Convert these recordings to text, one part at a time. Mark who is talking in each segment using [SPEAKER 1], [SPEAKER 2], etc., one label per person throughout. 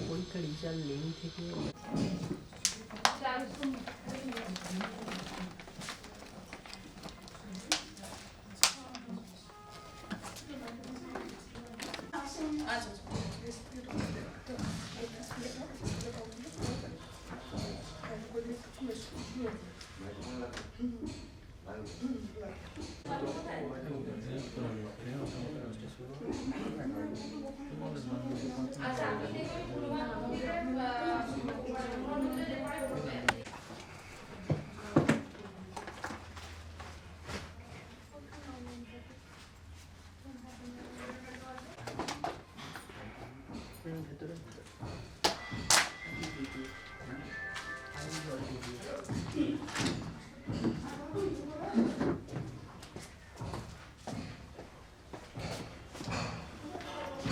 [SPEAKER 1] পরীক্ষার রেজাল্ট নেই থেকে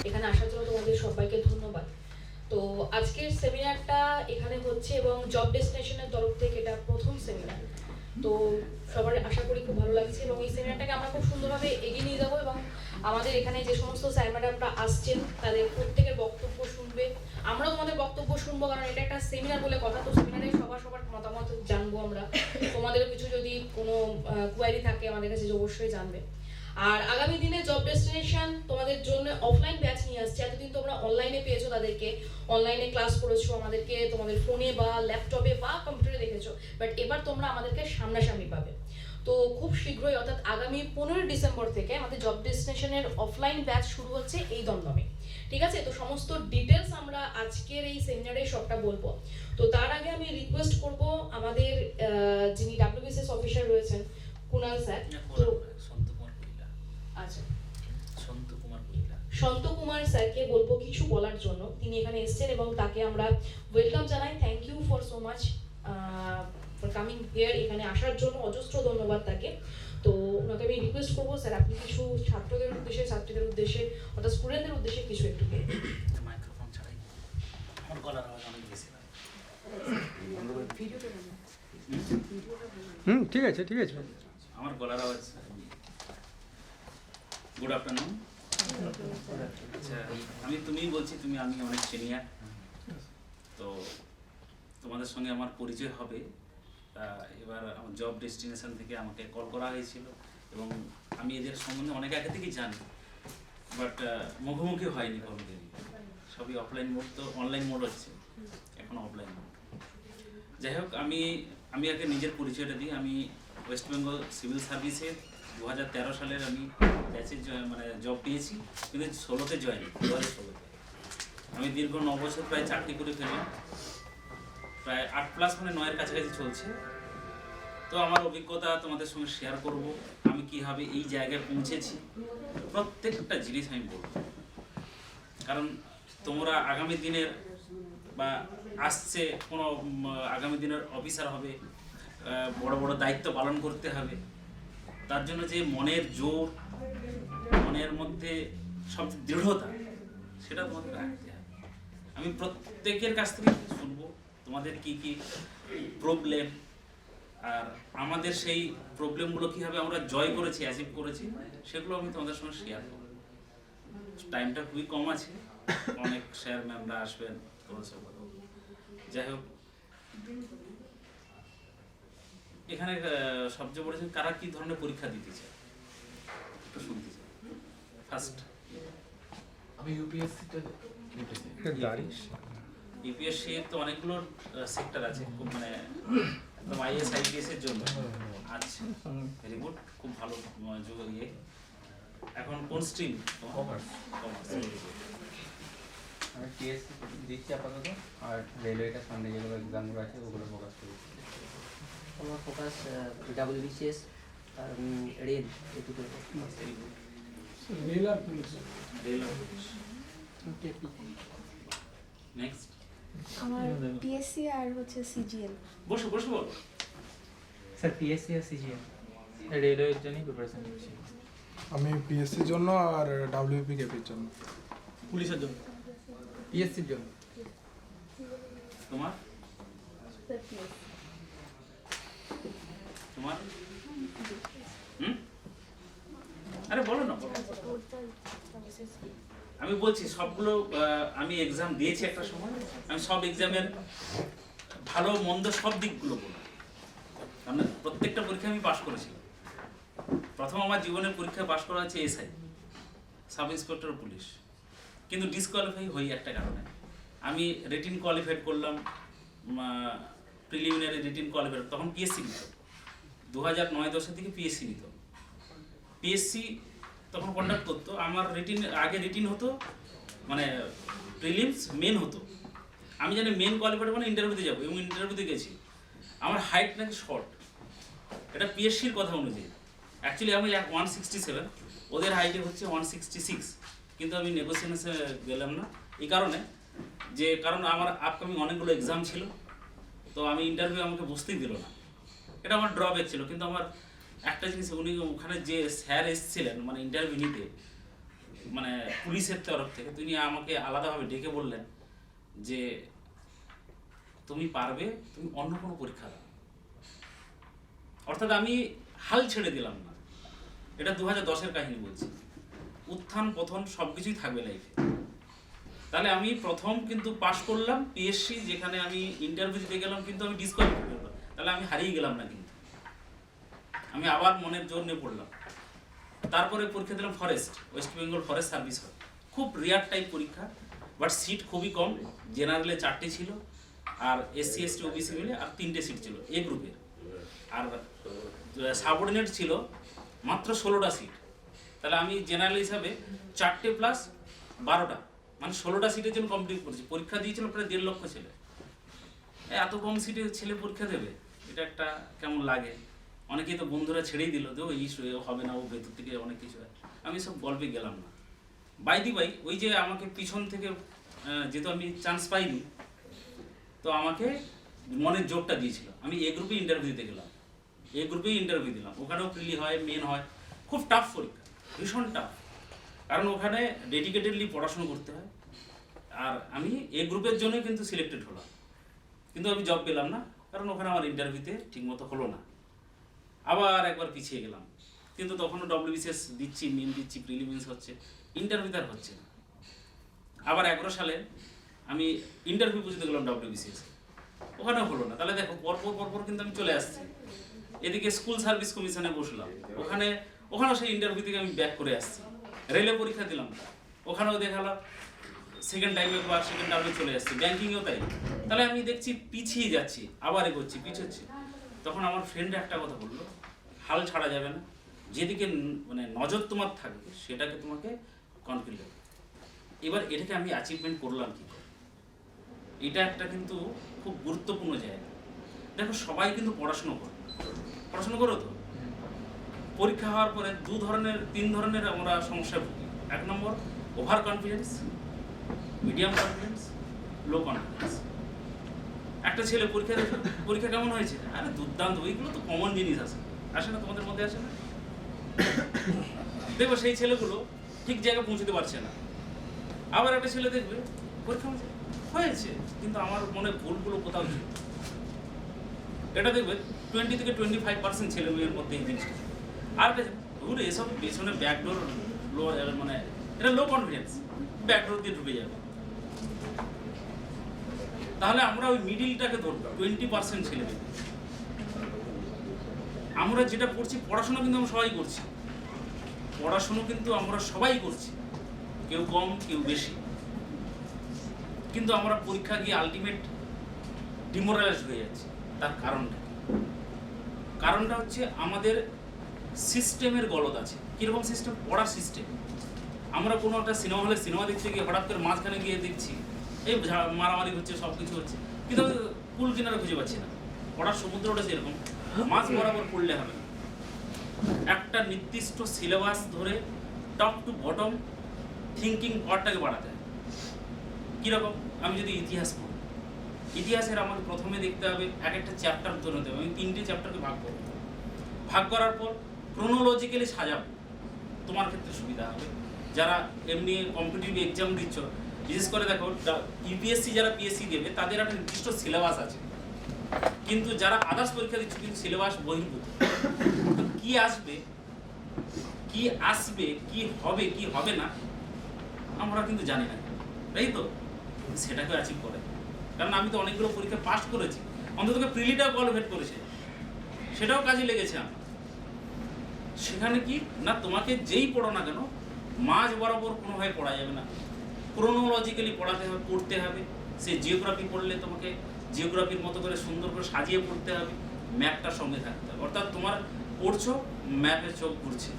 [SPEAKER 2] এখানে আসার জন্য তোমাদের সবাইকে ধন্যবাদ। তো আজকের সেমিনারটা এখানে হচ্ছে এবং জব ডেস্টিনেশনের তরফ থেকে এটা প্রথম সেমিনার। তো সবার আশা করি খুব ভালো লাগছে এবং এই সেমিনারটাকে আমরা খুব সুন্দরভাবে এগিয়ে নিয়ে যাবো এবং আমাদের এখানে যে সমস্ত স্যার ম্যাডামরা আসছেন তাদের প্রত্যেকের বক্তব্য শুনবে, আমরাও তোমাদের বক্তব্য শুনবো, কারণ এটা একটা সেমিনার বলে কথা। তো সেমিনারে সবার মতামত জানবো আমরা, তোমাদেরও কিছু যদি কোনো কোয়ারি থাকে আমাদের কাছে অবশ্যই জানবে। আর আগামী দিনে জব ডেস্টিনেশন তোমাদের জন্য অফলাইন ব্যাচ নিয়ে আসছে। এতদিন তোমরা অনলাইনে পেয়েছো, তাদেরকে অনলাইনে ক্লাস করেছো, আমাদেরকে তোমাদের ফোনে বা ল্যাপটপে বা কম্পিউটারে দেখেছো, বাট এবার তোমরা আমাদেরকে সামনাসামনি পাবে। তো খুব শীঘ্রই অর্থাৎ আগামী 15 ডিসেম্বর থেকে আমাদের জব ডেস্টিনেশনের অফলাইন ব্যাচ শুরু হচ্ছে এই দমদমে, ঠিক আছে? তো সমস্ত ডিটেলস আমরা আজকের এই সেমিনারে সবটা বলবো। তো তার আগে আমি রিকোয়েস্ট করব আমাদের যিনি ডাব্লিউবিসিএস অফিসার রয়েছেন কুনাল স্যার, তো আচ্ছা সন্ত কুমার স্যারকে বলবো কিছু বলার জন্য। তিনি এখানে এসেছেন এবং তাকে আমরা ওয়েলকাম জানাই। Thank you for so much for coming here, এখানে আসার জন্য অজস্র ধন্যবাদ তাকে। তো ওনাকে আমি রিকোয়েস্ট করবো স্যার আপনি কিছু ছাত্রদের উদ্দেশ্যে, ছাত্রীদের উদ্দেশ্যে অর্থাৎ স্টুডেন্টদের উদ্দেশ্যে কিছু একটু
[SPEAKER 3] মাইক্রোফোন ছাড়াই আমার গলার আওয়াজ অনেক বেশি হয়।
[SPEAKER 4] ঠিক আছে ঠিক আছে
[SPEAKER 3] আমার গলার আওয়াজ। Good afternoon. আচ্ছা, আমি তুমিই বলছি, আমি অনেক সিনিয়র, তো তোমাদের সঙ্গে আমার পরিচয় হবে। এবার আমার জব ডেস্টিনেশন থেকে আমাকে কল করা হয়েছিল এবং আমি এদের সম্বন্ধে অনেক আগে থেকেই জানি, বাট মুখোমুখি হয়নি কোনোদিনই। সবই অফলাইন মোড, তো অনলাইন মোড হচ্ছে এখন, অফলাইন মোড। যাই হোক, আমি আগে নিজের পরিচয়টা দিই। আমি ওয়েস্ট বেঙ্গল সিভিল সার্ভিসের 2013 সালের আমি ব্যাচে মানে জব পেয়েছি, কিন্তু 16তে জয়েন, 2016তে। আমি দীর্ঘ 9 বছর প্রায় চাকরি করে ফেললাম, প্রায় 8+ মানে 9-এর কাছাকাছি চলছে। তো আমার অভিজ্ঞতা তোমাদের সঙ্গে শেয়ার করব, আমি কীভাবে এই জায়গায় পৌঁছেছি, প্রত্যেকটা জিনিস আমি বলব। কারণ তোমরা আগামী দিনের বা আসছে কোনো আগামী দিনের অফিসার হবে, বড় বড় দায়িত্ব পালন করতে হবে, তার জন্য যে মনের জোর, মনের মধ্যে সবচেয়ে দৃঢ়তা, সেটা তোমাদের রাখতে হবে। আমি প্রত্যেকের কাছ থেকে শুনবো তোমাদের কি কি প্রবলেম, আর আমাদের সেই প্রবলেমগুলো কীভাবে আমরা জয় করেছি, অ্যাচিভ করেছি, সেগুলো আমি তোমাদের সঙ্গে শেয়ার করব। টাইমটা খুবই কম আছে, অনেক স্যার ম্যামরা আসবেন, তোমার সব কথা বলবো। যাই হোক, এখানে সবচেয়ে বড় কারা কি ধরনের পরীক্ষা দিতে চায় একটু শুনতে চাই। ফার্স্ট
[SPEAKER 5] আমি ইউপিএসসিটা
[SPEAKER 3] ইউপিএসসি তো অনেকগুলো সেক্টর আছে, খুব মানে একদম আইএস আইপিএস এর জন্য। আচ্ছা, ভেরি গুড, খুব ভালো যোগ ইয়ে। এখন কোন স্ট্রিম?
[SPEAKER 5] কমার্স।
[SPEAKER 6] আমি টিএসসি দিচ্ছি আপাতত, আর রেলওয়েটার সামনে যেগুলো এক্সামগুলো আছে ওগুলো ফোকাস করছি।
[SPEAKER 1] আমার ফোকাস ডাব্লিউবিসিএস আর রেল, এই দুটো।
[SPEAKER 5] রেল আর পুলিশ।
[SPEAKER 3] নেক্সট
[SPEAKER 7] আমার পিএসসি আর হচ্ছে সিজিএল।
[SPEAKER 3] বসো বসো বলো।
[SPEAKER 6] স্যার পিএসসি আর সিজিএল রেলওয়ের জন্যই প্রিপারেশন নিচ্ছি।
[SPEAKER 4] আমি পিএসসির জন্য আর ডাব্লিউপি কেপির জন্য।
[SPEAKER 5] পুলিশের জন্য।
[SPEAKER 6] পিএসসির জন্য।
[SPEAKER 3] তোমার তোমার আরে বলো না, বলো। আমি বলছি সবগুলো আমি এক্সাম দিয়েছি একটা সময়, আমি সব এক্সামের ভালো মন্দ সব দিকগুলো বলবো। আমি প্রত্যেকটা পরীক্ষা আমি পাশ করেছিলাম। প্রথম আমার জীবনের পরীক্ষা পাশ করা হচ্ছে এসআই, সাব ইন্সপেক্টর পুলিশ, কিন্তু ডিসকোয়ালিফাই হই একটা কারণে। আমি রিটিন কোয়ালিফাইড করলাম, প্রিলিমিনারি রিটিন কোয়ালিফাইড, তখন পিএসসি নিত 2009-10 থেকে পিএসসি নিত। পিএসসি তখন কন্ডাক্ট করতো, আমার আগে রিটিন হতো, মানে প্রিলিমস মেন হতো। আমি জানি মেন কোয়ালিফাইড মানে ইন্টারভিউতে যাবো, এবং ইন্টারভিউতে গেছি। আমার হাইট নাকি শর্ট, এটা পিএসসির কথা অনুযায়ী। অ্যাকচুয়ালি আমি 167, ওদের হাইটে হচ্ছে 166, কিন্তু আমি নেগোসিয়েশনে গেলাম না এই কারণে যে কারণ আমার আপকামিং অনেকগুলো এক্সাম ছিল, তো আমি ইন্টারভিউ আমাকে বসতেই দিল না, এটা আমার ড্রব্যাক ছিল। কিন্তু আমার একটা জিনিস, উনি ওখানে যে স্যার এসেছিলেন মানে ইন্টারভিউ নিতে, মানে পুলিশের তরফ থেকে, তিনি আমাকে আলাদাভাবে ডেকে বললেন যে তুমি পারবে, তুমি অন্য কোনো পরীক্ষা দাও। অর্থাৎ আমি হাল ছেড়ে দিলাম না। এটা 2010-এর কাহিনী বলছি। উত্থান পতন সব কিছুই থাকবে লাইফে। তাহলে আমি প্রথম কিন্তু পাশ করলাম পিএসসি, যেখানে আমি ইন্টারভিউ দিতে গেলাম কিন্তু আমি ডিসকোয়ালিফাই করলাম। তাহলে আমি হারিয়ে গেলাম না, কিন্তু আমি আবার মনের জোর নিয়ে পড়লাম। তারপরে পরীক্ষা দিলাম forest, West Bengal forest service. খুব রিয়ার টাইপ পরীক্ষা, বাট সিট খুবই কম। জেনারেলে 4টে ছিল, আর এসসি এসটি ওবিসি মিলে আর 3টে সিট ছিল এ গ্রুপের, আর সাবঅর্ডিনেট ছিল মাত্র 16টা সিট। তাহলে আমি জেনারেল হিসাবে 4টে প্লাস 12টা, মানে 16টা সিটের জন্য কমপ্লিট করেছি। পরীক্ষা দিয়েছিল প্রায় 1.5 লক্ষ ছেলে। এত কম সিটে ছেলে পরীক্ষা দেবে, এটা একটা কেমন লাগে। অনেকেই তো বন্ধুরা ছেড়েই দিল, তো এই হবে না, ও ভেতর থেকে অনেক কিছু হয়। আমি সব গল্পে গেলাম না। বাইদি ভাই ওই যে আমাকে পিছন থেকে, যেহেতু আমি চান্স পাইনি, তো আমাকে মনের জোরটা দিয়েছিল। আমি এ গ্রুপে ইন্টারভিউ দিতে গেলাম, এ গ্রুপেই ইন্টারভিউ দিলাম। ওখানেও প্রিলি হয়, মেন হয়, খুব টাফ পরীক্ষা, ভীষণ টাফ, কারণ ওখানে ডেডিকেটেডলি পড়াশোনা করতে হয়। আর আমি এ গ্রুপের জন্য কিন্তু সিলেক্টেড হলাম, কিন্তু আমি জব পেলাম না, কারণ ওখানে আমার ইন্টারভিউতে ঠিকমতো হলো না। আবার একবার পিছিয়ে গেলাম, কিন্তু তখনও ডব্লিউবিসিএস দিচ্ছি, মেন দিচ্ছি, প্রিলিমিনস হচ্ছে, ইন্টারভিউ তার হচ্ছে না। আবার 11 সালে আমি ইন্টারভিউ বুঝতে গেলাম ডব্লিউবিসিএস, ওখানেও হলো না। তাহলে দেখো পরপর কিন্তু আমি চলে আসছি। এদিকে স্কুল সার্ভিস কমিশনে বসলাম, ওখানেও সেই ইন্টারভিউ থেকে আমি ব্যাক করে আসছি। রেলে পরীক্ষা দিলাম, ওখানেও দেখালাম সেকেন্ড টাইমে বা সেকেন্ড টার্মে চলে আসছি। ব্যাংকিংয়েও তাই। তাহলে আমি দেখছি পিছিয়ে যাচ্ছি, আবার এগোচ্ছি, পিছোচ্ছি। তখন আমার ফ্রেন্ড একটা কথা বললো, হাল ছাড়া যাবে না, যেদিকে মানে নজর তোমার থাকবে সেটাকে তোমাকে কনফিডেন্ট দেবে। এবার এটাকে আমি অ্যাচিভমেন্ট করলাম কি করে, এটা একটা কিন্তু খুব গুরুত্বপূর্ণ জায়গা। দেখো সবাই কিন্তু পড়াশুনো করো তো। পরীক্ষা হওয়ার পরে 3 ধরনের আমরা সমস্যায় ভুগি। 1 নম্বর ওভার কনফিডেন্স, মিডিয়াম কনফিডেন্স, লো কনফিডেন্স। একটা ছেলে পরীক্ষা কেমন হয়েছে, আরে দুর্দান্ত, ওইগুলো তো কমন জিনিস আসে না, তোমাদের মধ্যে আসে না? দেখবো সেই ছেলেগুলো ঠিক জায়গায় পৌঁছতে পারছে না। আবার একটা ছেলে দেখবে পরীক্ষা হয়েছে, কিন্তু আমার মনে ভুলগুলো কোথাও ছিল। এটা দেখবে 20 থেকে 25% ছেলে মেয়ের মধ্যে এই জিনিসটা। আর এসব পেছনে ব্যাকডোর লো, মানে এটা লো কনফিডেন্স, ব্যাকডোর দিয়ে ঢুকে যাবে। তাহলে আমরা ওই মিডিলটাকে ধরবো, 20% ছেলে মেয়ে। আমরা যেটা করছি, পড়াশোনা কিন্তু আমরা সবাই করছি, পড়াশুনো কিন্তু আমরা সবাই করছি, কেউ কম কেউ বেশি, কিন্তু আমরা পরীক্ষা গিয়ে আলটিমেট ডিমোরালাইজ হয়ে যাচ্ছে। তার কারণটা হচ্ছে আমাদের সিস্টেমের গলদ আছে। কীরকম সিস্টেম? পড়ার সিস্টেম। আমরা কোনো একটা সিনেমা হলে সিনেমা দেখতে গিয়ে হঠাৎ করে মাঝখানে গিয়ে দেখছি এই মারামারি হচ্ছে, সব কিছু হচ্ছে, কিন্তু আমি কুল কিনারে খুঁজে পাচ্ছি না। পড়ার সমুদ্রটা সেরকম, মাঝ বরাবর পড়লে হবে না। একটা নির্দিষ্ট সিলেবাস ধরে টপ টু বটম থিঙ্কিং পাওয়ারটাকে বাড়াতে হয়। কীরকম? আমি যদি ইতিহাস পড়ি, ইতিহাসের আমাকে প্রথমে দেখতে হবে এক একটা চ্যাপ্টার ধরে নিতে হবে। আমি 3টে চ্যাপ্টারকে ভাগ করবো। ভাগ করার পর ক্রোনোলজিক্যালি সাজাবো, তোমার ক্ষেত্রে সুবিধা হবে। যারা এমনি কম্পিটিটিভ এক্সাম দিচ্ছ, বিশেষ করে দেখো ইউপিএসসি যারা পিএসসি দেবে তাদের একটা নির্দিষ্ট সিলেবাস আছে, কিন্তু যারা আদার্স পরীক্ষা দিচ্ছ কিন্তু সিলেবাস বহির্ভূত। তো কি আসবে কি হবে কি হবে না আমরা কিন্তু জানি না, তাই তো? সেটাকে অ্যাচিভ করে, কারণ আমি তো অনেকগুলো পরীক্ষা পাস করেছি, অন্তত প্রিলিটাও কোয়ালিফাইড করেছে, সেটাও কাজে লেগেছে আমার। সেখানে কি না, তোমাকে যেই পড়ো না কেন মাঝ বরাবর কোনোভাবে পড়া যাবে না, ক্রোনোলজিক্যালি পড়তে হবে। সে জিওগ্রাফি পড়লে তোমাকে জিওগ্রাফির মতো করে সুন্দর করে সাজিয়ে পড়তে হবে, ম্যাপটার সঙ্গে থাকতে হবে। অর্থাৎ তোমার পড়ছো ম্যাপের চোখ ঘুরছে,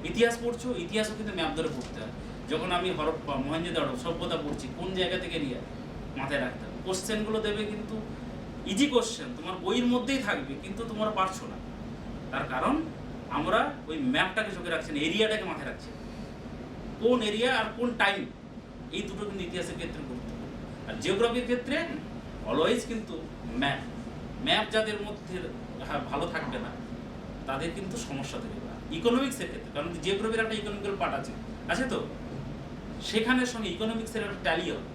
[SPEAKER 3] ইতিহাস পড়ছো ইতিহাসও কিন্তু ম্যাপ ধরে পড়তে হবে। যখন আমি হরপ্পা মহেঞ্জোদারো সভ্যতা পড়ছি, কোন জায়গা থেকে নিয়ে মাথায় রাখতে হবে। কোশ্চেনগুলো দেবে কিন্তু ইজি কোশ্চেন, তোমার বইয়ের মধ্যেই থাকবে, কিন্তু তোমরা পারছো না। তার কারণ আমরা ওই ম্যাপটাকে চোখে রাখছি না, এরিয়াটাকে মাথায় রাখছি, কোন এরিয়া আর কোন টাইম, এই দুটো কিন্তু ইতিহাসের ক্ষেত্রে গুরুত্বপূর্ণ। আর জিওগ্রাফির ক্ষেত্রে অলওয়েজ কিন্তু ম্যাপ যাদের মধ্যে ভালো থাকবে না তাদের কিন্তু সমস্যা দেবে না। ইকোনমিক্সের ক্ষেত্রে, কারণ জিওগ্রাফির একটা ইকোনমিক্যাল পার্ট আছে তো, সেখানের সঙ্গে ইকোনমিক্সের একটা ট্যালি হবে।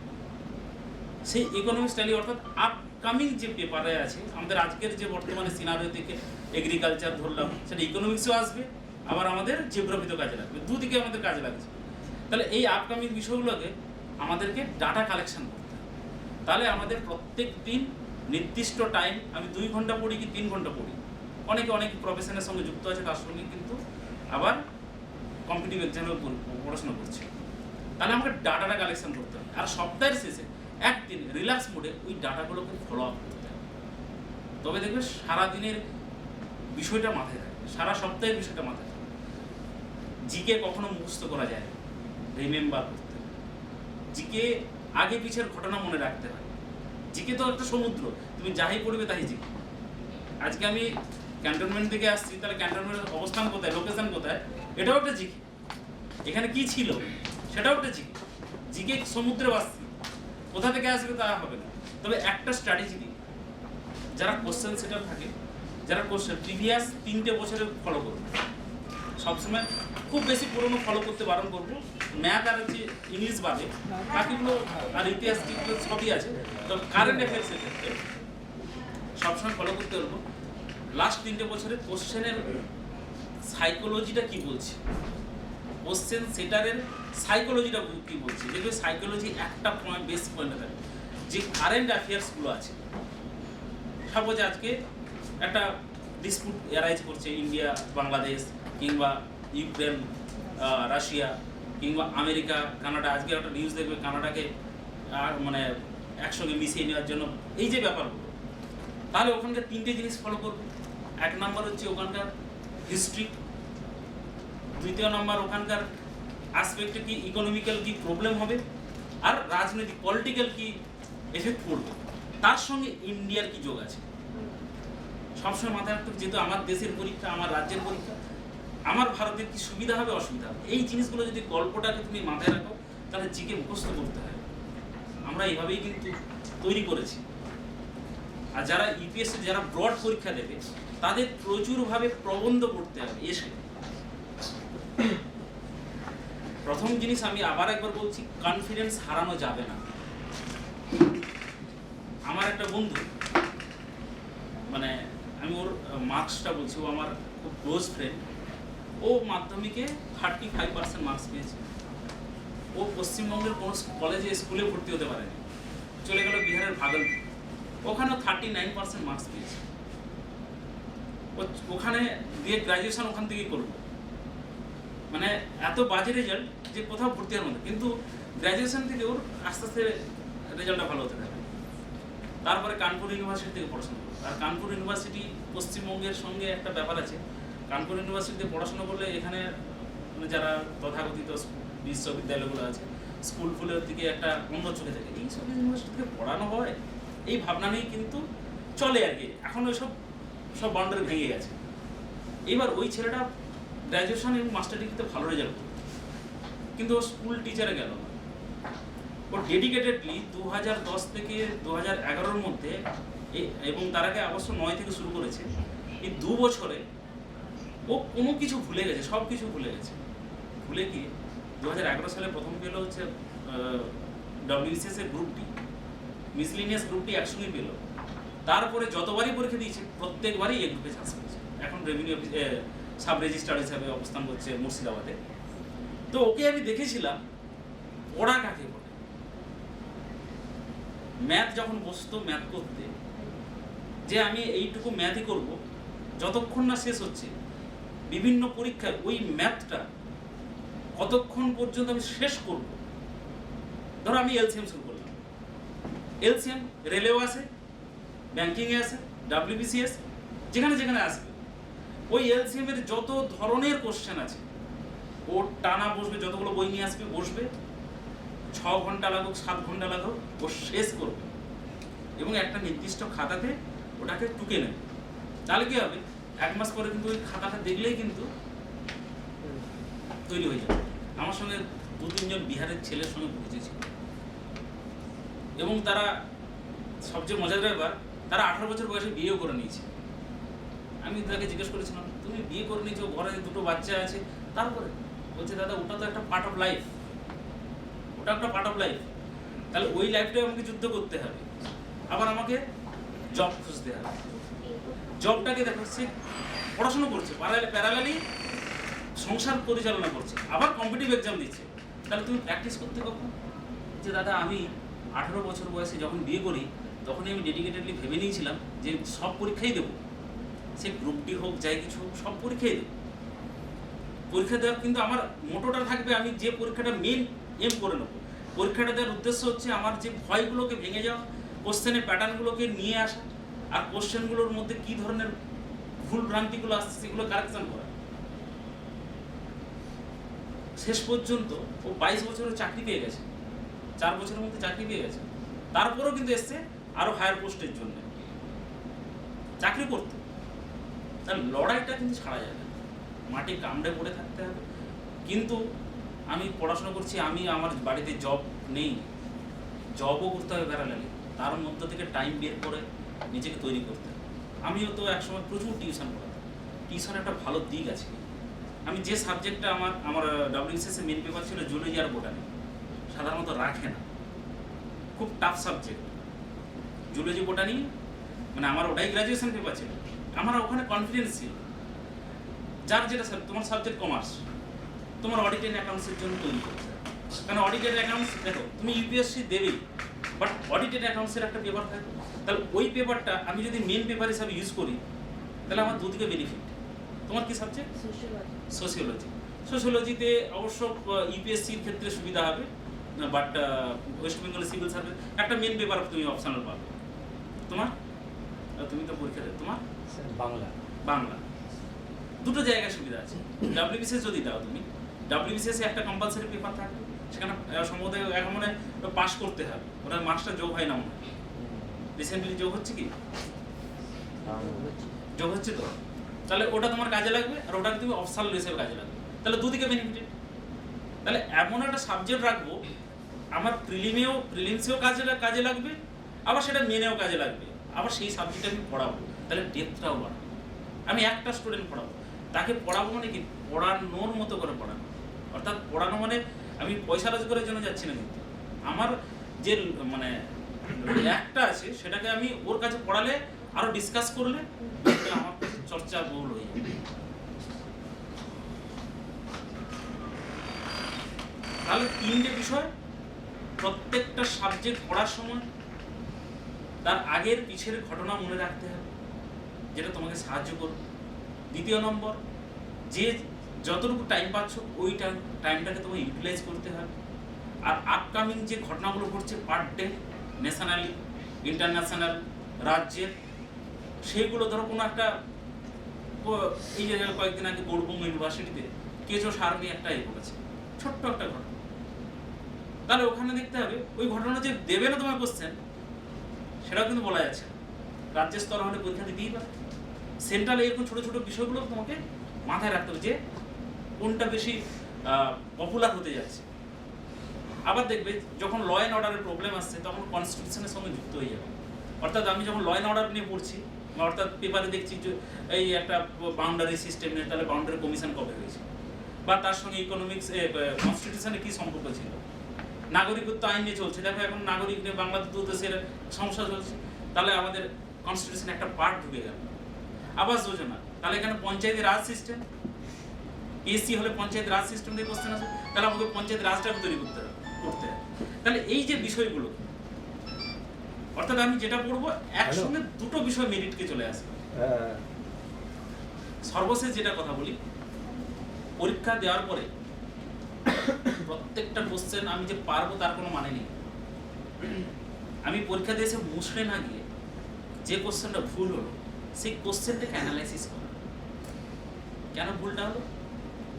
[SPEAKER 3] সেই ইকোনমিক্স ট্যালি অর্থাৎ আপকামিং যে পেপারে আছে, আমাদের আজকের যে বর্তমানে সিনারিও থেকে এগ্রিকালচার ধরলাম, সেটা ইকোনমিক্সও আসবে, আবার আমাদের জিওগ্রাফিতেও কাজে লাগবে, দুদিকে আমাদের কাজে লাগছে। তাহলে এই আপকামিং বিষয়গুলোকে আমাদেরকে ডাটা কালেকশন করতে হবে। তাহলে আমাদের প্রত্যেক দিন নির্দিষ্ট টাইম, আমি 2 ঘন্টা পড়ি কি 3 ঘন্টা পড়ি, অনেক প্রফেশনের সঙ্গে যুক্ত আছে, তার সঙ্গে কিন্তু আবার কম্পিটিটিভ এক্সামের পড়াশোনা করছে। তাহলে আমাকে ডাটাটা কালেকশন করতে হবে, আর সপ্তাহের শেষে একদিন রিল্যাক্স মোডে ওই ডাটাগুলোকে ফলো আপ করতে হবে। তবে দেখবে সারাদিনের বিষয়টা মাথায় থাকে, সারা সপ্তাহের বিষয়টা মাথায় থাকে। জিকে কখনো মুখস্থ করা যায় না, রিমেম্বার করতে হবে। জিকে আগে পিছের ঘটনা মনে রাখতে হয়। জিকে তো একটা সমুদ্র, তুমি যাই পড়বে তাই জিকে। আজকে আমি ক্যান্টনমেন্ট থেকে আসছি, তাহলে ক্যান্টনমেন্টের অবস্থান কোথায়, লোকেশন কোথায়, এটাও একটা জিকে। এখানে কি ছিল সেটাও একটা জিকে। জিকে সমুদ্রে আসছি, কোথা থেকে আসবে তা হবে না। তবে একটা স্ট্র্যাটেজি দিই, যারা কোশ্চেন সেটার থাকে, যারা কোশ্চেন প্রিভিয়াস 3টে বছরে ফলো করবে, সবসময় খুব বেশি পুরনো ফলো করতে বারণ করবো। ম্যাথ আর হচ্ছে ইংলিশ বাদে বাকিগুলো আর ইতিহাস সবই আছে, তো কারেন্ট অ্যাফেয়ার্সের ক্ষেত্রে সবসময় ফলো করতে পারবো। লাস্ট 3টে বছরে কোশ্চেনের সাইকোলজিটা কি বলছে, কোশ্চেন সেটারের সাইকোলজিটা কি বলছে। দেখবে সাইকোলজি একটা পয়েন্ট, বেস পয়েন্টে থাকে, যে কারেন্ট অ্যাফেয়ার্সগুলো আছে। সাপোজ আজকে একটা ডিসপুট অ্যারাইজ করছে ইন্ডিয়া বাংলাদেশ, কিংবা ইউক্রেন রাশিয়া, কিংবা আমেরিকা কানাডা। আজকে একটা নিউজ দেখবে কানাডাকে মানে একসঙ্গে মিশিয়ে নেওয়ার জন্য, এই যে ব্যাপারগুলো। তাহলে ওখানকার 3টে জিনিস ফলো করবো। 1 নম্বর হচ্ছে ওখানকার হিস্ট্রি, 2য় নম্বর ওখানকার আসপেক্টে কি ইকোনমিক্যাল কি প্রবলেম হবে, আর রাজনৈতিক পলিটিক্যাল কি এফেক্ট পড়বে, তার সঙ্গে ইন্ডিয়ার কি যোগ আছে। সবসময় মাথায় রাখতে হবে, যেহেতু আমার দেশের পরীক্ষা, আমার রাজ্যের পরীক্ষা, আমার ভারতের কি সুবিধা হবে অসুবিধা হবে, এই জিনিসগুলো যদি গল্পটাকে তুমি মাথায় রাখো, তাহলে জিকে মুখস্থ করতে হয়। আমরা এইভাবেই কিন্তু তৈরি করেছি। আর যারা ইউপিএসসি যারা ব্রড পরীক্ষা দেবে, তাদের প্রচুরভাবে প্রবন্ধ পড়তে হবে। এসে প্রথম জিনিস আমি আবার একবার বলছি, কনফিডেন্স হারানো যাবে না। আমার একটা বন্ধু, মানে আমি ওর মার্কসটা বলছি, ও আমার খুব ক্লোজ ফ্রেন্ড, ও মাধ্যমিকে 35% মার্কস পেয়েছে। ও পশ্চিমবঙ্গের কোনো কলেজে স্কুলে ভর্তি হতে পারেনি, চলে গেল বিহারের ভাগলপুর, ওখানেও 39% মার্কস পেয়েছে। ওখানে দিয়ে গ্রাজুয়েশন ওখান থেকেই করলো। মানে এত বাজে রেজাল্ট যে কোথাও ভর্তি হওয়ার মতো, কিন্তু গ্রাজুয়েশন থেকে ওর আস্তে আস্তে রেজাল্টটা ভালো হতে থাকে। তারপরে কানপুর ইউনিভার্সিটি থেকে পড়াশোনা করলো। আর কানপুর ইউনিভার্সিটি পশ্চিমবঙ্গের সঙ্গে একটা ব্যাপার আছে, কানপুর ইউনিভার্সিটিতে পড়াশোনা করলে এখানে মানে যারা তথাকথিত বিশ্ববিদ্যালয়গুলো আছে, স্কুল ফুলের দিকে একটা অন্য চোখে থাকে, এই সব ইউনিভার্সিটি থেকে পড়ানো হয়, এই ভাবনা নেই কিন্তু চলে আর কি। এখন ওই সব বাউন্ডারি ভেঙে গেছে। এবার ওই ছেলেটা গ্র্যাজুয়েশন এবং মাস্টার ডিগ্রিতে ভালো রেজাল্ট করতো, কিন্তু ও স্কুল টিচারে গেল না। ও ডেডিকেটেডলি 2010 থেকে 2011-র মধ্যে, এবং তার আগে অবশ্য 9 থেকে শুরু করেছে, এই 2 বছরে ও ও কোনো কিছু ভুলে গেছে, সব কিছু ভুলে গেছে। ভুলে গিয়ে 2011 সালে প্রথম পেল হচ্ছে WBCS এর group D, miscellaneous group D একসঙ্গে পেল। তারপরে যতবারই পরীক্ষা দিয়েছে প্রত্যেকবারই এই গ্রুপে চান্স পেয়েছে। এখন রেভিনিউ সাব রেজিস্ট্রার হিসাবে অবস্থান করছে মুর্শিদাবাদে। তো ওকে আমি দেখেছিলাম পড়া কাকে বলে। ম্যাথ যখন বসতো ম্যাথ করতে, যে আমি এইটুকু ম্যাথই করব, যতক্ষণ না শেষ হচ্ছে বিভিন্ন পরীক্ষায় ওই ম্যাথটা কতক্ষণ পর্যন্ত আমি শেষ করব। ধরো আমি এলসিএম শুরু করলাম, এলসিএম রেলেও আছে, ব্যাংকিংয়ে আছে, WBCS, যেখানে যেখানে আসবে ওই এলসিএম এর যত ধরনের কোশ্চেন আছে ও টানা বসবে, যতগুলো বই নিয়ে আসবে বসবে, 6 ঘন্টা লাগুক 7 ঘন্টা লাগুক ও শেষ করবে এবং একটা নির্দিষ্ট খাতাতে ওটাকে টুকে নেবে। তাহলে কি হবে, 1 মাস পরে কিন্তু ওই খাতাটা দেখলেই কিন্তু তৈরি হয়ে যাবে। আমার সঙ্গে 2-3 জন বিহারের ছেলের সঙ্গে পরিচয় এবং তারা সবচেয়ে মজার ব্যাপার, তারা 18 বছর বয়সে বিয়েও করে নিয়েছে। আমি তাকে জিজ্ঞেস করেছিলাম, তুমি বিয়ে করে নিয়েছো, ঘরে 2টো বাচ্চা আছে, তারপরে বলছে দাদা ওটা তো একটা পার্ট অফ লাইফ, ওটা একটা পার্ট অফ লাইফ। তাহলে ওই লাইফটাই আমাকে যুদ্ধ করতে হবে, আবার আমাকে জব খুঁজতে হবে। জবটাকে দেখো, সে পড়াশোনা করছে, প্যারালালি সংসার পরিচালনা করছে, আবার কম্পিটিটিভ এক্সাম দিচ্ছে। তাহলে তুমি প্র্যাকটিস করতে কখন? যে দাদা আমি 18 বছর বয়সে যখন বিয়ে করি তখনই আমি ডেডিকেটেডলি ভেবে নিয়েছিলাম যে সব পরীক্ষাই দেবো, সে গ্রুপ ডি হোক যাই কিছু হোক সব পরীক্ষাই দেবো। পরীক্ষা দেওয়ার কিন্তু আমার মোটোটা থাকবে, আমি যে পরীক্ষাটা মেন এম করে নেবো। পরীক্ষাটা দেওয়ার উদ্দেশ্য হচ্ছে আমার যে ভয়গুলোকে ভেঙে যাওয়া, কোশ্চেনের প্যাটার্নগুলোকে নিয়ে আসা, আর কোশ্চেনগুলোর মধ্যে কী ধরনের ভুল ভ্রান্তিগুলো আসছে সেগুলো কারেকশন করা। শেষ পর্যন্ত ও 22 বছরের চাকরি পেয়ে গেছে, 4 বছরের মধ্যে চাকরি পেয়ে গেছে। তারপরেও কিন্তু এসছে আরো হায়ার পোস্টের জন্য চাকরি করতে। তার লড়াইটা কিন্তু ছাড়া যাবে না, মাটি কামড়ে পড়ে থাকতে হবে। কিন্তু আমি পড়াশোনা করছি, আমি আমার বাড়িতে জব নেই, জবও করতে হবে প্যারালালি, তার মধ্য থেকে টাইম বের করে নিজেকে তৈরি করতে হবে। আমিও তো একসময় প্রচুর টিউশন পড়াতাম। টিউশনের একটা ভালো দিক আছে, আমি যে সাবজেক্টটা আমার WBCS এর মেন পেপার ছিল জুলজি আর বোটানি, সাধারণত রাখে না, খুব টাফ সাবজেক্ট জুলজি বোটানি, মানে আমার ওটাই গ্র্যাজুয়েশন পেপার ছিল। আমার ওখানে কনফিডেন্স ছিল, যার যেটা তোমার সাবজেক্ট কমার্স, তোমার অডিট অ্যান্ড অ্যাকাউন্টসের জন্য তৈরি করতে হবে। কারণ অডিট অ্যান্ড অ্যাকাউন্টস দেখো তুমি UPSC দেবেই, বাট অডিট অ্যান্ড অ্যাকাউন্টসের একটা পেপার থাকে। তাহলে ওই পেপারটা আমি যদি মেন পেপার হিসাবে ইউজ করি তাহলে আমার দুদিকে বেনিফিট। তোমার কি সাবজেক্ট? সোশিওলজি। সোশিওলজিতে অবশ্য UPSCর ক্ষেত্রে সুবিধা হবে, but West Bengal civil service একটা মেন পেপার তুমি অপশনাল পাবে। তোমার তুমি তো পরীক্ষা দেবে, তোমার বাংলা দুটো জায়গায় সুবিধা আছে। WBCS যদি দাও তুমি, WBCS এ একটা কম্পালসারি পেপার থাকবে, সেখানে সম্ভবত এখন মনে পাস করতে হবে, ওটা মার্কসটা যোগ হয় না মনে হয়। রিসেন্টলি যোগ হচ্ছে কি? যোগ হচ্ছে তো, তাহলে ওটা তোমার কাজে লাগবে, আর ওটা তুমি অপশনাল হিসেবে কাজে লাগবে। তাহলে দুদিকে বেনিফিটেড। তাহলে এমন একটা সাবজেক্ট রাখবো আমার প্রিলিমসেও কাজে লাগবে, আবার সেটা মেনেও কাজে লাগবে, আবার সেই সাবজেক্ট আমি পড়াবো, তাহলে ডেপথটাও বাড়বে। আমি একটা স্টুডেন্ট পড়াবো, তাকে পড়াবো মানে কি পড়ানোর মতো করে পড়ানো। অর্থাৎ পড়ানো মানে আমি পয়সা রোজগারের জন্য যাচ্ছি না, কিন্তু আমার যে মানে একটা আছে সেটাকে আমি ওর কাছে পড়ালে, আরো ডিসকাস করলে আমার কাছে চর্চা বহুল হয়ে যাবে। তাহলে 3টে বিষয় প্রত্যেকটা সাবজেক্ট পড়ার সময় তার আগের পিছের ঘটনা মনে রাখতে হবে, যেটা তোমাকে সাহায্য করবে। দ্বিতীয় নম্বর, যে যতটুকু টাইম পাচ্ছ ওই টাইমটাকে তোমাকে ইউটিলাইজ করতে হবে। আর আপকামিং যে ঘটনাগুলো ঘটছে পার ডে, ন্যাশনালি, ইন্টারন্যাশনাল, রাজ্যের, সেইগুলো ধরো কোনো একটা, এই যে কয়েকদিন আগে গৌড়বঙ্গ ইউনিভার্সিটিতে কেঁচো সার নিয়ে একটা করেছে, ছোট্ট একটা ঘটনা। তাহলে ওখানে দেখতে হবে ওই ঘটনা যে দেবে না তোমার কোশ্চেন, সেটাও কিন্তু বলা যাচ্ছে না। রাজ্যের স্তর হলে পরীক্ষা দিতেই পারে। সেন্ট্রাল এরকম ছোটো ছোটো বিষয়গুলো তোমাকে মাথায় রাখতে হবে, যে কোনটা বেশি পপুলার হতে যাচ্ছে। আবার দেখবে যখন ল অ্যান্ড অর্ডারের প্রবলেম আসছে তখন কনস্টিটিউশনের সঙ্গে যুক্ত হয়ে যাবে। অর্থাৎ আমি যখন ল অ্যান্ড অর্ডার নিয়ে পড়ছি অর্থাৎ পেপারে দেখছি যে এই একটা বাউন্ডারি সিস্টেম নেই, তাহলে বাউন্ডারি কমিশন কবে হয়েছে, বা তার সঙ্গে ইকোনমিক্স কনস্টিটিউশনে কী সম্পর্ক ছিল, নাগরিকত্ব আইন নিয়ে চলছে, দেখো এখন নাগরিক নিয়ে বাংলাদেশ দেশের সমস্যা চলছে, তাহলে আমাদের কনস্টিটিউশনে একটা পার্ট ঢুকে গেল। আবাস যোজনা, তাহলে এখানে পঞ্চায়েতের রাজ সিস্টেম, পিএসসি হলে পঞ্চায়েত রাজ সিস্টেম দিয়ে কোশ্চেন আছে, তাহলে আমাকে পঞ্চায়েত রাজটাকে তৈরি করতে হবে। তাহলে এই যে বিষয়গুলো, অর্থাৎ আমি যেটা পড়বো একসঙ্গে দুটো বিষয় মেরিটকে চলে আসবে। সর্বশেষ যেটা কথা বলি, পরীক্ষা দেওয়ার পরে প্রত্যেকটা কোশ্চেন আমি যে পারবো তার কোনো মানে নেই। আমি পরীক্ষা দিয়ে এসে মুছড়ে না গিয়ে যে কোশ্চেনটা ভুল হলো সেই কোশ্চেনটাকে অ্যানালাইসিস করা, কেন ভুলটা হলো,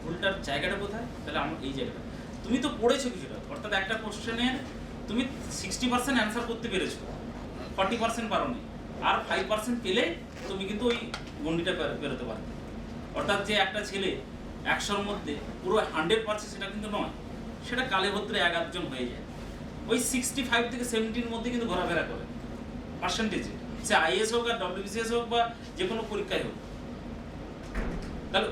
[SPEAKER 3] ভুলটার জায়গাটা কোথায়, তাহলে আমার এই জায়গাটা তুমি তো পড়েছো কিছুটা, অর্থাৎ একটা কোশ্চেনের তুমি 60% অ্যান্সার করতে পেরেছো, 40% পারোনি, আর 5% পেলে তুমি কিন্তু ওই গণ্ডিটা পেরোতে পারবে। অর্থাৎ যে একটা ছেলে 100-র মধ্যে পুরো 100% সেটা কিন্তু নয়, সেটা কালে ভদ্রে 1-1 হয়ে যায়, ওই 65 থেকে 70-র মধ্যে কিন্তু ঘোরাফেরা করে পার্সেন্টেজে, সে আইএস হোক আর ডব্লিউবিসিএস হোক বা যে কোনো পরীক্ষায় হোক। তাহলে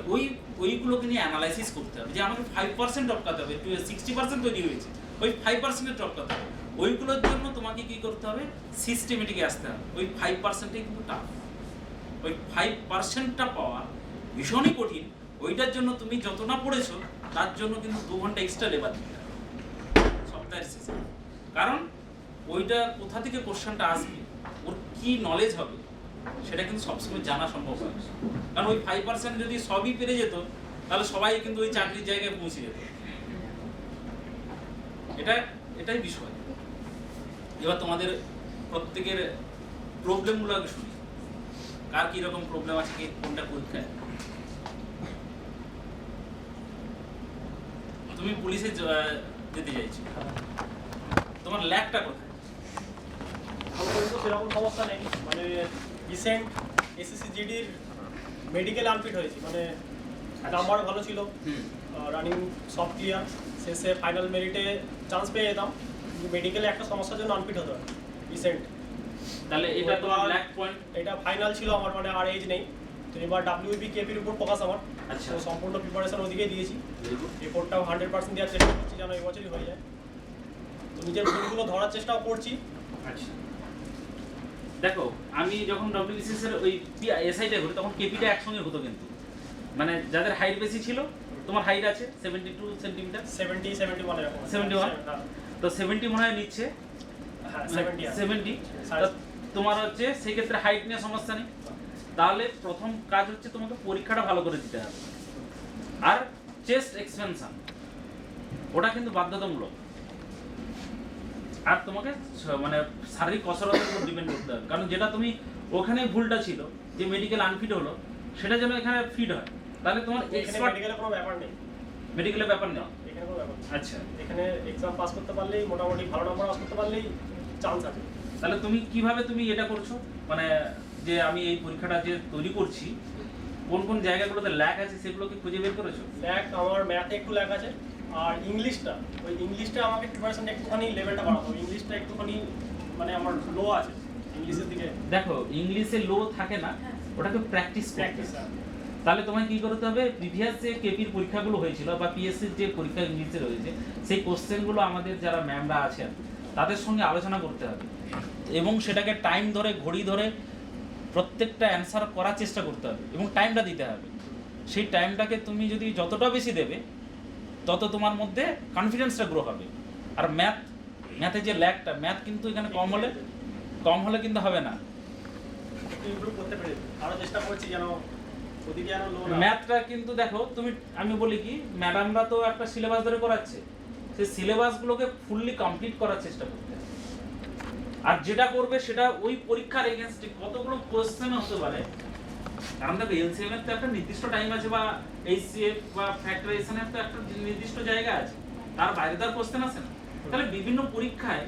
[SPEAKER 3] ওইগুলোকে নিয়ে অ্যানালাইসিস করতে হবে যে আমাকে 5% টপকাতে হবে, 60% তৈরি হয়েছে, ওই 5% টপকাতে হবে। ওইগুলোর জন্য তোমাকে কি করতে হবে, সিস্টেমেটিকে আসতে হবে। ওই 5%টাই কিন্তু টাফ, ওই 5%টা পাওয়া ভীষণই কঠিন। ওইটার জন্য তুমি যত না পড়েছো তার জন্য কিন্তু 2 ঘন্টা এক্সট্রা লেবার দিতে হবে সপ্তাহের শেষে, কারণ ওইটা কোথা থেকে কোশ্চেনটা আসবে, ওর কি নলেজ হবে সেটা কিন্তু সবসময় জানা সম্ভব হয়। কারণ ওই 5% যদি সবই পেরে যেত তাহলে সবাই কিন্তু ওই চাকরির জায়গায় পৌঁছে যেত। এটাই বিষয়। এবার তোমাদের প্রত্যেকের প্রবলেমগুলো আগে শুনি, কার কীরকম প্রবলেম আছে, কি কোনটা পরীক্ষায়। তুমি পুলিশে যেতে চাইছো, তোমার ল্যাকটা কোথায়?
[SPEAKER 7] আমার তো সেরকম সমস্যা নেই, মানে রিসেন্ট এসএসসি জিডির মেডিকেল আনফিট হয়েছি, মানে নাম্বার ভালো ছিল, রানিং সব ক্লিয়ার, শেষে ফাইনাল মেরিটে চান্স পেয়ে যেতাম, কিন্তু মেডিকেলে একটা সমস্যার জন্য আনফিট হতে হয় রিসেন্ট।
[SPEAKER 3] তাহলে এটা তোমার ল্যাক পয়েন্ট।
[SPEAKER 7] এটা ফাইনাল ছিল আমার, মানে আর এজ নেই, তো এবার ডাব্লিউবি কেপির উপর ফোকাস আমার।
[SPEAKER 3] আচ্ছা,
[SPEAKER 7] তো সম্পূর্ণ প্রিপারেশন ওদিকেই দিয়েছি, রিপোর্টটাও 100% দেওয়ার চেষ্টা করছি যেন এই বছরই হয়ে যায়। তো নিজের ভুলগুলো ধরার চেষ্টাও করছি।
[SPEAKER 3] আচ্ছা, দেখো আমি যখন ডব্লিউবিসিএস এর ওই এসআইটা করি তখন কেপিটা একসঙ্গে হতো, কিন্তু মানে যাদের হাইট বেশি ছিল, তোমার হাইট আছে 72 সেন্টিমিটার,
[SPEAKER 7] 71 এরকম।
[SPEAKER 3] 71, তো 70 মনে হয় নিচ্ছে,
[SPEAKER 7] হ্যাঁ
[SPEAKER 3] 70। তোমার হচ্ছে সেই ক্ষেত্রে হাইট নিয়ে সমস্যা নেই। তাহলে প্রথম কাজ হচ্ছে তোমাকে পরীক্ষাটা ভালো করে দিতে হবে, আর চেস্ট এক্সপেনশন ওটা কিন্তু বাধ্যতামূলক, আর তোমাকে মানে শারীরিক কসরতের উপর ডিপেন্ড করতে হবে। কারণ যেটা তুমি ওখানে ভুলটা ছিল যে মেডিকেল আনফিট হলো, সেটা যেন এখানে ফিট হয়, তাহলে তোমার এক্সপার্ট।
[SPEAKER 7] মেডিকেলে কোনো ব্যাপার নেই,
[SPEAKER 3] মেডিকেলের ব্যাপার নেই
[SPEAKER 7] এখানে কোনো ব্যাপার নেই।
[SPEAKER 3] আচ্ছা,
[SPEAKER 7] এখানে এক্সাম পাস করতে পারলেই, মোটামুটি ভালো নাম্বার পাস করতে পারলেই চান্স আছে।
[SPEAKER 3] তাহলে তুমি কিভাবে তুমি এটা করছো, মানে যে আমি এই পরীক্ষাটা যে তৈরি করছি কোন কোন জায়গাগুলোতে ল্যাক আছে সেগুলোকে খুঁজে বের করেছো?
[SPEAKER 7] ল্যাক আমার ম্যাথে একটু ল্যাক আছে, আর ইংলিশটা, ওই ইংলিশটা আমাকে প্রিপারেশনটা একটুখানি লেভেলটা বাড়াতে হবে। ইংলিশটা একটুখানি মানে আমার লো আছে ইংলিশের দিকে।
[SPEAKER 3] দেখো ইংলিশে লো থাকে না, ওটাকে প্র্যাকটিস
[SPEAKER 7] প্র্যাকটিস।
[SPEAKER 3] তাহলে তোমায় কি করতে হবে, প্রিভিয়াস যে কেপির পরীক্ষাগুলো হয়েছিল বা পিএসসির যে পরীক্ষা ইংলিশে রয়েছে সেই কোশ্চেনগুলো আমাদের যারা ম্যামরা আছেন তাদের সঙ্গে আলোচনা করতে হবে, এবং সেটাকে টাইম ধরে ঘড়ি ধরে প্রত্যেকটা অ্যান্সার করার চেষ্টা করতে হবে এবং টাইমটা দিতে হবে। সেই টাইমটাকে তুমি যদি যতটা বেশি দেবে তত তোমার মধ্যে কনফিডেন্সটা গ্রো হবে। আর ম্যাথে যে ল্যাকটা, ম্যাথ কিন্তু এখানে কম হলে কিন্তু হবে না।
[SPEAKER 7] একটু ইমপ্রুভ করতে পেরে আরো চেষ্টা করছি যেন ওদিকে যেন লো না।
[SPEAKER 3] ম্যাথটা কিন্তু দেখো তুমি, আমি বলি কি, ম্যাডামরা তো একটা সিলেবাস ধরে করাচ্ছে, সেই সিলেবাসগুলোকে ফুললি কমপ্লিট করার চেষ্টা করতে হবে। আর যেটা করবে সেটা ওই পরীক্ষার এগেইনস্টে কতগুলো কোশ্চেন হতে পারে, কারণ দেখো এলসিএম এর তো একটা নির্দিষ্ট টাইম আছে, বা এইচসিএফ বা ফ্যাক্টরাইজেশনের তো একটা নির্দিষ্ট জায়গা আছে, তার বাইরে তার কোশ্চেন আছে না। তাহলে বিভিন্ন পরীক্ষায়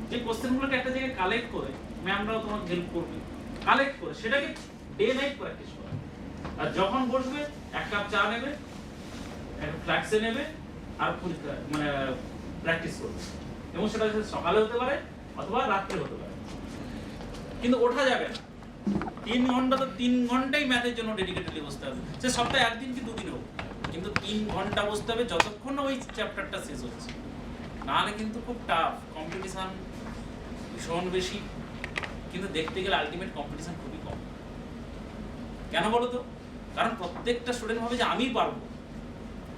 [SPEAKER 3] যে কোশ্চেনগুলোকে একটা জায়গায় কালেক্ট করে ম্যামরাও তোমাকে হেল্প করবে, কালেক্ট করে সেটাকে ডে নাইট প্র্যাকটিস করা। আর যখন বসবে এক কাপ চা নেবে, একটা ফ্ল্যাক্সে নেবে, আর পরীক্ষা মানে প্র্যাকটিস করবে, এবং সেটা সকালে হতে পারে অথবা রাত্রে হতে পারে, কিন্তু ওঠা যাবে না। 3 ঘন্টা তো 3 ঘন্টাই ম্যাথের জন্য ডেডিকেটেডলি বসতে হবে, সে সপ্তাহে একদিন কি দুদিন হোক, কিন্তু 3 ঘন্টা বসতে হবে যতক্ষণ না ওই চ্যাপ্টারটা শেষ হচ্ছে। নাহলে কিন্তু খুব টাফ, কম্পিটিশান ভীষণ বেশি, কিন্তু দেখতে গেলে আলটিমেট কম্পিটিশান খুবই কম। কেন বলো তো? কারণ প্রত্যেকটা স্টুডেন্ট ভাবে যে আমিই পারবো,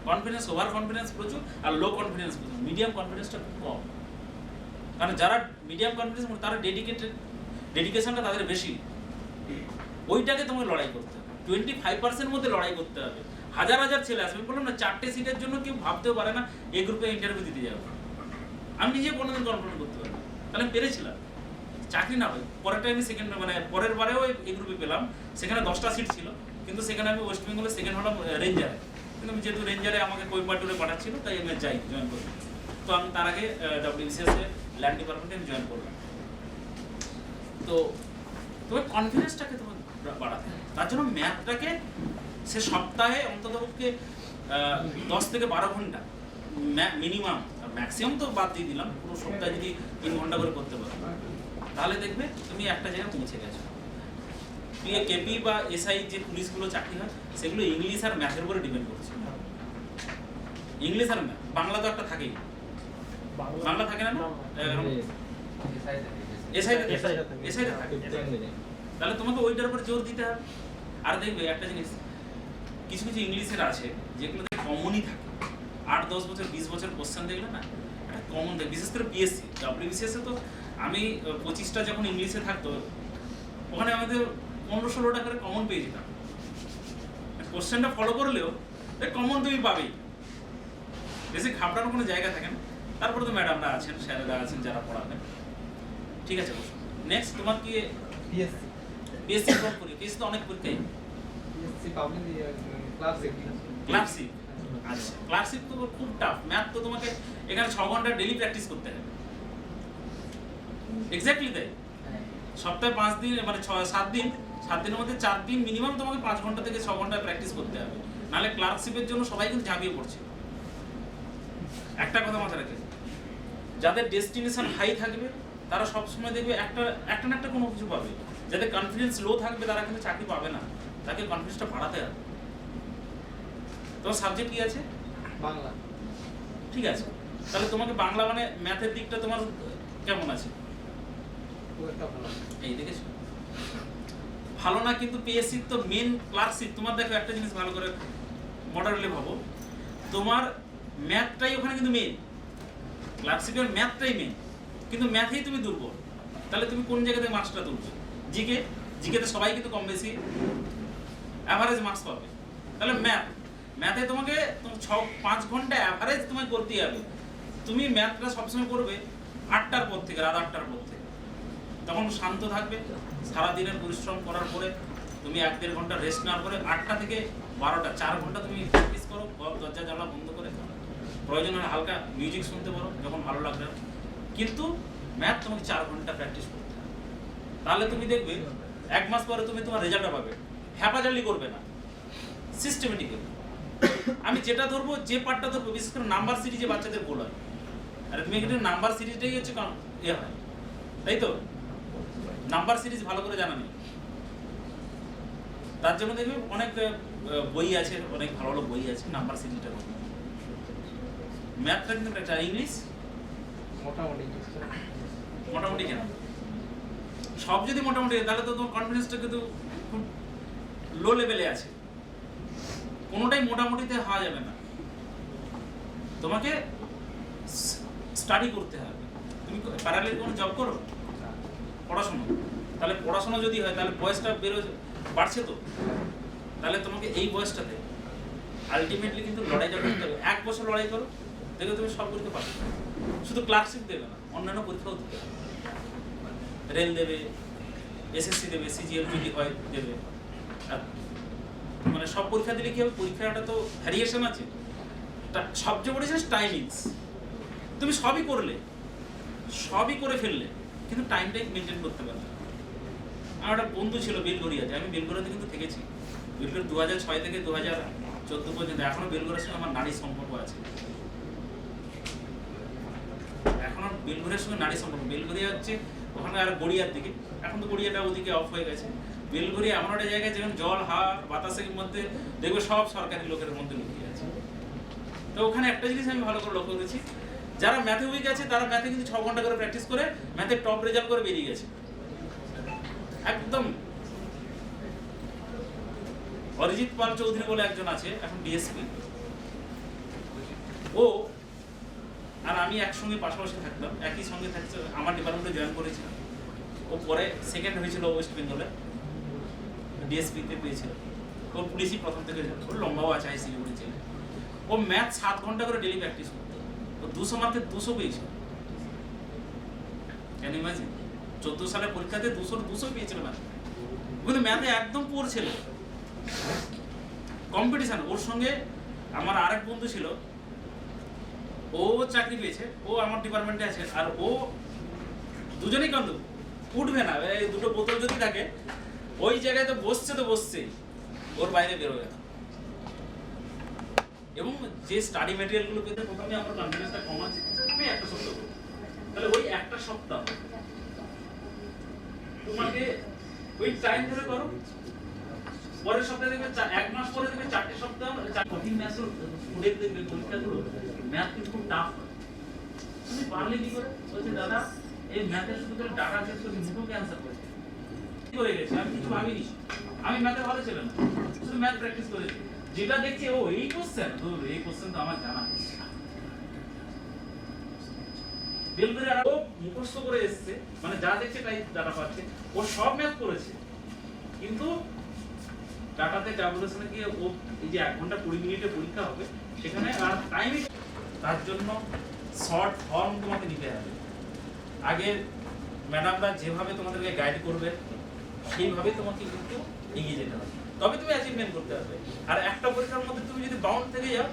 [SPEAKER 3] কনফিডেন্স, ওভার কনফিডেন্স প্রচুর, আর লো কনফিডেন্স প্রচুর, মিডিয়াম কনফিডেন্সটা খুব কম। কারণ যারা মিডিয়াম কনফিডেন্স তারা ডেডিকেশনটা তাদের বেশি, ওইটাকে তোমাকে লড়াই করতে হবে, 25% মধ্যে লড়াই করতে হবে। হাজার হাজার ছেলে আসবে, বললাম না 4টে সিটের জন্য কেউ ভাবতেও পারে না এই গ্রুপে ইন্টারভিউ দিতে যাবো। আমি নিজে কোনোদিন কনফিডেন্স করতে পারি, তাহলে আমি পেরেছিলাম চাকরি না হয়। পরের টাইমে সেকেন্ড, মানে পরের বারেও এই গ্রুপে পেলাম, সেখানে 10টা সিট ছিল, কিন্তু সেখানে আমি ওয়েস্ট বেঙ্গলে সেকেন্ড হলাম রেঞ্জারে। কিন্তু আমি যেহেতু রেঞ্জারে আমাকে কোয়েম্বাটুরে পাঠাচ্ছিল, তাই আমি যাই জয়েন করি। তো আমি তার আগে WBCS এ ল্যান্ড ডিপার্টমেন্টে আমি জয়েন করলাম। তো তবে কনফিডেন্সটাকে তোমার বাড়াতে হবে, তার জন্য ম্যাথটাকে সে সপ্তাহে অন্ততপক্ষে 10 থেকে 12 ঘন্টা মিনিমাম, ম্যাক্সিমাম তো বাদ দিয়ে দিলাম, পুরো সপ্তাহে যদি 3 ঘন্টা করে করতে পারো, তাহলে দেখবে তুমি একটা জায়গায় পৌঁছে গেছো। কেপি বা এসআই যে পুলিশগুলো চাকরি হয়, সেগুলো ইংলিশ আর ম্যাথের উপরে ডিপেন্ড করছে। ইংলিশ আর ম্যাথ, বাংলা তো একটা থাকেই, বাংলা থাকে না? এসআই থাকে, তাহলে তোমাকে ওইটার উপরে জোর দিতে হবে। আর দেখবে একটা জিনিস, কিছু কিছু ইংলিশের আছে যেগুলোতে কমনই থাকে, 8-10 বছর 20 বছর কোশ্চেন দেখলে না, একটা কমন থাকে। বিশেষ করে পিএসসি, WBCS এ তো আমি 25টা যখন ইংলিশে থাকতো, ওখানে আমাদের 15-16টা করে কমন পেয়ে যেতাম। কোশ্চেনটা ফলো করলেও কমন তুমি পাবেই, বেশি ঘাবড়ানোর কোনো জায়গা থাকে না। তারপরে তো ম্যাডামরা আছেন, স্যারেরা আছেন যারা পড়াবেন। ঠিক আছে, নেক্সট তোমার কি পিএসসি ফর্ম করি? পিএসসি তো অনেক পরীক্ষাই, ক্লার্কশিপ। আচ্ছা, ক্লার্কশিপ তো খুব টাফ। ম্যাথ তো তোমাকে এখানে 6 ঘন্টা ডেইলি প্র্যাকটিস করতে হবে। এক্স্যাক্টলি তাই, সপ্তাহে 5 দিন, মানে 7 দিন, 7 দিনের মধ্যে 4 দিন মিনিমাম তোমাকে 5 ঘন্টা থেকে 6 ঘন্টা প্র্যাকটিস করতে হবে, নাহলে ক্লার্কশিপের জন্য সবাই কিন্তু ঝাঁপিয়ে পড়ছে। একটা কথা মাথায় রাখে, যাদের ডেস্টিনেশন হাই থাকবে তারা সবসময় দেখবে একটা না একটা কোনো কিছু পাবে। যাদের কনফিডেন্স লো থাকবে তারা কিন্তু চাকরি পাবে না, তাকে কনফিডেন্সটা বাড়াতে হবে। তোমার সাবজেক্ট কি আছে?
[SPEAKER 1] বাংলা।
[SPEAKER 3] ঠিক আছে, তাহলে তোমাকে বাংলা মানে ম্যাথের দিকটা তোমার কেমন আছে? এই দেখেছো, ভালো না। কিন্তু পিএসসি তো মেন ক্লার্কশিপ, তোমার দেখো একটা জিনিস ভালো করে মডারেলি ভাবো, তোমার ম্যাথটাই ওখানে কিন্তু মেন, ক্লার্কশিপের ম্যাথটাই মেন, কিন্তু ম্যাথেই তুমি দুর্বল, তাহলে তুমি কোন জায়গাতে মার্কসটা তুলছো? জিকেতে সবাই কিন্তু কম বেশি অ্যাভারেজ মার্কস পাবে, তাহলে ম্যাথে তোমাকে 5 ঘন্টা অ্যাভারেজ তোমায় করতেই হবে। তুমি ম্যাথটা সবসময় করবে 8টার পর থেকে, রাত 8টার পর থেকে, তখন শান্ত থাকবে। সারাদিনের পরিশ্রম করার পরে তুমি 1-1.5 ঘন্টা রেস্ট নেওয়ার পরে 8টা থেকে 12টা 4 ঘন্টা তুমি প্র্যাকটিস করো, দরজা জানলা বন্ধ করে, প্রয়োজন হয় হালকা মিউজিক শুনতে পারো যখন ভালো লাগবে, কিন্তু ম্যাথ তোমাকে 4 ঘন্টা প্র্যাকটিস করতে হবে। তাহলে তুমি দেখবে 1 মাস পরে তুমি তোমার রেজাল্টটা পাবে। হ্যাপাজালি করবে না, সিস্টেমেটিক্যালি। আমি যেটা ধরবো, যে পার্টটা ধরবো, বিশেষ করে নাম্বার সিরিজে বাচ্চাদের গোল হয়, আরে তুমি এখানে নাম্বার সিরিজটাই হচ্ছে হয়, তাই তো? নাম্বার সিরিজ ভালো করে জানা নেই, তার জন্য দেখবে অনেক বই আছে, অনেক ভালো ভালো বই আছে নাম্বার সিরিজটা। ম্যাথটা কিন্তু একটা, ইংলিশ মোটামুটি কেন সব যদি মোটামুটি, তাহলে তো তোমার কনফিডেন্সটা কিন্তু খুব লো লেভেলে আছে। কোনোটাই মোটামুটিতে হওয়া যাবে না, তোমাকে স্টাডি করতে হবে। তুমি প্যারালাল কোনো জব করো, পড়াশোনা, তাহলে পড়াশোনা যদি হয় তাহলে বয়সটা বাড়ছে তো, তাহলে তোমাকে এই বয়সটাতে আলটিমেটলি কিন্তু লড়াইটা করতে হবে। 1 বছর লড়াই করো, দেখো তুমি সব করতে পারবে। শুধু ক্লার্কশিপ দেবে না, অন্যান্য পরীক্ষাও দিতে হবে, রেল দেবে, এসএসসি দেবে, সিজিএল যদি হয় দেবে। আর মানে সব পরীক্ষা দিলে কি হবে, পরীক্ষাটা তো ভ্যারিয়েশন আছে। সবচেয়ে বড় জিনিস টাইমিংস। তুমি সবই করে ফেললে, কিন্তু টাইমটাই মেনটেন করতে পারবে। আমার একটা বন্ধু ছিল বেলগড়িয়াতে, আমি বেলগড়িয়াতে কিন্তু থেকেছি, বেলগড়িয়া 2006 থেকে 2014 পর্যন্ত। এখনো বেলগড়িয়ার সঙ্গে আমার নারী সম্পর্ক আছে, এখনো বেলগড়িয়ার সঙ্গে নারী সম্পর্ক। বেলগড়িয়া হচ্ছে ওখানে আর গড়িয়ার দিকে, এখন তো গড়িয়াটা ওদিকে অফ হয়ে গেছে। বেলঘড়ি এমন একটা জায়গায় যেখানে জল হাওয়া বাতাসের মধ্যে দেখবে সব সরকারি লোকের মধ্যে লুকিয়ে আছে। তো ওখানে একটা জিনিস আমি ভালো করে লক্ষ্য করেছি, যারা ম্যাথে উইক আছে তারা ম্যাথে কিন্তু 6 ঘন্টা করে প্র্যাকটিস করে ম্যাথে টপ রেজাল্ট করে বেরিয়ে গেছে একদম। অরিজিৎ পাল চৌধুরী বলে একজন আছে, এখন ডিএসপি, ও আর আমি একসঙ্গে পাশাপাশি থাকতাম, একই সঙ্গে থাকছে, আমার ডিপার্টমেন্টে জয়েন করেছিলাম। ও পরে সেকেন্ড হয়েছিল ওয়েস্ট বেঙ্গলে, ডিএসপিতে পেয়েছিল। ও পুলিশই প্রথম থেকে, ওর লম্বাও আছে, আইসিডি ছিল। ও ম্যাথ 7 ঘন্টা করে ডেলি প্র্যাকটিস করতো। ও 200 মার্কে 200 পেয়েছিল। Can you imagine? 14 সালে পরীক্ষাতে 200 পেয়েছিল ম্যাথ। কিন্তু ম্যাথে একদম পুয়ার ছিল। কম্পিটিশন, ওর সঙ্গে আমার আরেক বন্ধু ছিল, ও চাকরি পেয়েছে, ও আমার ডিপার্টমেন্টে আছে, আর ও দুজনেই কিন্তু উঠবে না, এই দুটো বোতল যদি থাকে ওই জায়গায় তো বসছেই, ওর বাইরে বেরোবে না। এবং যে স্টাডি ম্যাটেরিয়ালগুলো পেতে প্রথমে আমরা কনফিডেন্সটা কমাচ্ছি, আমি একটা সপ্তাহ করবো, তাহলে ওই একটা সপ্তাহ তোমাকে ওই টাইম ধরে করো, পরের সপ্তাহে দেখবে 1 মাস পরে দেখবে 4টে সপ্তাহ কঠিন ম্যাথ স্টুডেন্ট দেখবে পরীক্ষাগুলো ম্যাথ কিন্তু খুব টাফ হয়। তুমি পারলে কি করে? বলছে দাদা এই ম্যাথের শুধু করে ডাটা চেক করে মুখে অ্যানসার করেছে, কি করে গেছে, আমি কিছু ভাবিনি, আমি ম্যাথে ভালো ছিল না, শুধু ম্যাথ প্র্যাকটিস করেছি, যেটা দেখছি ও এই কোশ্চেন, এই কোশ্চেন তো আমার জানা নেই। বেলঘড়ি আর ও মুখস্থ করে এসেছে, মানে যা দেখছে তাই ডাটা পাচ্ছে, ও সব ম্যাথ করেছে, কিন্তু ডাটাতে ট্যাবুলেশনে গিয়ে ও এই যে 1 ঘন্টা 20 মিনিটে পরীক্ষা হবে সেখানে আর টাইমই, তার জন্য শর্ট ফর্ম তোমাকে নিতে হবে। আগে ম্যাডামরা যেভাবে তোমাদেরকে গাইড করবে সেইভাবে তোমাকে কিন্তু এগিয়ে যেতে হবে, তবে তুমি অ্যাচিভমেন্ট করতে পারবে। আর একটা পরীক্ষার মধ্যে তুমি যদি বাউন্ড থেকে যাও,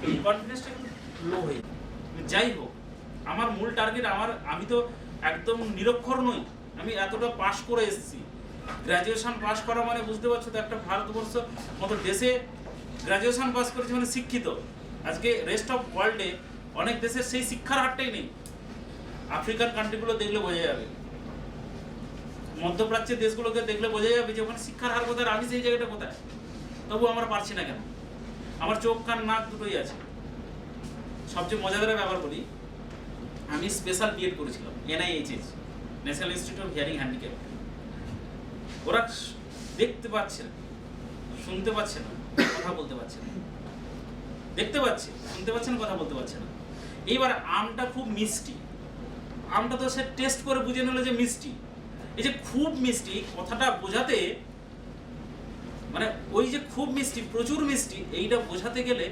[SPEAKER 3] এই কনফিডেন্সটা কিন্তু লো হয়ে যাবে। যাই হোক, আমার মূল টার্গেট, আমি তো একদম নিরক্ষর নই, আমি এতটা পাস করে এসেছি। গ্র্যাজুয়েশন পাস করা মানে বুঝতে পারছো তো, একটা ভারতবর্ষ মতো দেশে গ্র্যাজুয়েশন পাস করেছে মানে শিক্ষিত। আজকে রেস্ট অফ ওয়ার্ল্ডে অনেক দেশের সেই শিক্ষার হারটাই নেই। আফ্রিকান কান্ট্রিগুলো দেখলে বোঝা যাবে, মধ্যপ্রাচ্যের দেশগুলোকে দেখলে বোঝা যাবে যে ওখানে শিক্ষার হার কোথায়, আমি সেই জায়গাটা কোথায়, তবু আমরা পারছি না কেন? আমার চোখ কান নাক দুটোই আছে। সবচেয়ে মজাদার ব্যাপার বলি, আমি স্পেশাল বিএড করেছিলাম NIHH, national institute of hearing handicap. ওরা দেখতে পাচ্ছে না, শুনতে পাচ্ছে না, কথা বলতে পারছে না, দেখতে পাচ্ছে, শুনতে পাচ্ছে না, কথা বলতে পারছে না। এইবার আমটা খুব মিষ্টি, আমটা তো সে টেস্ট করে বুঝে নিল যে মিষ্টি। এই যে খুব মিষ্টি কথাটা বোঝাতে, মানে ওই যে খুব মিষ্টি, প্রচুর মিষ্টি, এইটা বোঝাতে গেলে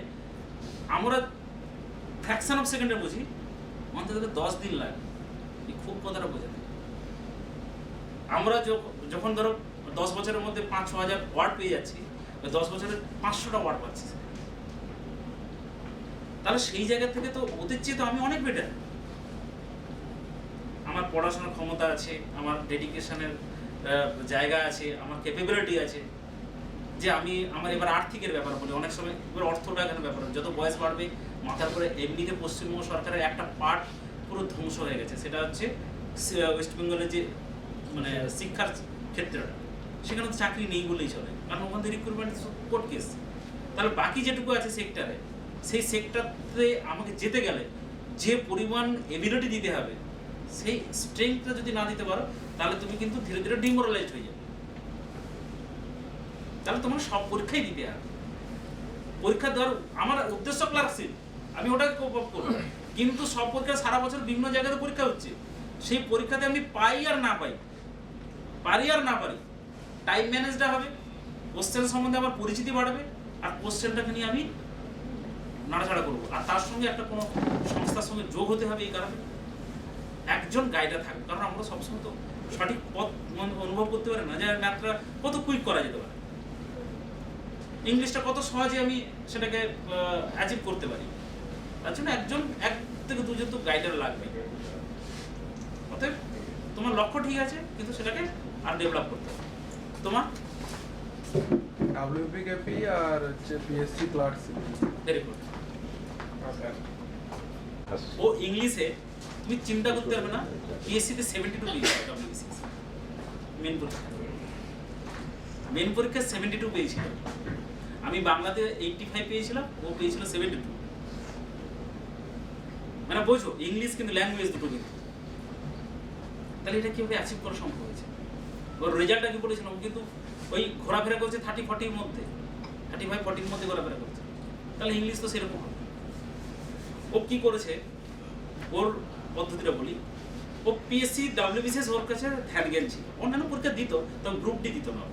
[SPEAKER 3] আমরা ফ্র্যাকশন অফ সেকেন্ডে বুঝি, অন্তত 10 দিন লাগে এই খুব কথাটা বোঝাতে। আমরা যখন ধরো 10 বছরের মধ্যে 5-6 হাজার ওয়ার্ড পেয়ে যাচ্ছি, 10 বছরের 500টা ওয়ার্ড পাচ্ছি, তাহলে সেই জায়গা থেকে তো ওদের চেয়ে তো আমি অনেক বেটার। আমার পড়াশোনার ক্ষমতা আছে, আমার ডেডিকেশনের জায়গা আছে, আমার ক্যাপাবিলিটি আছে, যে আমার এবার আর্থিকের ব্যাপার বলি, অনেক সময় এবার অর্থটা এখানে ব্যাপার, যত বয়স বাড়বে মাথার পরে এমনিতে পশ্চিমবঙ্গ সরকারের একটা পার্ট পুরো ধ্বংস হয়ে গেছে, সেটা হচ্ছে ওয়েস্ট বেঙ্গলের যে মানে শিক্ষার ক্ষেত্রটা, সেখানে তো চাকরি নেই বলেই চলে, কারণ ওখান থেকে রিক্রুটমেন্ট কোর্ট কেস। তাহলে বাকি যেটুকু আছে সেক্টরে, সেই সেক্টরে আমাকে যেতে গেলে যে পরিমাণ এবিলিটি দিতে হবে, সেই স্ট্রেংথটা যদি না দিতে পারো, তাহলে তুমি কিন্তু ধীরে ধীরে ডিমোরালাইজড হয়ে যাবে। তাহলে তোমার সব পরীক্ষাই দিতে হবে। পরীক্ষা দেওয়ার আমার উদ্দেশ্য ক্লার্কশিপ, আমি ওটাকে কোপ আপ করবো, কিন্তু সব পরীক্ষা সারা বছর বিভিন্ন জায়গাতে পরীক্ষা হচ্ছে, সেই পরীক্ষাতে আমি পাই আর না পাই, পারি আর না পারি, টাইম ম্যানেজটা হবে, কোশ্চেন সম্বন্ধে আমার পরিচিতি বাড়বে, আর কোশ্চেনটাকে নিয়ে আমি নাড়াচাড়া করবো। আর তার সঙ্গে একটা কোনো সংস্থার সঙ্গে যোগ হতে হবে, এই কারণে একজন গাইডার থাকবে, কারণ আমরা সবসময় তো সঠিক পথ অনুভব করতে পারি না, যে ম্যাথটা কত কুইক করা যেতে পারে, ইংলিশটা কত সহজে আমি সেটাকে অ্যাচিভ করতে পারি। তার জন্য 1 থেকে 2 জন তো গাইডার লাগবে। অতএব তোমার লক্ষ্য ঠিক আছে, কিন্তু সেটাকে আর ডেভেলপ করতে হবে। তোমার
[SPEAKER 4] WPKP আর হচ্ছে PSC ক্লার্কশিপ।
[SPEAKER 3] Very good. ও ইংলিশে তুমি চিন্তা করতে পারবে না, PSC তে 72 পেয়েছে, WBC মেন পরীক্ষা মেন পরীক্ষা 72 পেয়েছিল, আমি বাংলাতে 85 পেয়েছিলাম, ও পেয়েছিল 72। মানে বোঝো ইংলিশ কিন্তু ল্যাঙ্গুয়েজ দুটো কিন্তু, তাহলে এটা কিভাবে অ্যাচিভ করা সম্ভব হয়েছে? ওর রেজাল্টটা কি বলেছিল, ও কিন্তু ওই ঘোরাফেরা করছে 30-40-র মধ্যে, 35-40-র মধ্যে ঘোরাফেরা করছে, তাহলে ইংলিশ তো সেরকম হবে। ও কি করেছে, ওর পদ্ধতিটা বলি, ও পিএসসি ডাব্লিউবিসিএস ওর কাছে ধ্যান জ্ঞান ছিল, অন্যান্য পরীক্ষা দিত তখন গ্রুপ ডি দিত না,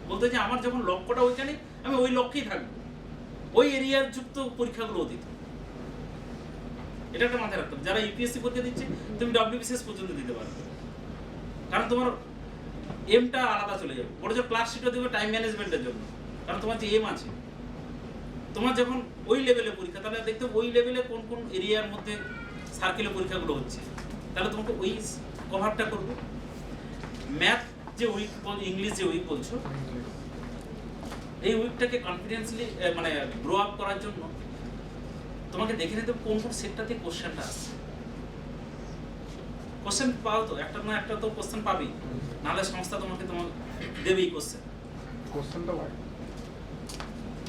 [SPEAKER 3] বলতো যে আমার যখন লক্ষ্যটা ওইখানে আমি ওই লক্ষ্যেই থাকবো, ওই এরিয়ার যুক্ত পরীক্ষাগুলো দিত। এটা একটা মাথায় রাখতে হবে, যারা ইউপিএসসি পরীক্ষা দিচ্ছে তুমি ডাব্লিউবিসিএস পর্যন্ত দিতে পারবে, কারণ তোমার এমটা আলাদা চলে যাবে। বড় যে ক্লাস শিটও দেবে টাইম ম্যানেজমেন্টের জন্য, কারণ তোমার যে এম আছে, তোমার যখন ওই লেভেলে পরীক্ষা, তাহলে দেখতে ওই লেভেলে কোন কোন এরিয়ার মধ্যে সার্কেলে পরীক্ষাগুলো হচ্ছে, তাহলে তোমাকে ওই কভারটা করবে। ম্যাথ যে উইক, ইংলিশ যে উইক বলছো, এই উইকটাকে কনফিডেন্সলি মানে গ্রো আপ করার জন্য তোমাকে দেখে নিতে কোন কোন সেক্টরতে কোশ্চেনটা আসছে। কোশ্চেন পাও তো, একটা না একটা তো কোশ্চেন পাবেই, নাহলে সংস্থা তোমাকে দেবেই কোশ্চেন।
[SPEAKER 4] কোশ্চেনটা ভাই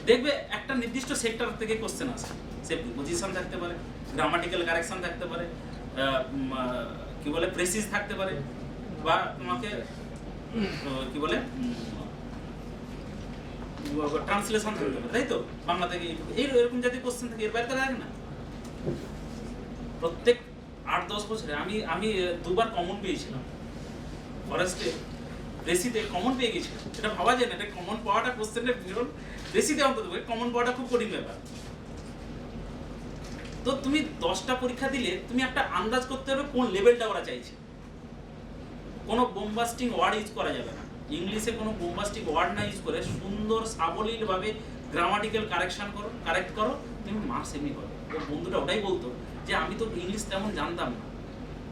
[SPEAKER 3] দেখবে একটা নির্দিষ্ট সেক্টর থেকে কোশ্চেন আসে, সে পজিশন থাকতে পারে, গ্রামাটিক্যাল কারেকশন থাকতে পারে, কি বলে প্রেসিস থাকতে পারে, বা তোমাকে কি বলে ট্রান্সলেশন থাকতে পারে, তাই তো? বাংলা থেকে এরকম জাতীয় কোশ্চেন থাকে, এর বাইরে তো লাগে না। প্রত্যেক 8-10 বছরে আমি 2বার কমন পেয়েছিলাম ফরেস্টে, রেসিতে কমন পেয়ে গেছিলাম। এটা ভাবা যায় না, এটা কমন পাওয়াটা কোশ্চেনের বিরল, রেসিতে অন্তত কমন পাওয়াটা খুব কঠিন ব্যাপার। তো তুমি 10টা পরীক্ষা দিলে তুমি একটা আন্দাজ করতে হবে কোন লেভেলটা ওরা চাইছে। কোনো বোমবাস্টিং ওয়ার্ড ইউজ করা যাবে না, ইংলিশে কোনো বোমবাস্টিং ওয়ার্ড না ইউজ করে সুন্দর সাবলীলভাবে গ্রামাটিক্যাল কারেক্ট করো, তুমি মার্কস এমনি পাবে। ওর বন্ধুটা ওটাই বলতো যে আমি তো ইংলিশ তেমন জানতাম না,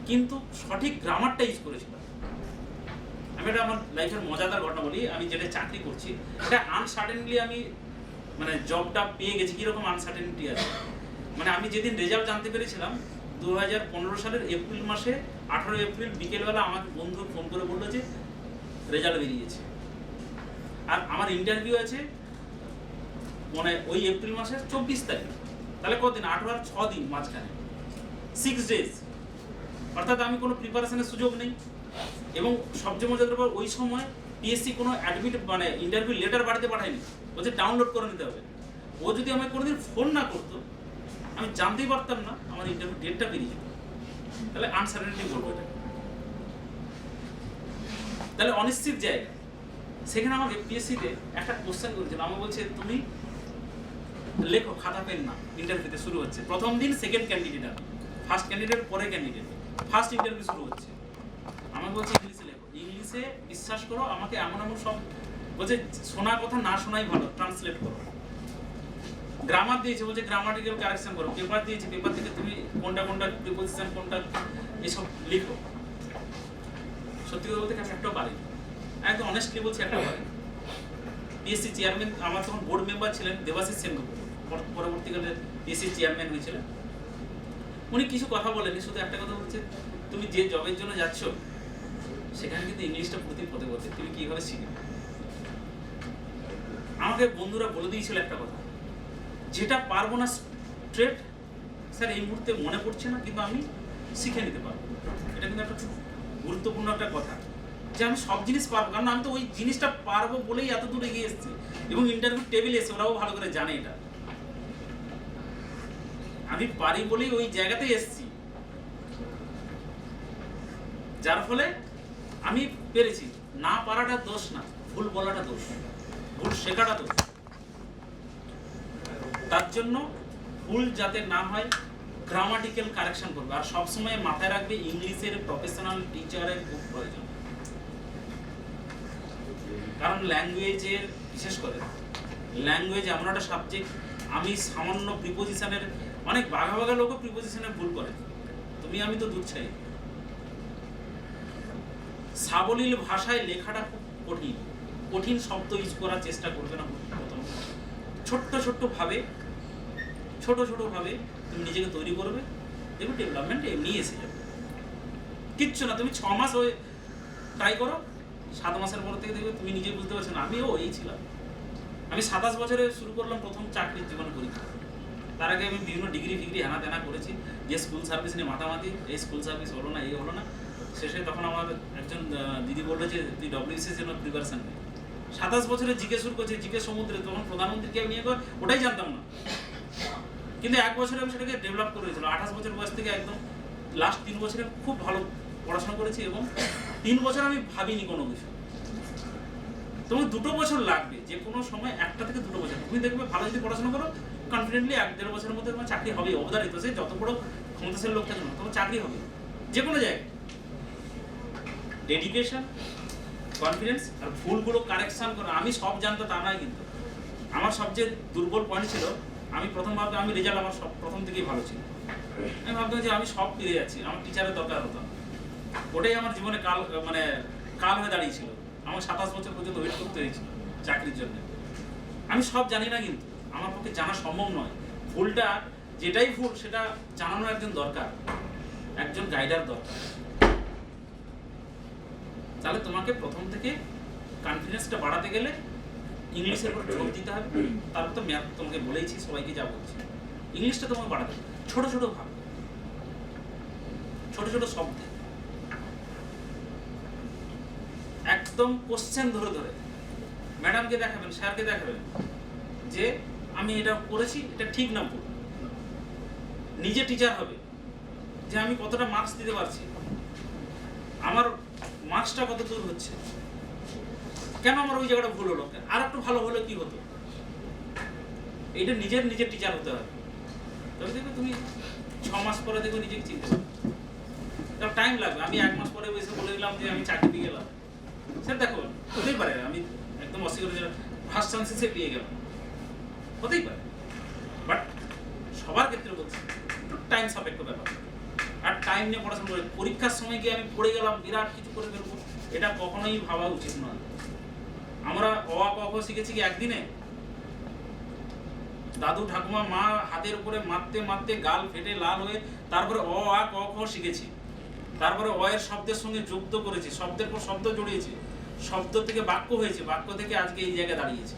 [SPEAKER 3] কিন্তু সঠিক গ্রামারটা ইউজ করেছিলাম। আমি এটা আমার লাইফের মজাদার ঘটনা বলি, আমি যেটা চাকরি করছি এটা আনসার্টেনলি আমি মানে জবটা পেয়ে গেছি। কীরকম আনসার্টেনিটি আছে, মানে আমি যেদিন রেজাল্ট জানতে পেরেছিলাম 2015 সালের এপ্রিল মাসে, 18 এপ্রিল বিকেলবেলা আমাকে বন্ধু ফোন করে বললো যে রেজাল্ট বেরিয়েছে, আর আমার ইন্টারভিউ আছে মানে ওই এপ্রিল মাসের 24 তারিখ, তাহলে কদিন, 18 আর 6 দিন মাঝখানে, 6 days, অর্থাৎ আমি কোনো প্রিপারেশনের সুযোগ নেই। এবং সবচেয়ে মজার ব্যাপার, ওই সময় পিএসসি কোনো অ্যাডমিট মানে ইন্টারভিউ লেটার বাড়িতে পাঠায়নি, বলছে ডাউনলোড করে নিতে হবে। ও যদি আমাকে কোনোদিন ফোন না করতো আমি জানতেই পারতাম না আমার ইন্টারভিউ ডেটটা বেরিয়ে যেত। তাহলে আনসার্টেনিটি বলবো এটা, তাহলে অনিশ্চিত জায়গা। সেখানে আমাকে পিএসসিতে একটা কোশ্চেন করেছিল, আমি বলছে তুমি লেখো, খাতা পেন না, ইন্টারভিউতে শুরু হচ্ছে, প্রথম দিন সেকেন্ড ক্যান্ডিডেট, আমি ফার্স্ট ক্যান্ডিডেট পরে ক্যান্ডিডেট, ফার্স্ট ইন্টারভিউ শুরু হচ্ছে। আমাকে বলছে ইংলিশে লেখো, ইংলিশে বিশ্বাস করো আমাকে এমন সব বলছে, শোনার কথা না শোনাই ভালো, ট্রান্সলেট করো। গ্রামার দিয়েছে, বলছে গ্রামাটিক্যাল কারেকশন করো, পেপার দিয়েছে, পেপার থেকে তুমি কোনটা কোনটা প্রিপোজিশন কোনটা এসব লিখো। সত্যি কথা বলতে একটাও পারি, একদম অনেস্টলি বলছি একটাও পারি। পিএসসি চেয়ারম্যান আমার তখন বোর্ড মেম্বার ছিলেন দেবাশিস সেনগুপ্ত, পরবর্তীকালে পিএসসি চেয়ারম্যান হয়েছিলেন। উনি কিছু কথা বলেনি, শুধু একটা কথা বলছে, তুমি যে জবের জন্য যাচ্ছ সেখানে কিন্তু ইংলিশটা প্রতি পদে বলছে, তুমি কিভাবে শিখবে। আমাকে বন্ধুরা বলে দিয়েছিল একটা কথা, যেটা পারবো না স্ট্রেট স্যার এই মুহূর্তে মনে পড়ছে না, কিন্তু আমি শিখে নিতে পারবো। এটা কিন্তু একটা গুরুত্বপূর্ণ একটা কথা, যে আমি সব জিনিস পারবো, কারণ আমি তো ওই জিনিসটা পারবো বলেই এত দূর এগিয়ে এসেছি, এবং ইন্টারভিউ টেবিলে এসে ওরাও ভালো করে জানে এটা আমি পারি বলেই ওই জায়গাতেই এসেছি, যার ফলে আমি পেরেছি। না পারাটা দোষ না, ভুল বলাটা দোষ, ভুল শেখাটা দোষ। তার জন্য ভুল যাতে না হয় গ্রামাটিক্যাল কারেকশন করবে, আর সবসময় মাথায় রাখবে ইংলিশের প্রফেশনাল টিচারের খুব প্রয়োজন। কারণ ল্যাঙ্গুয়েজের, বিশেষ করে ল্যাঙ্গুয়েজ এমন একটা সাবজেক্ট, আমি সামান্য প্রিপোজিশনের, অনেক বাঘা বাঘা লোকও প্রিপোজিশনের ভুল করে, তুমি আমি তো দূর চাই। সাবলীল ভাষায় লেখাটা খুব কঠিন, কঠিন শব্দ ইউজ করার চেষ্টা করবে না। প্রথম ছোট্ট ভাবে তুমি নিজেকে তৈরি করবে, দেখবে ডেভেলপমেন্ট এমনি এসে যাবে। কিচ্ছু না, তুমি 6 মাস ট্রাই করো, 7 মাসের পর থেকে দেখবে তুমি নিজেই বুঝতে পারছো না আমিও এই ছিলাম। আমি 27 বছরে শুরু করলাম প্রথম চাকরির জীবন পরীক্ষা। তার আগে আমি বিভিন্ন ডিগ্রি ফিগ্রি হানা তেনা করেছি, যে স্কুল সার্ভিস নিয়ে মাতামাতি, এই স্কুল সার্ভিস হলো না, এই হলো না। শেষে তখন আমার একজন দিদি বললো যে তুই ডব্লিউবিসিএস জন্য প্রিপারেশন নে। 27 বছরে জিকে শুরু করছে, জিকে সমুদ্রে, তখন প্রধানমন্ত্রীকে নিয়ে ওটাই জানতাম না, কিন্তু 1 বছরে আমি সেটাকে ডেভেলপ করে হয়েছিল। 28 বছর বয়স থেকে একদম লাস্ট 3 বছরে খুব ভালো পড়াশোনা করেছি, এবং 3 বছর আমি ভাবিনি কোনো কিছু। তোমার 2 বছর লাগবে, যে কোনো সময় 1 থেকে 2 বছর তুমি দেখবে ভালো যদি পড়াশোনা করো, কনফিডেন্টলি 1-1.5 বছরের মধ্যে তোমার চাকরি হবে, অবধারিত। সে যত বড় ক্ষমতাশালী লোক থাকে না, তোমার চাকরি হবে যে কোনো জায়গায়। ডেডিকেশন, কনফিডেন্স আর ভুলগুলো কারেকশন করা। আমি সব জানতো তা নয়, কিন্তু আমার সবচেয়ে দুর্বল পয়েন্ট ছিল, আমি প্রথম ভাবতাম আমি রেজাল্ট আমার সব প্রথম থেকেই ভালো ছিল। আমি ভাবতাম যে আমি সব পেরে যাচ্ছি, আমার টিচারের দরকার হতো না। ওটাই আমার জীবনে কাল হয়ে দাঁড়িয়েছিল। আমার 27 বছর পর্যন্ত ওয়েট করতে হয়েছিল চাকরির জন্য। আমি সব জানি না, কিন্তু আমার পক্ষে জানা সম্ভব নয়। ভুলটা যেটাই ভুল সেটা জানানোর একজন দরকার, একজন গাইডার দরকার। তাহলে তোমাকে প্রথম থেকে কনফিডেন্সটা বাড়াতে গেলে ইংলিশের উপর জোর দিতে হবে। তারপর তো ম্যাথ তোমাকে বলেইছি, সবাইকে যা বলছি, ইংলিশটা তোমাকে বাড়াতে হবে। ছোট ছোট ভাব, ছোট ছোট শব্দ, একদম কোশ্চেন ধরে ধরে ম্যাডামকে দেখাবেন, স্যারকে দেখাবেন যে আমি এটা করেছি, এটা ঠিক না ভুল। নিজে টিচার হবে যে আমি কতটা মার্কস দিতে পারছি, আমার মার্কসটা কত দূর হচ্ছে, কেন আমার ওই জায়গাটা ভুল হলো, আর একটু ভালো হলে কি হতো। এইটা নিজের টিচার হতে হবে। তবে দেখবে তুমি 6 মাস পরে দেখবে নিজেকে চিনতে পারবে। তার টাইম লাগবে। আমি 1 মাস পরে এসে বলে দিলাম যে আমি চাকরি পেয়ে গেলাম, স্যার দেখো হতেই পারে, আমি একদম অস্বীকার ফার্স্ট চান্সেসে পেয়ে গেলাম, হতেই পারে। বাট সবার ক্ষেত্রে বলছি একটু টাইম সাপেক্ষ ব্যাপার। আর টাইম নিয়ে পড়াশোনা করে পরীক্ষার সময় গিয়ে আমি পড়ে গেলাম, বিরাট কিছু করে ফেলবো, এটা কখনোই ভাবা উচিত নয়। আমরা অ আ ক খ শিখেছি কি একদিনে? দাদু ঠাকুমা মা হাতের উপরে মারতে মারতে গাল ফেটে লাল হয়ে তারপরে অ আ ক খ শিখেছি। তারপরে অ এর শব্দের সঙ্গে যুক্ত করেছি, শব্দের পর শব্দ জড়িয়েছি, শব্দ থেকে বাক্য হয়েছে, বাক্য থেকে আজকে এই জায়গায় দাঁড়িয়েছে।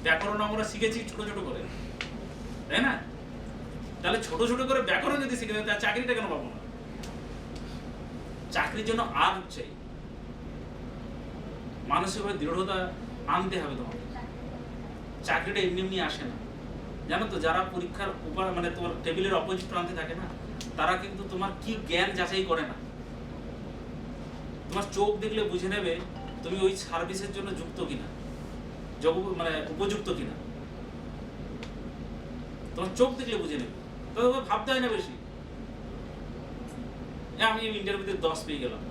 [SPEAKER 3] ব্যাকরণ আমরা শিখেছি ছোট ছোট করে, তাই না? তাহলে ছোট ছোট করে ব্যাকরণ যদি শিখে তাহলে চাকরিটা কেন পাবো না? চাকরির জন্য আর চাই, মানসিকভাবে দৃঢ়তা আনতে হবে তোমাকে। চাকরিটা এমনি এমনি আসে না, জানো তো? যারা পরীক্ষার উপর মানে তোমার টেবিলের অপোজিট প্রান্তে থাকে না, তারা কিন্তু তোমার কি জ্ঞান যাচাই করে না। তোমার চোখ দেখলে বুঝে নেবে তুমি ওই সার্ভিসের জন্য যুক্ত কিনা, মানে উপযুক্ত কিনা। তোমার চোখ দেখলে বুঝে নেবে, তবে ভাবতে হয় না বেশি। আমি ইন্টারভিউতে 10 পেয়ে গেলাম।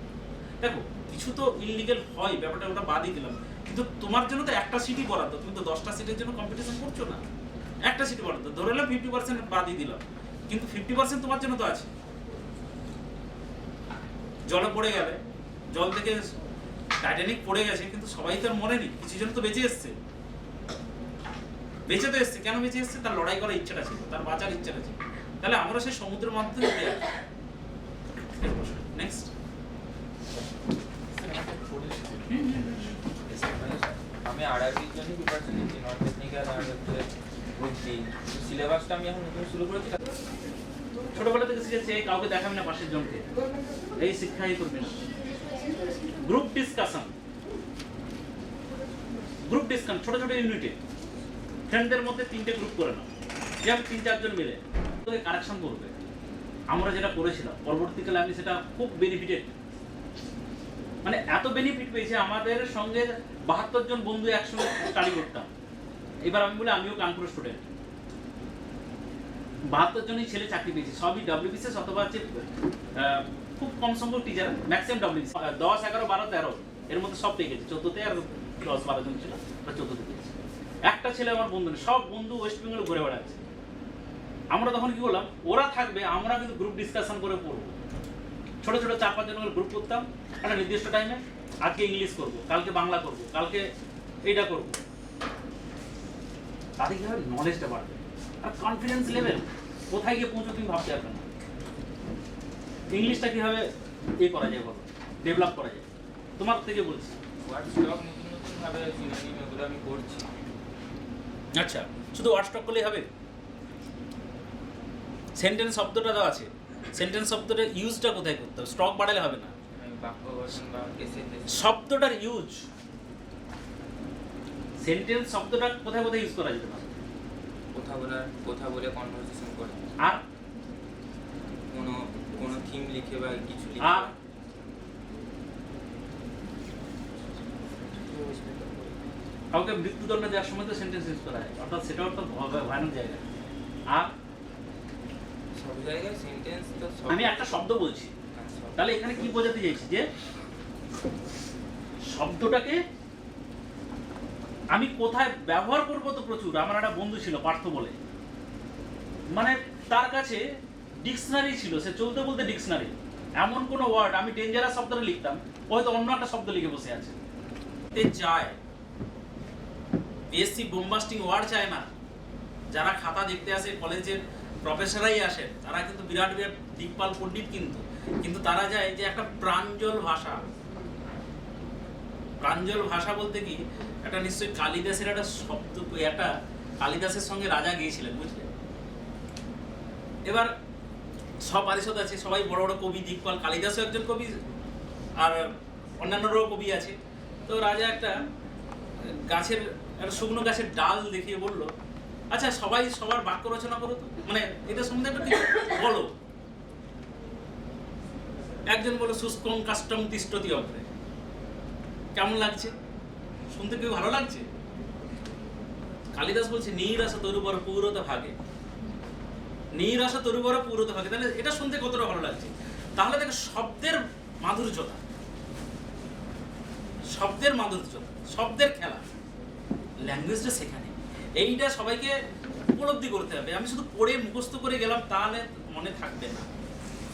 [SPEAKER 3] দেখো কিছু তো ইললিগাল হয়, ব্যাপারটা ওটা বাদই দিলাম, কিন্তু তোমার জন্য তো একটা সিটই বরাদ্দ, তুমি তো 10টা সিটের জন্য কম্পিটিশন করছো না। একটা সিটি বরাদ্দ, ধরে নিলাম 50% বাদই দিলাম, কিন্তু 50% তোমার জন্য তো আছে। জলে পড়ে গেলে, জল থেকে টাইটানিক পড়ে গেছে, কিন্তু সবাই তো আর মরেনি, কিছু জন তো বেঁচে এসছে। বেঁচে তো এসছে, কেন বেঁচে এসছে? তার লড়াই করার ইচ্ছাটা ছিল, তার বাঁচার ইচ্ছাটা ছিল। তাহলে আমরা সেই সমুদ্রের মাধ্যমে উঠে আসি। নেক্সট
[SPEAKER 6] আমি আরআরবির জন্য প্রিপারেশন নিচ্ছি, নন টেকনিক্যাল আর হচ্ছে গ্রুপ ডি। সিলেবাসটা আমি এখন নতুন শুরু করেছি।
[SPEAKER 3] ছোটবেলা থেকে শিখেছি কাউকে দেখাবি না পাশের জনকে, এই শিক্ষাই করবি না। গ্রুপ ডিসকাশন, ছোট ছোট ইউনিটে ফ্রেন্ডদের মধ্যে 3টে গ্রুপ করে নাও, যে আমি 3-4 জন মিলে তোকে কারেকশন করবে। আমরা যেটা করেছিলাম পরবর্তীকালে আমি সেটা খুব বেনিফিটেড, মানে এত বেনিফিট পেয়েছে। আমাদের সঙ্গে 72 জন বন্ধু একসঙ্গে স্টাডি করতাম। এবার আমি বলি আমিও কানপুর স্টুডেন্ট, 72 জনই ছেলে চাকরি পেয়েছে, সবই ডব্লিউবিসিএস অথবা হচ্ছে খুব কম সংখ্যক টিচার, ম্যাক্সিমাম ডব্লিউবিসিএস। 10, 11, 12, 13 এর মধ্যে সব পেয়ে গেছে। 14তে আর 10-12 জন ছিল, 14তে পেয়েছে। একটা ছেলে আমার বন্ধু নেই, সব বন্ধু ওয়েস্ট বেঙ্গলে ঘুরে বেড়াচ্ছে। আমরা তখন কি করলাম, ওরা থাকবে, আমরা কিন্তু গ্রুপ ডিসকাশন করে পড়বো। ছোট ছোট 4-5 জন গ্রুপ করতাম একটা নির্দিষ্ট টাইমে। আজকে ইংলিশ করবো, কালকে বাংলা করবো, কালকে এইটা করবো। তাতে কি হবে? নলেজটা বাড়বে। আর কনফিডেন্স লেভেল কোথায় গিয়ে পৌঁছো তুমি ভাবতে পারবে না। ইংলিশটা কিভাবে করা যায় বলো, ডেভেলপ করা যায়? তোমার থেকে বলছি।
[SPEAKER 6] ওয়ার্ড স্টক নতুন নতুন ভাবে সিনোনিম এগুলো আমি করছি।
[SPEAKER 3] আচ্ছা, শুধু ওয়ার্ড স্টক করলেই হবে? সেন্টেন্স শব্দটা দেওয়া আছে, সেন্টেন্স শব্দটার ইউজটা কোথায় করতে হবে? স্টক বাড়ালে হবে না,
[SPEAKER 6] আমি বাক্য গঠন বা কেসে
[SPEAKER 3] শব্দটার ইউজ, সেন্টেন্স শব্দটা কোথায় কোথায় ইউজ করা যেতে পারে?
[SPEAKER 6] কথা বলে কনভারসেশন করে,
[SPEAKER 3] আর
[SPEAKER 6] কোনো থিম লিখে বা কিছু লিখে।
[SPEAKER 3] আর কাউকে মৃত্যুদণ্ড দেওয়ার সময় তো সেন্টেন্স ইউজ করা হয়, অর্থাৎ সেটাও তো ভয়ানক জায়গা। আর
[SPEAKER 6] সব জায়গায় সেন্টেন্স তো
[SPEAKER 3] আমি একটা শব্দ বলছি, তাহলে এখানে কি বোঝাতে চাইছি যে শব্দটাকে আমি কোথায় ব্যবহার করবো তো প্রচুর। আমার একটা বন্ধু ছিল পার্থ বলে, মানে তার কাছে ডিকশনারি ছিল, সে চলতে বলতে ডিকশনারি, এমন কোনো ওয়ার্ড আমি ডেঞ্জারাস শব্দটা লিখতাম, হয়তো অন্য একটা শব্দ লিখে বসে আছে। চায় বিএসসি বোমবাস্টিং ওয়ার্ড চায় না। যারা খাতা দেখতে আসে, কলেজের প্রফেসররাই আসেন, তারা কিন্তু বিরাট বিরাট দিকপাল পণ্ডিত, কিন্তু তারা যায় যে একটা প্রাঞ্জল ভাষা। প্রাঞ্জল ভাষা বলতে কি, একটা নিশ্চয়ই কালিদাসের একটা শব্দ, একটা কালিদাসের সঙ্গে রাজা গিয়েছিলেন, বুঝলেন? এবার সব পারিষদ আছে, সবাই বড় বড় কবি, দিকপাল, কালিদাসও একজন কবি, আর অন্যান্যরাও কবি আছে। তো রাজা একটা গাছের, একটা শুকনো গাছের ডাল দেখিয়ে বললো, আচ্ছা সবাই সবার বাক্য রচনা করো তো, মানে এটা সম্বন্ধে একটা কিছু বলো। একজন বলো শুষ্কং কাষ্টং তিষ্ঠতি অগ্রে। কেমন লাগছে শুনতে? কেউ ভালো লাগছে? কালিদাস বলছে নীরাস তরুবর পৌরত ভাগে, নীরাস তরুবর পৌরত ভাগে। তাহলে এটা শুনতে কতটা ভালো লাগছে? তাহলে দেখো শব্দের মাধুর্যতা, শব্দের মাধুর্যতা, শব্দের খেলা, ল্যাঙ্গুয়েজটা সেখানে। এইটা সবাইকে উপলব্ধি করতে হবে। আমি শুধু পড়ে মুখস্থ করে গেলাম তাহলে মনে থাকবে না,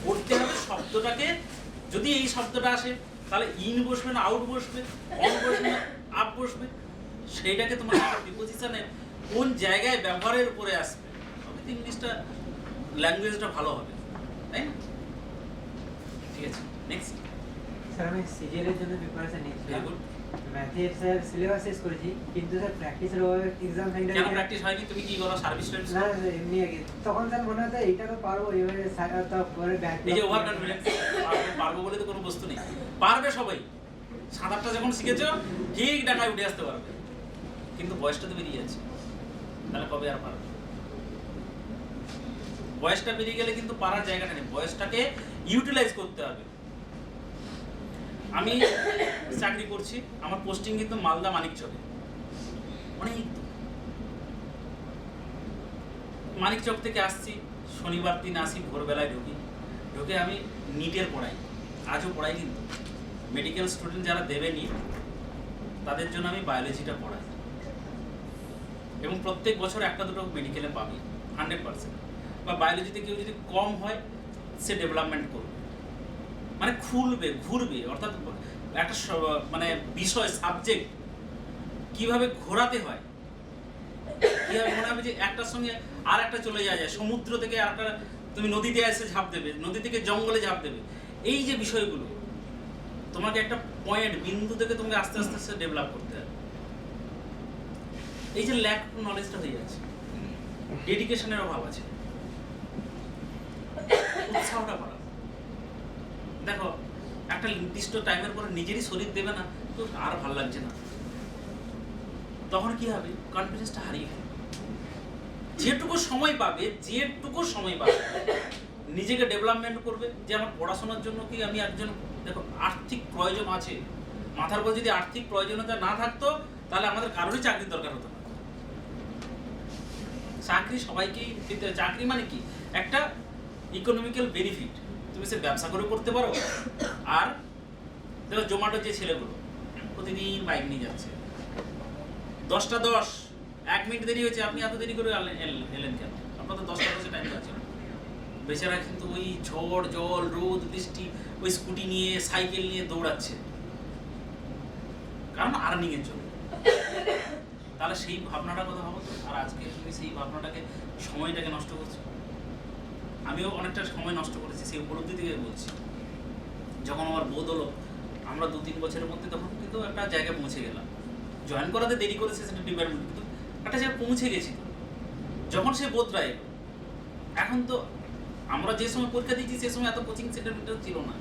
[SPEAKER 3] পড়তে হবে শব্দটাকে। যদি এই শব্দটা আসে তাহলে ইন বসবে না আউট বসবে, অন বসবে না আপ বসবে, সেইটাকে তোমার প্রিপোজিশনে কোন জায়গায় ব্যবহারের উপরে আসবে, তবে তো ইংলিশটা ল্যাঙ্গুয়েজটা ভালো হবে, তাই না? ঠিক আছে, নেক্সট।
[SPEAKER 8] স্যার আমি সিজিএলের জন্য প্রিপারেশন নিচ্ছি।
[SPEAKER 3] Very good.
[SPEAKER 8] ম্যাথের স্যার সিলেবাস শেষ করেছি, কিন্তু স্যার প্র্যাকটিসের অভাবে এক্সাম সেন্টারে
[SPEAKER 3] কেন প্র্যাকটিস হয়নি? তুমি কি করো? সার্ভিস
[SPEAKER 8] না
[SPEAKER 3] স্টুডেন্ট।
[SPEAKER 8] এমনি আগে তখন স্যার মনে হতো এইটা তো পারবো, এইভাবে পরে ব্যাক
[SPEAKER 3] এই যে ওভার কনফিডেন্স, পারবো বলে তো কোনো বস্তু নেই। পারবে সবাই, সাঁতারটা যখন শিখেছো ঠিক ডাঙায় উঠে আসতে পারবে, কিন্তু বয়সটা তো বেরিয়ে যাচ্ছে, তাহলে কবে আর পারবে? বয়সটা বেরিয়ে গেলে কিন্তু পারার জায়গাটা নেই, বয়সটাকে ইউটিলাইজ করতে হবে। আমি চাকরি করছি, আমার পোস্টিং কিন্তু মালদা মানিকচকে, অনেক দূর। মানিকচক থেকে আসছি, শনিবার দিন আসি, ভোরবেলায় ঢুকে আমি নিটের পড়াই, আজও পড়াই। কিন্তু মেডিকেল স্টুডেন্ট যারা দেবে নিট, তাদের জন্য আমি বায়োলজিটা পড়াই, এবং প্রত্যেক বছর একটা দুটো মেডিকেলে পাবি 100%। বা বায়োলজিতে কেউ যদি কম হয়, সে ডেভেলপমেন্ট করবে, মানে ঘুরবে, অর্থাৎ একটা মানে বিষয়, সাবজেক্ট কিভাবে ঘোরাতে হয়, কিভাবে মনে হবে যে একটার সঙ্গে আর একটা চলে যায়, সমুদ্র থেকে আর একটা, তুমি নদীতে এসে ঝাঁপ দেবে, নদী থেকে জঙ্গলে ঝাঁপ দেবে। এই যে বিষয়গুলো, তোমাকে একটা পয়েন্ট, বিন্দু থেকে তোমাকে আস্তে আস্তে ডেভেলপ করতে হবে। এই যে ল্যাক অফ নলেজটা হয়ে যাচ্ছে, ডেডিকেশনের অভাব আছে, উৎসাহটা বাড়াও। দেখো একটা নির্দিষ্ট টাইমের পরে নিজেরই শরীর দেবে না তো আর ভালো লাগছে না, তখন কি হবে? কনফিডেন্সটা হারিয়ে ফেলবে। যেটুকু সময় পাবে নিজেকে ডেভেলপমেন্ট করবে। যে আমার পড়াশোনার জন্য কি আমি একজন, দেখো আর্থিক প্রয়োজন আছে, মাথার উপর যদি আর্থিক প্রয়োজনীয়তা না থাকতো তাহলে আমাদের কারোরই চাকরির দরকার হতো না। চাকরি সবাইকেই দিতে, চাকরি মানে কি একটা ইকোনমিক্যাল বেনিফিট, তুমি সে ব্যবসা করে করতে পারো। আর দেখো জোম্যাটোর যে ছেলেগুলো প্রতিদিন বাইক নিয়ে যাচ্ছে, 10টা 10, 1 মিনিট দেরি হয়েছে, আপনি এত দেরি করে এলেন কেন? আপনার তো 10টা 10 টাইম আছে। বেচারা কিন্তু ওই ঝড় জল রোদ বৃষ্টি ওই স্কুটি নিয়ে সাইকেল নিয়ে দৌড়াচ্ছে, কারণ আর্নিং এর জন্য। তাহলে সেই ভাবনাটা কথা ভাবো তো। আর আজকে তুমি সেই ভাবনাটাকে, সময়টাকে নষ্ট করছো। আমিও অনেকটা সময় নষ্ট করেছি, সেই উপলব্ধি থেকে বলছি। যখন আমার বোধ হলো আমরা 2-3 বছরের মধ্যে তখন কিন্তু একটা জায়গায় পৌঁছে গেলাম। জয়েন করাতে দেরি করেছে সেটা ডিপার্টমেন্ট, কিন্তু একটা জায়গায় পৌঁছে গেছি। যখন সে বোধরা এলো, এখন তো আমরা যে সময় পরীক্ষা দিয়েছি সে সময় এত কোচিং সেন্টার ছিল না,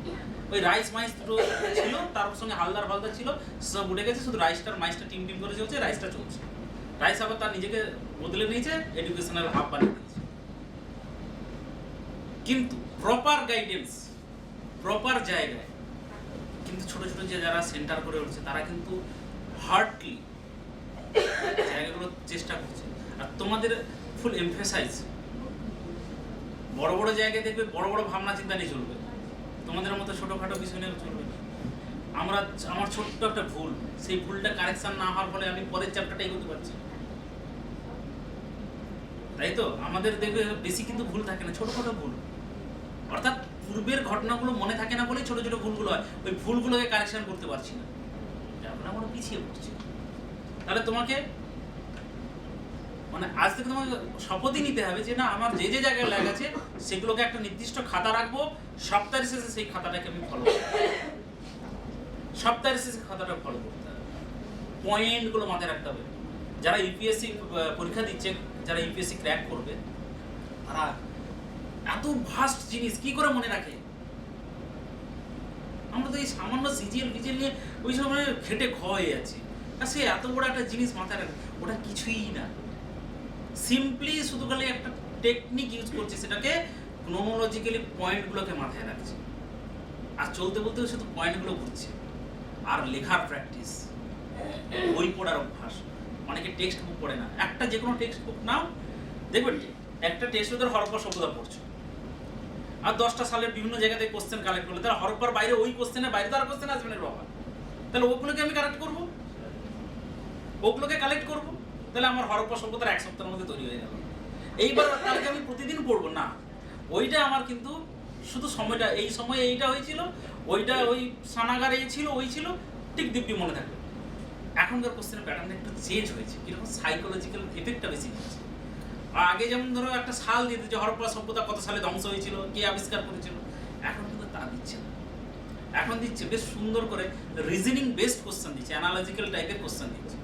[SPEAKER 3] ওই রাইস মাইস দুটো ছিল, তার সঙ্গে হালদার ফালদার ছিল, সব উঠে গেছে, শুধু রাইসটার মাইসটা টিম করে চলছে, রাইসটা চলছে। রাইস আবার তার নিজেকে বদলে নিয়েছে, এডুকেশনাল হাব বানিয়ে দিয়েছে। কিন্তু প্রপার গাইডেন্স, প্রপার জায়গায় কিন্তু ছোট ছোট যে যারা সেন্টার করে উঠছে তারা কিন্তু হার্ডলি জায়গাগুলো চেষ্টা করছে। আর তোমাদের ফুল এমফেসাইজ বড় বড় জায়গায় দেখবে, বড় বড় ভাবনা চিন্তা নিয়ে চলবে, তোমাদের মতো ছোটখাটো বিষয় নিয়ে চলবে না। আমার ছোট্ট একটা ভুল, সেই ভুলটা কারেকশন না হওয়ার ফলে আমি পরের চ্যাপ্টারটাই করতে পারছি, তাই তো? আমাদের দেখবে বেশি কিন্তু ভুল থাকে না, ছোটখাটো ভুল, অর্থাৎ পূর্বের ঘটনাগুলো মনে থাকে না বলেই ছোট ছোট ভুলগুলো হয়, ওই ভুলগুলোকে কারেকশন করতে পারছি না, আমরা আমরা পিছিয়ে পড়ছি। তাহলে তোমাকে মানে আজ থেকে তোমাকে শপথই নিতে হবে যে না, আমার যে যে জায়গায় ল্যাগ আছে সেগুলোকে একটা নির্দিষ্ট খাতা রাখবো, সপ্তাহের শেষে সেই খাতাটাকে আমি ফলো করবো, সপ্তাহের শেষে খাতাটা ফলো করতে হবে, পয়েন্টগুলো মাথায় রাখতে হবে। যারা ইউপিএসসি পরীক্ষা দিচ্ছে, যারা ইউপিএসসি ক্র্যাক করবে, তারা এত ভাস্ট জিনিস কি করে মনে রাখে? আমরা তো এই সামান্য সিজিএল নিয়ে ওই সময় খেটে হয়ে যাচ্ছি, আর সে এত বড় একটা জিনিস মাথায় রাখে, ওটা কিছুই না, সিম্পলি শুধু খালি একটা টেকনিক ইউজ করছে, সেটাকে ক্রোনোলজিক্যালি পয়েন্টগুলোকে মাথায় রাখছে, আর চলতে বলতেও শুধু পয়েন্টগুলো ঘুরছে। আর লেখার প্র্যাকটিস, বই পড়ার অভ্যাস, অনেকে টেক্সট বুক পড়ে না, একটা যে কোনো টেক্সট বুক নাও, দেখবেন একটা টেক্সট বুকের হরপ্পা শব্দটা পড়ছো, আর 10টা সালের বিভিন্ন জায়গাতে কোশ্চেন কালেক্ট করলে, তাহলে হরপ্পার বাইরে ওই কোশ্চেনের বাইরে তো আর কোশ্চেন আসবে না বাবা, তাহলে ওগুলোকে আমি কালেক্ট করবো, ওগুলোকে কালেক্ট করবো, তাহলে আমার হরপ্পা সভ্যতার 1 সপ্তাহের মধ্যে তৈরি হয়ে গেল। এইবার তাহলে আমি প্রতিদিন পড়বো না, ওইটা আমার কিন্তু শুধু সময়টা, এই সময় এইটা হয়েছিল, ওইটা ওই সানাগার এই ছিল, ওই ছিল, ঠিক দিব্যি মনে থাকবে। এখনকার কোশ্চেনের প্যাটার্ন একটু চেঞ্জ হয়েছে, কিরকম সাইকোলজিক্যাল এফেক্টটা বেশি দিচ্ছে। আগে যেমন ধরো একটা সাল দিয়ে দিচ্ছে, হরপ্পা সভ্যতা কত সালে ধ্বংস হয়েছিল, কে আবিষ্কার করেছিল, এখন কিন্তু তা দিচ্ছে না, এখন দিচ্ছে বেশ সুন্দর করে রিজনিং বেসড কোশ্চেন দিচ্ছে, অ্যানালজিক্যাল টাইপের কোশ্চেন দিচ্ছে।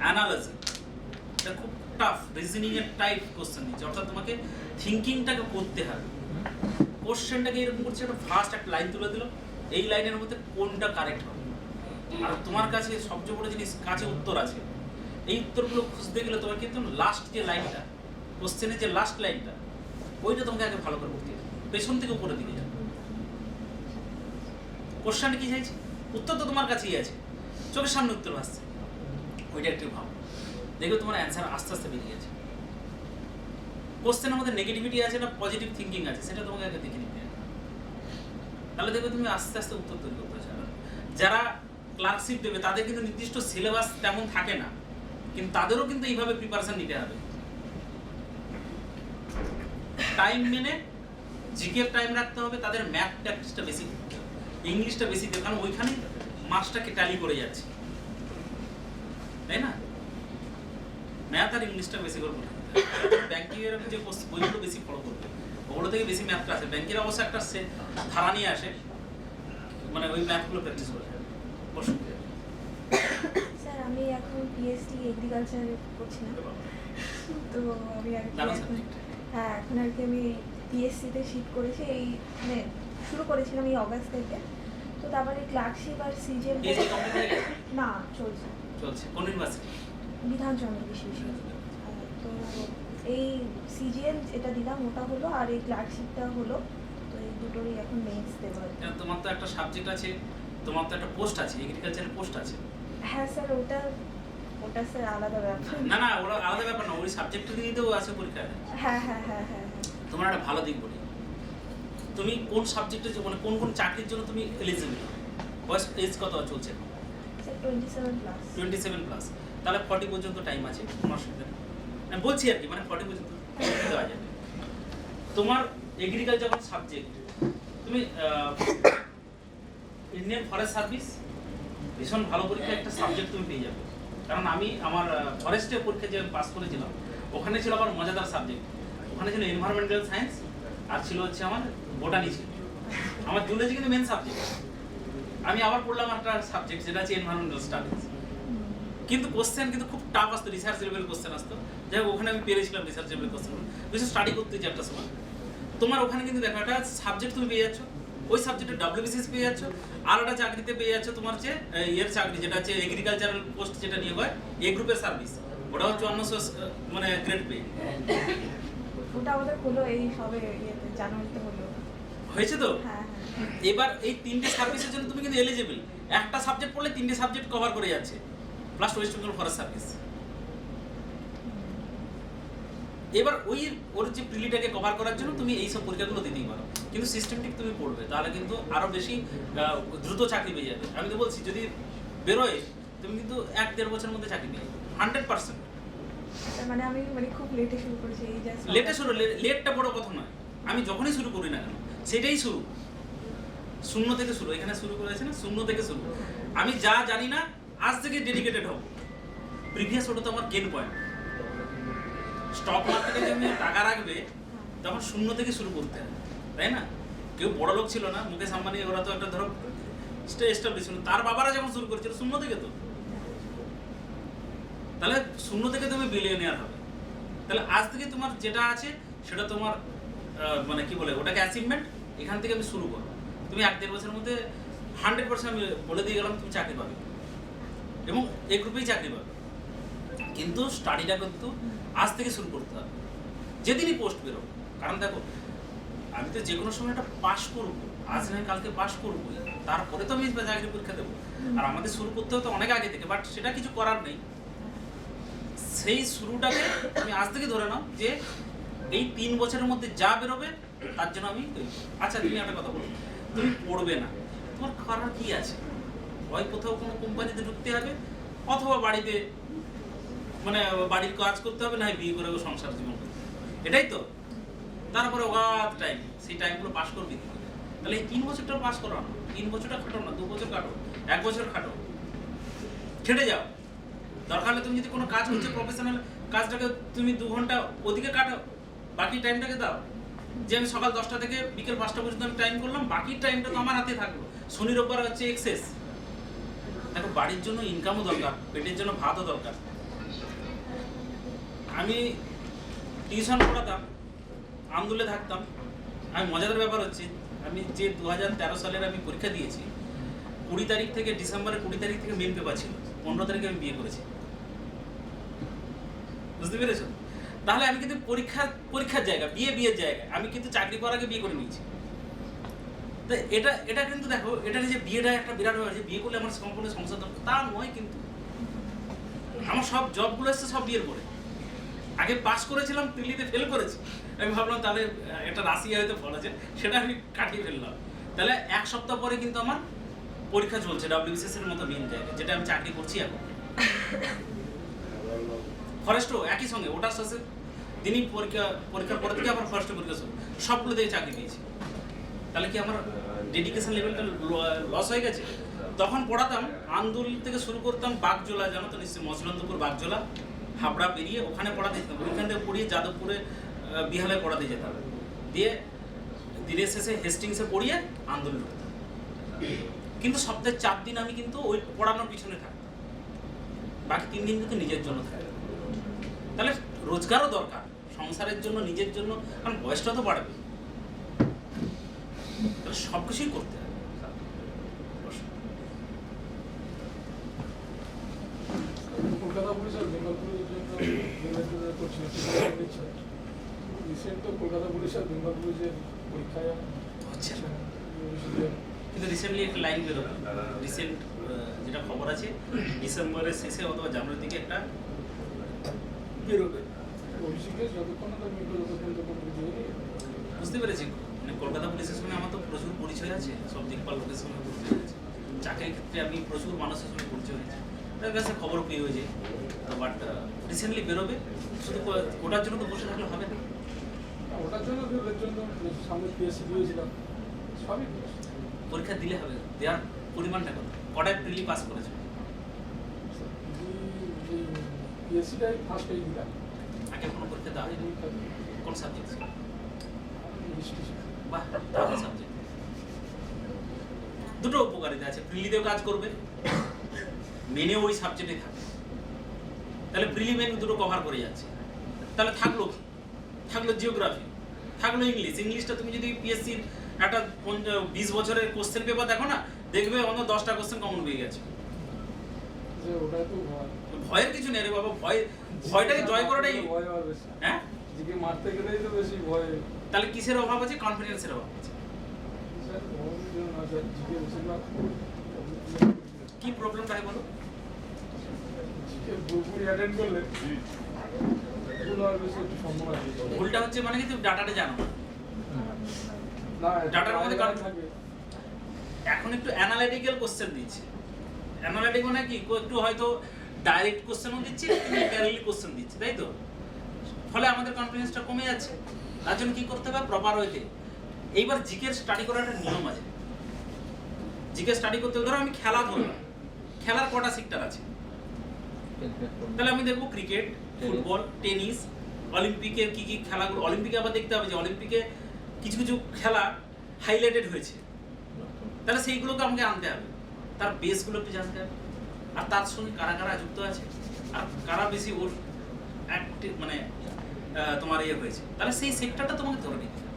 [SPEAKER 3] অ্যানালজি এটা খুব টাফ, রিজনিং এর টাইপ কোশ্চেন দিচ্ছে, অর্থাৎ তোমাকে থিঙ্কিংটাকে করতে হবে। কোশ্চেনটাকে এরকম করছে, একটা ফার্স্ট একটা লাইন তুলে দিল, এই লাইনের মধ্যে কোনটা কারেক্ট হবে, আর তোমার কাছে সবচেয়ে বড় জিনিস কাছে উত্তর আছে, এই উত্তরগুলো খুঁজতে গেলে তোমার কিন্তু লাস্ট যে লাইনটা, কোশ্চেনের যে লাস্ট লাইনটা, ওইটা তোমাকে আগে ভালো করে পড়তে হবে, পেছন থেকে উপরের দিকে যাবে। কোশ্চেনটা কি চাইছে, উত্তর তো তোমার কাছেই আছে, চোখের সামনে উত্তর আসছে, ওইটা একটু ভাবো, দেখবে তোমার অ্যান্সার আস্তে আস্তে বেরিয়ে আছে। কোশ্চেনের মধ্যে নেগেটিভিটি আছে না পজিটিভ থিঙ্কিং আছে, সেটা তোমাকে আগে দেখে নিতে হবে, তাহলে দেখবে তুমি আস্তে আস্তে উত্তর তৈরি করতে পারছো। যারা ক্লার্কশিপ দেবে তাদের কিন্তু নির্দিষ্ট সিলেবাস তেমন থাকে না, কিন্তু তাদেরও কিন্তু এইভাবে প্রিপারেশন নিতে হবে, টাইম মেনে জিকে টাইম রাখতে হবে, তাদের ম্যাথ প্র্যাকটিসটা বেশি করতে হবে, ইংলিশটা বেশি দেবে, কারণ ওইখানে মার্কসটাকে ট্যালি করে যাচ্ছে, তাই না? ম্যাথ আর ইংলিশটা বেশি করে পড়তে হবে, ব্যাংকিংয়ের যে বইগুলো বেশি ফলো করবে, ওগুলো থেকে বেশি ম্যাথটা আসে। ব্যাংকের অবশ্য একটা ধারা নিয়ে আসে, মানে ওই ম্যাথগুলো প্র্যাকটিস করে।
[SPEAKER 9] স্যার আমি এখন পিএইচডি এগ্রিকালচার করছিলাম, তো আমি আর কি হ্যাঁ এখন আর কি আমি পিএসসিতে শিফট করেছি, এই মানে শুরু করেছিলাম এই অগাস্ট থেকে, তো তারপরে ক্লার্কশিপ আর সিজিএল না চলছে।
[SPEAKER 3] কোন ইউনিভার্সিটি?
[SPEAKER 9] বিধানচন্দ্র বিশ্ববিদ্যালয়। তো এই সিজিএল এটা দিলাম, ওটা হলো, আর এই ক্লার্কশিপটা হলো, তো এই দুটোরই এখন মেইনস দেবো।
[SPEAKER 3] তোমার তো একটা সাবজেক্ট আছে, তোমার তো একটা পোস্ট আছে, এগ্রিকালচারের পোস্ট আছে।
[SPEAKER 9] হ্যাঁ স্যার, ওটা স্যার আলাদা ব্যাপার।
[SPEAKER 3] না ওরা আলাদা ব্যাপার না, ওই সাবজেক্টটা দিতেও আছে পরীক্ষায়।
[SPEAKER 9] হ্যাঁ।
[SPEAKER 3] তোমার একটা ভালো দিক বলি, তুমি কোন সাবজেক্টে মানে কোন চাকরির জন্য তুমি এলিজিবল, বয়স এজ কত চলছে?
[SPEAKER 9] Sir 27 plus.
[SPEAKER 3] তাহলে 40 পর্যন্ত টাইম আছে, কোনো অসুবিধা নেই, আমি বলছি আর কি, মানে 40 পর্যন্ত দেওয়া যাবে। তোমার এগ্রিকালচার যখন সাবজেক্ট, তুমি ইন্ডিয়ান ফরেস্ট সার্ভিস ভীষণ ভালো পরীক্ষা, একটা সাবজেক্ট তুমি পেয়ে যাবে, কারণ আমি আমার ফরেস্টের পরীক্ষা যে পাস করেছিলাম, ওখানে ছিল আমার মজাদার সাবজেক্ট, ওখানে ছিল এনভায়রনমেন্টাল সায়েন্স, আর ছিল হচ্ছে আমার বোটানি ছিল, আমার জুলজি কিন্তু মেন সাবজেক্ট, আমি আবার পড়লাম একটা সাবজেক্ট যেটা হচ্ছে এনভায়রনমেন্টাল স্টাডিজ, কিন্তু কোশ্চেন কিন্তু খুব টাফ আসতো, রিসার্চ লেভেল কোশ্চেন আসতো। যাই হোক ওখানে আমি পেরেছিলাম রিসার্চ লেভেল কোশ্চেন, বিশেষ স্টাডি করতে যে একটা সময় তোমার ওখানে কিন্তু দেখো একটা সাবজেক্ট তুমি পেয়ে যাচ্ছ, ওই সাবজেক্টে WBCS পেয়ে যাচ্ছ, আর একটা চাকরিতে পেয়ে যাচ্ছ তোমার হচ্ছে এর চাকরি যেটা হচ্ছে এগ্রিকালচারাল পোস্ট যেটা নিয়ে হয় এ গ্রুপের সার্ভিস, ওটা হচ্ছে 5400 মানে গ্রেড পে
[SPEAKER 9] ওটা আমাদের হলো এই সবে ইয়েতে জানুয়ারিতে হলো।
[SPEAKER 3] হয়েছে তো।
[SPEAKER 9] হ্যাঁ হ্যাঁ
[SPEAKER 3] এবার এই 3টে সার্ভিসের জন্য তুমি কিন্তু এলিজিবল, একটা সাবজেক্ট পড়লে 3টে সাবজেক্ট কভার করে যাচ্ছে, plus West Bengal forest service. এবার ওর যে প্রিলিটাকে কভার করার জন্য তুমি এই সব পরীক্ষাগুলো দিতেই পারো, কিন্তু সিস্টেমটিক তুমি পড়বে, তাহলে কিন্তু আরো বেশি দ্রুত চাকরি পেয়ে যাবে। আমি তো বলছি যদি বেরোয় তুমি কিন্তু 1-1.5 বছরের মধ্যে চাকরি পেয়ে যাবে 100%।
[SPEAKER 9] মানে আমি মানে খুব লেটে শুরু করেছি এই জাস্ট
[SPEAKER 3] লেটে শুরু, লেটটা বড় কথা নয়, আমি যখনই শুরু করি না কেন সেটাই শুরু, শূন্য থেকে শুরু। এখানে শুরু করেছে না, শূন্য থেকে শুরু। আমি যা জানি না আজ থেকে ডেডিকেটেড হব, প্রিভিয়াস ওটা তো আমার গেন পয়েন্ট। স্টক মার্কেটে তুমি টাকা রাখবে তখন শূন্য থেকে শুরু করতে হবে, তাই না? কেউ বড় লোক ছিল না, মুকেশ আম্বানি ওরা তো একটা ধরো এস্টাবলিশ ছিল, তার বাবারা যখন শুরু করেছিল শূন্য থেকে, তো তাহলে শূন্য থেকে তুমি বিলিয়নিয়ার হবে। তাহলে আজ থেকে তোমার যেটা আছে সেটা তোমার মানে কি বলে ওটাকে অ্যাচিভমেন্ট, এখান থেকে আমি শুরু করো। তুমি 1-1.5 বছরের মধ্যে 100% আমি বলে দিয়ে গেলাম তুমি চাকরি পাবে, এবং এই গ্রুপেই চাকরি পাবে। কিন্তু স্টাডিটা কিন্তু আজ থেকে শুরু করতে হবে, যেদিনই পোস্ট বেরো। কারণ দেখো আমি তো যে কোনো সময় একটা পাস করবো, আজ নয় কালকে পাস করবো, তারপরে তো আমি চাকরি পরীক্ষা দেবো। আর আমাদের শুরু করতে হতো অনেক আগে থেকে, বাট সেটা কিছু করার নেই। সেই শুরুটাকে তুমি আজ থেকে ধরে নাও যে এই 3 বছরের মধ্যে যা বেরোবে তার জন্য আমি তৈরি। আচ্ছা তুমি একটা কথা বলো, তুমি পড়বে না, তোমার করার কি আছে? হয় কোথাও কোনো কোম্পানিতে ঢুকতে হবে, অথবা বাড়িতে মানে বাড়ির কাজ করতে হবে, না বিয়ে করে সংসার জীবন করতে হবে, এটাই তো। তারপরে অগাধ টাইম, সেই টাইমগুলো পাস করবি। তাহলে এই 3 বছরটা পাস করো না, 3 বছরটা খাটো না, 2 বছর কাটো, 1 বছর খাটো, খেটে যাও। দরকার হলে তুমি যদি কোনো কাজ করছো প্রফেশনাল কাজটাকে তুমি 2 ঘন্টা ওদিকে কাটো, বাকি টাইমটাকে দাও। যে আমি সকাল 10টা থেকে বিকেল 5টা পর্যন্ত আমি টাইম করলাম, বাকি টাইমটা তো আমার হাতে থাকলো। শনি রোববার হচ্ছে এক্সেস। দেখো বাড়ির জন্য ইনকামও দরকার, পেটের জন্য ভাতও দরকার। আমি টিউশন পড়াতাম, আন্দোলনে থাকতাম। আমি মজাদার ব্যাপার হচ্ছে আমি যে 2013 সালের আমি পরীক্ষা দিয়েছি, 20 তারিখ থেকে ডিসেম্বরের 20 তারিখ থেকে মেন পেপার ছিল, 15 তারিখে আমি বিয়ে করেছি। বুঝতে পেরেছো? তাহলে আমি কিন্তু পরীক্ষার জায়গা, বিয়ের জায়গা, আমি কিন্তু চাকরি করার আগে বিয়ে করে নিয়েছি। তো এটা কিন্তু দেখো, এটা যে বিয়েটা একটা বিরাট ব্যাপার, যে বিয়ে করলে আমার সম্পূর্ণ সংসার দরকার তা নয়। কিন্তু আমার সব জবগুলো এসছে সব বিয়ের পরে। আগে পাস করেছিলাম, প্রিলিতে ফেল করেছি, আমি ভাবলাম তাহলে একটা রাশি হয়তো পড়েছে, সেটা আমি কাটিয়ে ফেললাম। তাহলে 1 সপ্তাহ পরে কিন্তু আমার পরীক্ষা চলছে WBCS এর মতো মেন জায়গায়, যেটা আমি চাকরি করছি এখন। ফরেস্টও একই সঙ্গে, ওটার সাথে দিনই পরীক্ষার পরে থেকে আবার ফরেস্টের পরীক্ষা শুরু, সবগুলো থেকে চাকরি পেয়েছি। তাহলে কি আমার ডেডিকেশন লেভেলটা লস হয়ে গেছে? তখন পড়াতাম, আন্দুল থেকে শুরু করতাম, বাগজোলা, জানো তো নিশ্চয়ই, মসলন্দপুর বাগজোলা, হাবড়া পেরিয়ে ওখানে পড়াতে যেতাম, ওইখান থেকে পড়িয়ে যাদবপুরে বিহালে পড়াতে যেতাম, দিয়ে দিনের শেষে হেস্টিংসে পড়িয়ে আন্দোলন করতাম। কিন্তু সপ্তাহে 4 দিন আমি কিন্তু ওই পড়ানোর পিছনে থাকতাম, বাকি 3 দিন কিন্তু নিজের জন্য থাকতাম। তাহলে রোজগারও দরকার সংসারের জন্য, নিজের জন্য, কারণ বয়সটা তো বাড়বে, তাহলে সব কিছুই করতে হবে।
[SPEAKER 5] কলকাতা পুলিশ আর বেঙ্গল পুলিশের জন্য রিসেন্ট তো কলকাতা পুলিশ আর বেঙ্গল পুলিশের পরীক্ষায়
[SPEAKER 3] হচ্ছে না, কিন্তু রিসেন্টলি একটা লাইন বেরোবে, রিসেন্ট যেটা খবর আছে ডিসেম্বরের শেষে অথবা জানুয়ারির দিকে একটা বেরোবে।
[SPEAKER 5] ঋষিকেশ যতক্ষণ না
[SPEAKER 3] বুঝতে পেরেছি, মানে কলকাতা পুলিশের সঙ্গে আমার তো প্রচুর পরিচয় আছে, সব দিকপাল লোকের সঙ্গে পরিচয় আছে, চাকরির ক্ষেত্রে আমি প্রচুর মানুষের সঙ্গে পরিচয় হয়েছে, তার কাছে খবর পেয়ে হয়ে যায়। বাট রিসেন্টলি বেরোবে, শুধু ওটার জন্য তো বসে থাকলে হবে না।
[SPEAKER 5] ওটার জন্য সামনে পিএসসি দিয়েছিলাম, সবই
[SPEAKER 3] পরীক্ষা দিলে হবে, দেওয়ার পরিমাণটা কত, কটায় প্রিলি পাস করেছে?
[SPEAKER 5] পিএসসিটাই ফার্স্ট এই দিলাম,
[SPEAKER 3] আগে কোনো পরীক্ষা দেওয়া হয়নি? কোন সাবজেক্ট ছিল?
[SPEAKER 5] হিস্ট্রি।
[SPEAKER 3] বাহ, ভালো সাবজেক্ট। দুটো উপকারিতা আছে, প্রিলিতেও কাজ করবে, মেনেও ওই সাবজেক্টে থাকবে, তাহলে প্রিলি মেন দুটো কভার করে যাচ্ছে। তাহলে থাকলো কি? থাকলো জিওগ্রাফি, থাকলো ইংলিশ। ইংলিশটা তুমি যদি পিএসসির একটা 20 বছরের কোশ্চেন পেপার দেখো না, দেখবে অন্য 10টা কোশ্চেন কমন পেয়ে গেছে।
[SPEAKER 5] যে ওটাই তো ভয়।
[SPEAKER 3] ভয়ের কিছু নেই রে বাবা, ভয়টাকে জয় করাটাই।
[SPEAKER 5] ভয় আর বেশি।
[SPEAKER 3] হ্যাঁ,
[SPEAKER 5] জিকে মারতে গেলেই তো বেশি ভয়।
[SPEAKER 3] তাহলে কিসের অভাব আছে? কনফিডেন্সের অভাব আছে।
[SPEAKER 5] স্যার ভয়ের জন্য না স্যার, জিকে বেশিরভাগ
[SPEAKER 3] কি প্রবলেমটা হয় বলো?
[SPEAKER 5] জিকে পুরোপুরি অ্যাটেন্ড করলে ভুল হওয়ার বেশি একটু সম্ভাবনা আছে।
[SPEAKER 3] ভুলটা হচ্ছে মানে কি তুমি ডাটাটা জানো না।
[SPEAKER 5] না,
[SPEAKER 3] ডাটার মধ্যে
[SPEAKER 5] জায়গায় থাকে।
[SPEAKER 3] এখন একটু অ্যানালিটিক্যাল কোশ্চেন দিচ্ছে। অ্যানালিটিক মানে কি, একটু হয়তো ডাইরেক্ট কোশ্চেনও দিচ্ছে, প্যারালাল কোশ্চেন দিচ্ছে, তাই তো? ফলে আমাদের কনফিডেন্সটা কমে যাচ্ছে। তার জন্য কি করতে হবে? প্রপার ওয়েতে। এইবার জিকে স্টাডি করার একটা নিয়ম আছে। জিকে স্টাডি করতে ধরো আমি খেলা ধরলাম, খেলার কটা সেক্টর আছে? তাহলে আমি দেখবো ক্রিকেট, ফুটবল, টেনিস, অলিম্পিকের কি কি খেলাগুলো। অলিম্পিকে আবার দেখতে হবে যে অলিম্পিকে কিছু কিছু খেলা হাইলাইটেড হয়েছে, তাহলে সেইগুলোকে আমাকে আনতে হবে, তার বেসগুলো একটু জানতে হবে, আর তার সঙ্গে কারা কারা যুক্ত আছে, আর কারা বেশি ওর অ্যাক্টিভ মানে তোমার ইয়ে হয়েছে, তাহলে সেই সেক্টরটা তোমাকে ধরে নিতে হবে।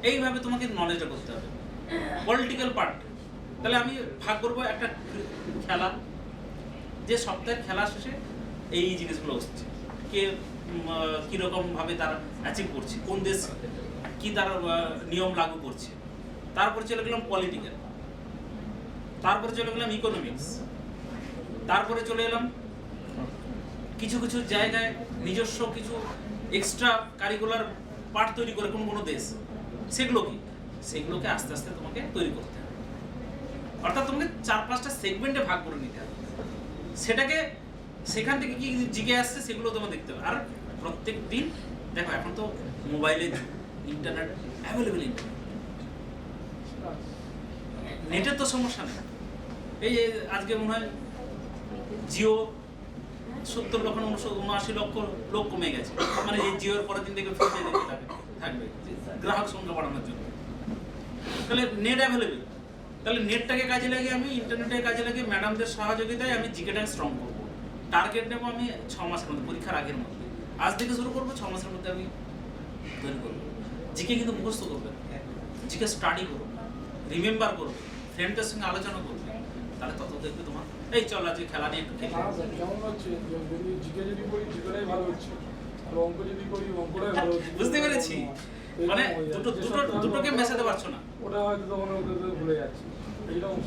[SPEAKER 3] এইভাবে তোমাকে নলেজটা করতে হবে। পলিটিক্যাল পার্ট, তাহলে আমি ভাগ করবো একটা খেলা, যে সপ্তাহের খেলা শেষে এই জিনিসগুলো হচ্ছে, কে কীরকম ভাবে তারা অ্যাচিভ করছে, কোন দেশ কি তার নিয়ম লাগু করছে। তারপরে চলে গেলাম পলিটিক্যাল, তারপরে চলে গেলাম ইকোনমিক্স, তারপরে চলে এলাম কিছু কিছু জায়গায় নিজস্ব কিছু এক্সট্রা কারিকুলার পার্ট তৈরি করে কোনো দেশ, সেগুলো কি, সেগুলোকে আস্তে আস্তে তোমাকে তৈরি করতে হবে। অর্থাৎ তোমাকে 4-5টা সেগমেন্টে ভাগ করে নিতে হবে। সেটাকে সেখান থেকে কি জিকে আসছে সেগুলো তোমার দেখতে হবে। আর প্রত্যেক দিন দেখো, এখন তো মোবাইলে ইন্টারনেট অ্যাভেলেবেল, নেটের তো সমস্যা নেই। এই যে আজকে মনে হয় জিও 70 লক্ষ 79 লক্ষ লোক কমে গেছে, মানে এই জিওর পরের দিন থেকে ফিরে যেতে থাকবে গ্রাহক সংখ্যা বাড়ানোর জন্য। তাহলে নেট অ্যাভেলেবেল, তাহলে নেটটাকে কাজে লাগিয়ে আমি ইন্টারনেটের কাজে লাগিয়ে ম্যাডামদের সহযোগিতায় আমি জিকেটাকে স্ট্রং করবো। টার্গেট নেবো আমি 6 মাসের মধ্যে, পরীক্ষার আগের মধ্যে। আজ থেকে শুরু করবো, 6 মাসের মধ্যে আমি তৈরি করবো। জিকে কিন্তু মুখস্থ করবে, জিকে স্টাডি করবো, রিমেম্বার করবে, ফ্রেন্ডদের সঙ্গে আলোচনা করবে, তাহলে তত দেখবে তোমার এই চল আজকে খেলা নিয়ে একটু খেলি।
[SPEAKER 5] কেমন হচ্ছে যদি জিকে যদি পড়ি জিকেটাই ভালো হচ্ছে, আর অঙ্ক যদি পড়ি অঙ্কটাই ভালো হচ্ছে।
[SPEAKER 3] বুঝতে পেরেছি, মানে দুটোকে মেশাতে পারছো না,
[SPEAKER 5] ওটা হয়তো তখন ওদের ভুলে যাচ্ছে। এইরকম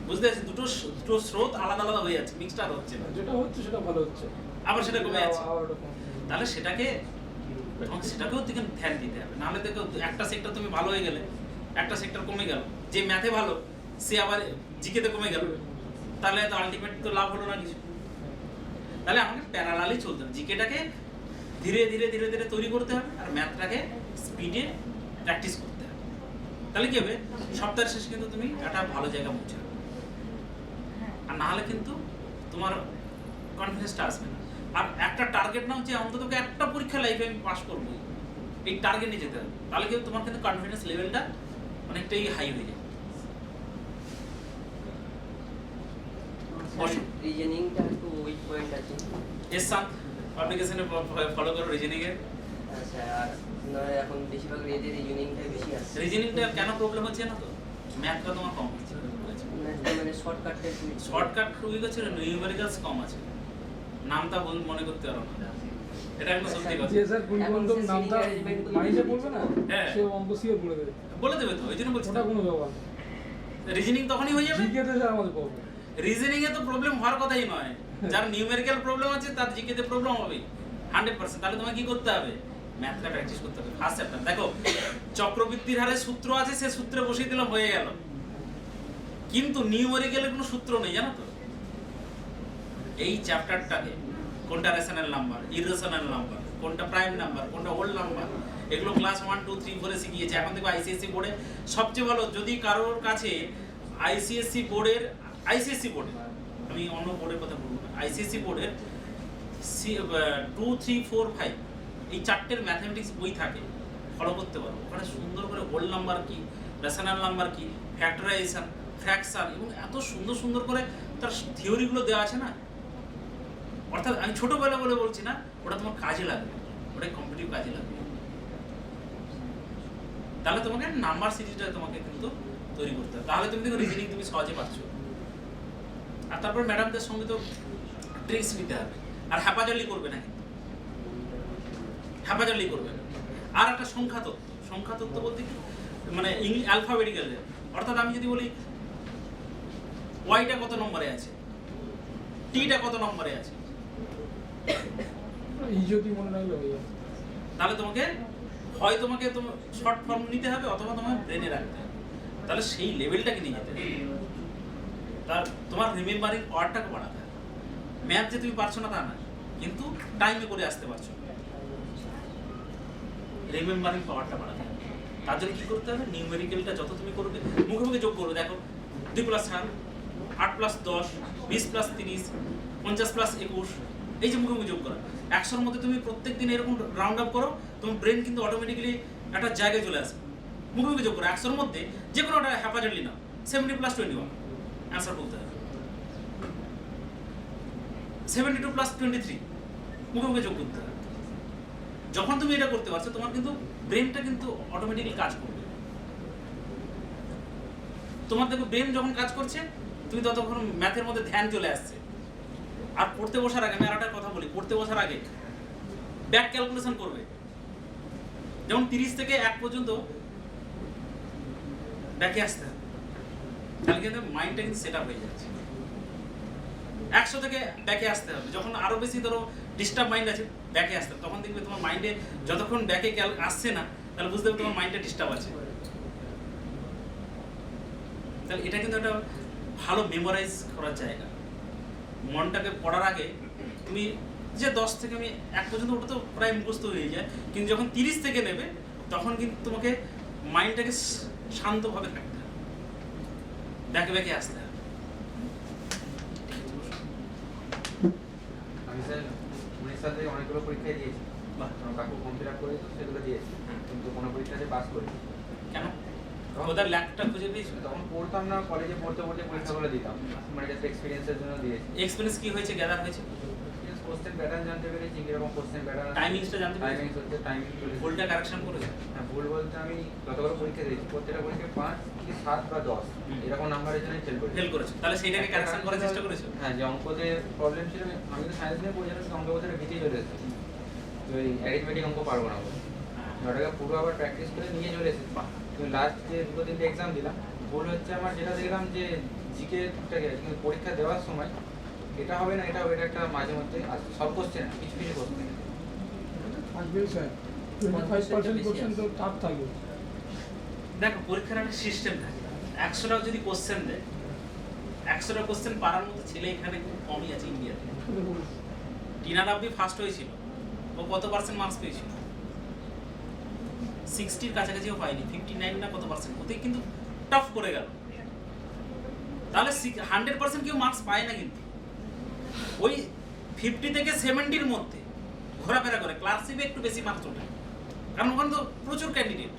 [SPEAKER 3] বুঝতে পারছি, দুটো স্রোত আলাদা আলাদা হয়ে যাচ্ছে, মিক্সড হচ্ছে না,
[SPEAKER 5] যেটা হচ্ছে সেটা ভালো হচ্ছে,
[SPEAKER 3] আবার সেটা কমে যাচ্ছে।
[SPEAKER 5] আবার ওটা কমে।
[SPEAKER 3] তাহলে সেটাকেও দিকে ধ্যান দিতে হবে। নাহলে দেখো একটা সেক্টর তুমি ভালো হয়ে গেলে, একটা সেক্টর কমে গেল, যে ম্যাথে ভালো সে আবার জিকেতে কমে গেল, তাহলে তো আলটিমেট তো লাভ হলো না কিছু। তাহলে আমাকে প্যারালালি চলতে হবে, জিকেটাকে ধীরে ধীরে ধীরে ধীরে তৈরি করতে হবে, আর ম্যাথটাকে স্পিডে প্র্যাকটিস করতে হবে। তাহলে কি হবে, সপ্তাহের শেষে কিন্তু তুমি একটা ভালো জায়গা পৌঁছাবে। আর না হলে কিন্তু তোমার কনফিডেন্সটা আসবে না। আর একটা টার্গেট নাও যে অন্তত একটা পরীক্ষা লাইফে আমি পাস করবো, এই টার্গেট নিয়ে যেতে হবে, তাহলে কিন্তু তোমার কিন্তু কনফিডেন্স লেভেলটা অনেকটাই হাই হয়ে যায়।
[SPEAKER 1] রিজনিংটা একটু উইক পয়েন্ট আছে।
[SPEAKER 3] এর সাথে অ্যাপ্লিকেশনে ফলো করো রিজনিং এর।
[SPEAKER 1] আচ্ছা, আর নয় এখন বেশিরভাগ রেজে রিজনিংটাই বেশি আসছে।
[SPEAKER 3] রিজনিংটা কেন প্রবলেম হচ্ছে না তো, ম্যাথটা তোমার কম হচ্ছে,
[SPEAKER 1] মানে শর্টকাটটা একটু
[SPEAKER 3] শর্টকাট উইক হচ্ছে, নিউমেরিক্যালস কম আছে, নামটা মনে করতে পারো না, এটা একদম সত্যি কথা।
[SPEAKER 5] যে স্যার পরিবর্তন নামটা মাইন্ডে পড়বে না,
[SPEAKER 3] হ্যাঁ।
[SPEAKER 5] সে অঙ্ক সিওর বলে দেবে,
[SPEAKER 3] বলে দেবে তো, ওই জন্য বলছি
[SPEAKER 5] ওটা কোনো ব্যাপার না।
[SPEAKER 3] রিজনিং তখনই হয়ে যাবে।
[SPEAKER 5] জিকেতে স্যার আমাদের প্রবলেম,
[SPEAKER 3] রিজনিং এ তো প্রবলেম হওয়ার কথাই নয়, যার নিউমেরিক্যাল প্রবলেম আছে তার জিকেতে প্রবলেম হবে 100%। তাহলে তোমাকে কি করতে হবে, ম্যাথটা প্র্যাকটিস করতে হবে। ফার্স্ট চ্যাপ্টার দেখো, চক্রবৃদ্ধির হারে সূত্র আছে, সে সূত্রে বসিয়ে দিলাম হয়ে গেল, কিন্তু নিউমেরিক্যালের কোনো সূত্র নেই, জানো তো। এই চ্যাপ্টারটাকে কোনটা রেশনাল নাম্বার, ইরেশনাল নাম্বার, কোনটা প্রাইম নাম্বার, কোনটা হোল নাম্বার, এগুলো ক্লাস 1, 2, 3, 4 শিখিয়েছে। এখন দেখো আইসিএসসি বোর্ডে সবচেয়ে ভালো, যদি কারোর কাছে আইসিএসসি বোর্ডের আমি অন্য বোর্ডের কথা বলবো না, আইসিএসসি বোর্ডের 2, 3, 4, 5 এই 4টের ম্যাথমেটিক্স বই থাকে, ফলো করতে পারো। ওখানে সুন্দর করে হোল নাম্বার কি, রেশনাল নাম্বার কি, ফ্যাক্টরাইজেশন ফ্র্যাকশন এবং এত সুন্দর সুন্দর করে তার থিওরিগুলো দেওয়া আছে না, অর্থাৎ আমি ছোটবেলা বলে বলছি না, ওটা তোমার কাজে লাগবে, ওটাই কম্পিটিটিভ কাজে লাগবে। তাহলে তোমাকে নাম্বার সিরিজটা তোমাকে কিন্তু তৈরি করতে হবে, তাহলে তুমি দেখো রিজনিং তুমি সহজে পাচ্ছো। আর তারপর ম্যাডামদের সঙ্গে তো ট্রিক্স নিতে হবে, আর হ্যাপাজালি করবে না, কিন্তু হ্যাপাজালি করবে না। আর একটা সংখ্যা তত্ত্ব বলতে কি মানে অ্যালফাবেটিক্যাল, অর্থাৎ আমি যদি বলি ওয়াইটা কত নম্বরে আছে, টিটা কত নম্বরে আছে,
[SPEAKER 5] এই যদি মনে রাখলে হয়ে যাবে।
[SPEAKER 3] তাহলে তোমাকে হয় তোমাকে শর্ট ফর্ম নিতে হবে অথবা তোমাকে ব্রেনে রাখতে হবে, তাহলে সেই লেভেলটাকে নিয়ে যেতে হবে। তার তোমার রিমেম্বারিং পাওয়ারটাকে বাড়াতে হবে। ম্যাথ যে তুমি পারছো না তা না, কিন্তু টাইমে করে আসতে পারছো, রিমেম্বারিং পাওয়ারটা বাড়াতে হবে। তার জন্য কি করতে হবে, নিউমেরিক্যালটা যত তুমি করবে মুখে মুখে যোগ করবে। দেখো 2 + 4, 8 + 10, 20 + 30, 50 + 21, এই যে মুখে মুখে যোগ করা। 100-র মধ্যে তুমি প্রত্যেক দিন এরকম রাউন্ড আপ করো, তোমার ব্রেন কিন্তু অটোমেটিক্যালি একটা জায়গায় চলে আসবে। মুখে মুখে যোগ করো 100-র মধ্যে যে কোনো একটা হ্যাপাজারলি নাও, 70 + 21 অ্যান্সার বলতে হবে। 72 + 23 মুখে মুখে যোগ করতে হবে। যখন তুমি এটা করতে পারছো তোমার কিন্তু ব্রেনটা কিন্তু অটোমেটিক্যালি কাজ করবে। তোমার দেখো ব্রেন যখন কাজ করছে তুমি ততক্ষণ ম্যাথের মধ্যে ধ্যান চলে আসছে। আর পড়তে বসার আগে আমি আর একটা কথা বলি, পড়তে বসার আগে ব্যাক ক্যালকুলেশন করবে। যেমন 30 থেকে 1 পর্যন্ত ব্যাকে আসতে হবে, তাহলে কিন্তু মাইন্ডটা কিন্তু সেট আপ হয়ে যাচ্ছে। 100 থেকে ব্যাকে আসতে হবে, যখন আরো বেশি ধরো ডিস্টার্ব মাইন্ড আছে ব্যাকে আসতে হবে, তখন দেখবে তোমার মাইন্ডে যতক্ষণ ব্যাকে আসছে না তাহলে বুঝতে হবে তোমার মাইন্ডটা ডিস্টার্ব আছে। তাহলে এটা কিন্তু একটা ভালো মেমোরাইজ করার জায়গা। মনটাকে পড়ার আগে তুমি যে 10 থেকে আমি 1 পর্যন্ত ওটা তো প্রায় মুখস্থ হয়ে যায়, কিন্তু যখন 30 থেকে নেবে তখন কিন্তু তোমাকে মাইন্ডটাকে শান্তভাবে থাকতে হবে, ব্যাকে ব্যাকে আসতে হবে।
[SPEAKER 6] আমি স্যার 19 সাল থেকে অনেকগুলো পরীক্ষায় দিয়েছি, কাকু কমপ্লিট করেছে সেগুলো দিয়েছি, কিন্তু কোনো পরীক্ষাতে পাস করিনি।
[SPEAKER 3] কেন? ওদের ল্যাপটপ খুঁজে পেয়েছো?
[SPEAKER 6] তখন পড়তাম না, কলেজে পড়তে পরীক্ষাগুলো দিতাম, মানে জাস্ট এক্সপিরিয়েন্সের জন্য দিয়েছি।
[SPEAKER 3] এক্সপেরিয়েন্স কি হয়েছে, গ্যাদার হয়েছে?
[SPEAKER 6] কোশ্চেন প্যাটার্ন জানতে পেরেছি, কিরকম কোশ্চেন প্যাটার্ন,
[SPEAKER 3] টাইমিংসটা জানতে পেরেছো?
[SPEAKER 6] টাইমিংস হচ্ছে টাইমিং
[SPEAKER 3] ভুলটা কারেকশন করেছো?
[SPEAKER 6] হ্যাঁ, ভুল বলতে আমি যতগুলো পরীক্ষা দিয়েছি প্রত্যেকটা পরীক্ষায় 5 কি 7 বা 10 এরকম নাম্বারের জন্য ফেল করেছি।
[SPEAKER 3] ফেল করেছো, তাহলে সেইটাকে কারেকশন করার চেষ্টা করেছো?
[SPEAKER 6] হ্যাঁ, যে অঙ্কতে প্রবলেম ছিল, আমি তো সায়েন্স নিয়ে পড়েছিলাম, অঙ্ক বলতে ভীতি চলে এসেছে, তো এই অ্যারিথমেটিক অঙ্ক পারবো না বলে ওটাকে পুরো আবার প্র্যাকটিস করে নিয়ে চলে এসেছি। তো লাস্ট যে 2-3টে এক্সাম দিলাম, ভুল হচ্ছে আমার যেটা দেখলাম যে জিকেটাকে কিন্তু পরীক্ষা দেওয়ার সময় এটা হবে না এটা হবে, এটা একটা মাঝে মধ্যে সব কোশ্চেন কিছু কিছু কোশ্চেন
[SPEAKER 5] থাকবে স্যার, 25% কোশ্চেন তো টাফ থাকবে।
[SPEAKER 3] দেখো পরীক্ষার একটা সিস্টেম থাকে, 100টা যদি কোশ্চেন দেয়, 100টা কোশ্চেন পারার মতো ছেলে এখানে খুব কমই আছে ইন্ডিয়াতে। টিনা রাব্বি ফার্স্ট হয়েছিল, ও কত পার্সেন্ট মার্কস পেয়েছিল? 60-র কাছাকাছিও পায়নি, 59 না কত পার্সেন্ট, ওতে কিন্তু টাফ করে গেল। তাহলে 100% কেউ মার্কস পায় না, কিন্তু ওই 50 থেকে 70-র মধ্যে ঘোরাফেরা করে, ক্লাসিপে একটু বেশি মার্কস ওঠে, কারণ ওখানে তো প্রচুর ক্যান্ডিডেট।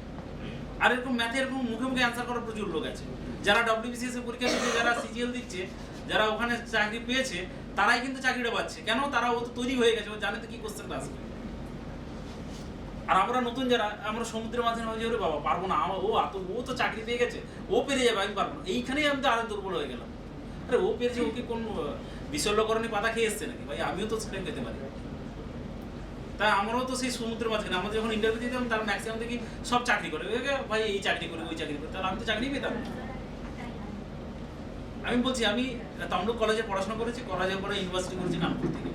[SPEAKER 3] আর এরকম ম্যাথে এরকম মুখে মুখে অ্যান্সার করার প্রচুর লোক আছে, যারা WBCS এর পরীক্ষা দিচ্ছে, যারা CGL দিচ্ছে, যারা ওখানে চাকরি পেয়েছে, তারাই কিন্তু চাকরিটা পাচ্ছে। কেন? তারা ও তো তৈরি হয়ে গেছে, ও জানে তো কি কোশ্চেনটা আসবে। আর আমরা নতুন যারা, আমরা সমুদ্রের মাঝে হয়ে যাবে, বাবা পারবো না, ও তো চাকরি পেয়ে গেছে, ও পেরে যাবে, আমি পারবো না, এইখানেই আমি তো আরো দুর্বল হয়ে গেলাম। আরে ও পেরেছে, ওকে কোন বিশল্যকরণী পাতা খেয়ে এসছে নাকি? ভাই আমিও তো সেটা পেতে পারি। তাই আমরাও তো সেই সমুদ্রের মাঝখানে, আমরা যখন ইন্টারভিউ দিতাম তার ম্যাক্সিমাম দেখি সব চাকরি করে, ভাই এই চাকরি করে ওই চাকরি করে, তাহলে আমি তো চাকরি পেতাম। আমি বলছি, আমি তমলুক কলেজে পড়াশোনা করেছি, কলেজের পরে ইউনিভার্সিটি করেছি কানপুর থেকে।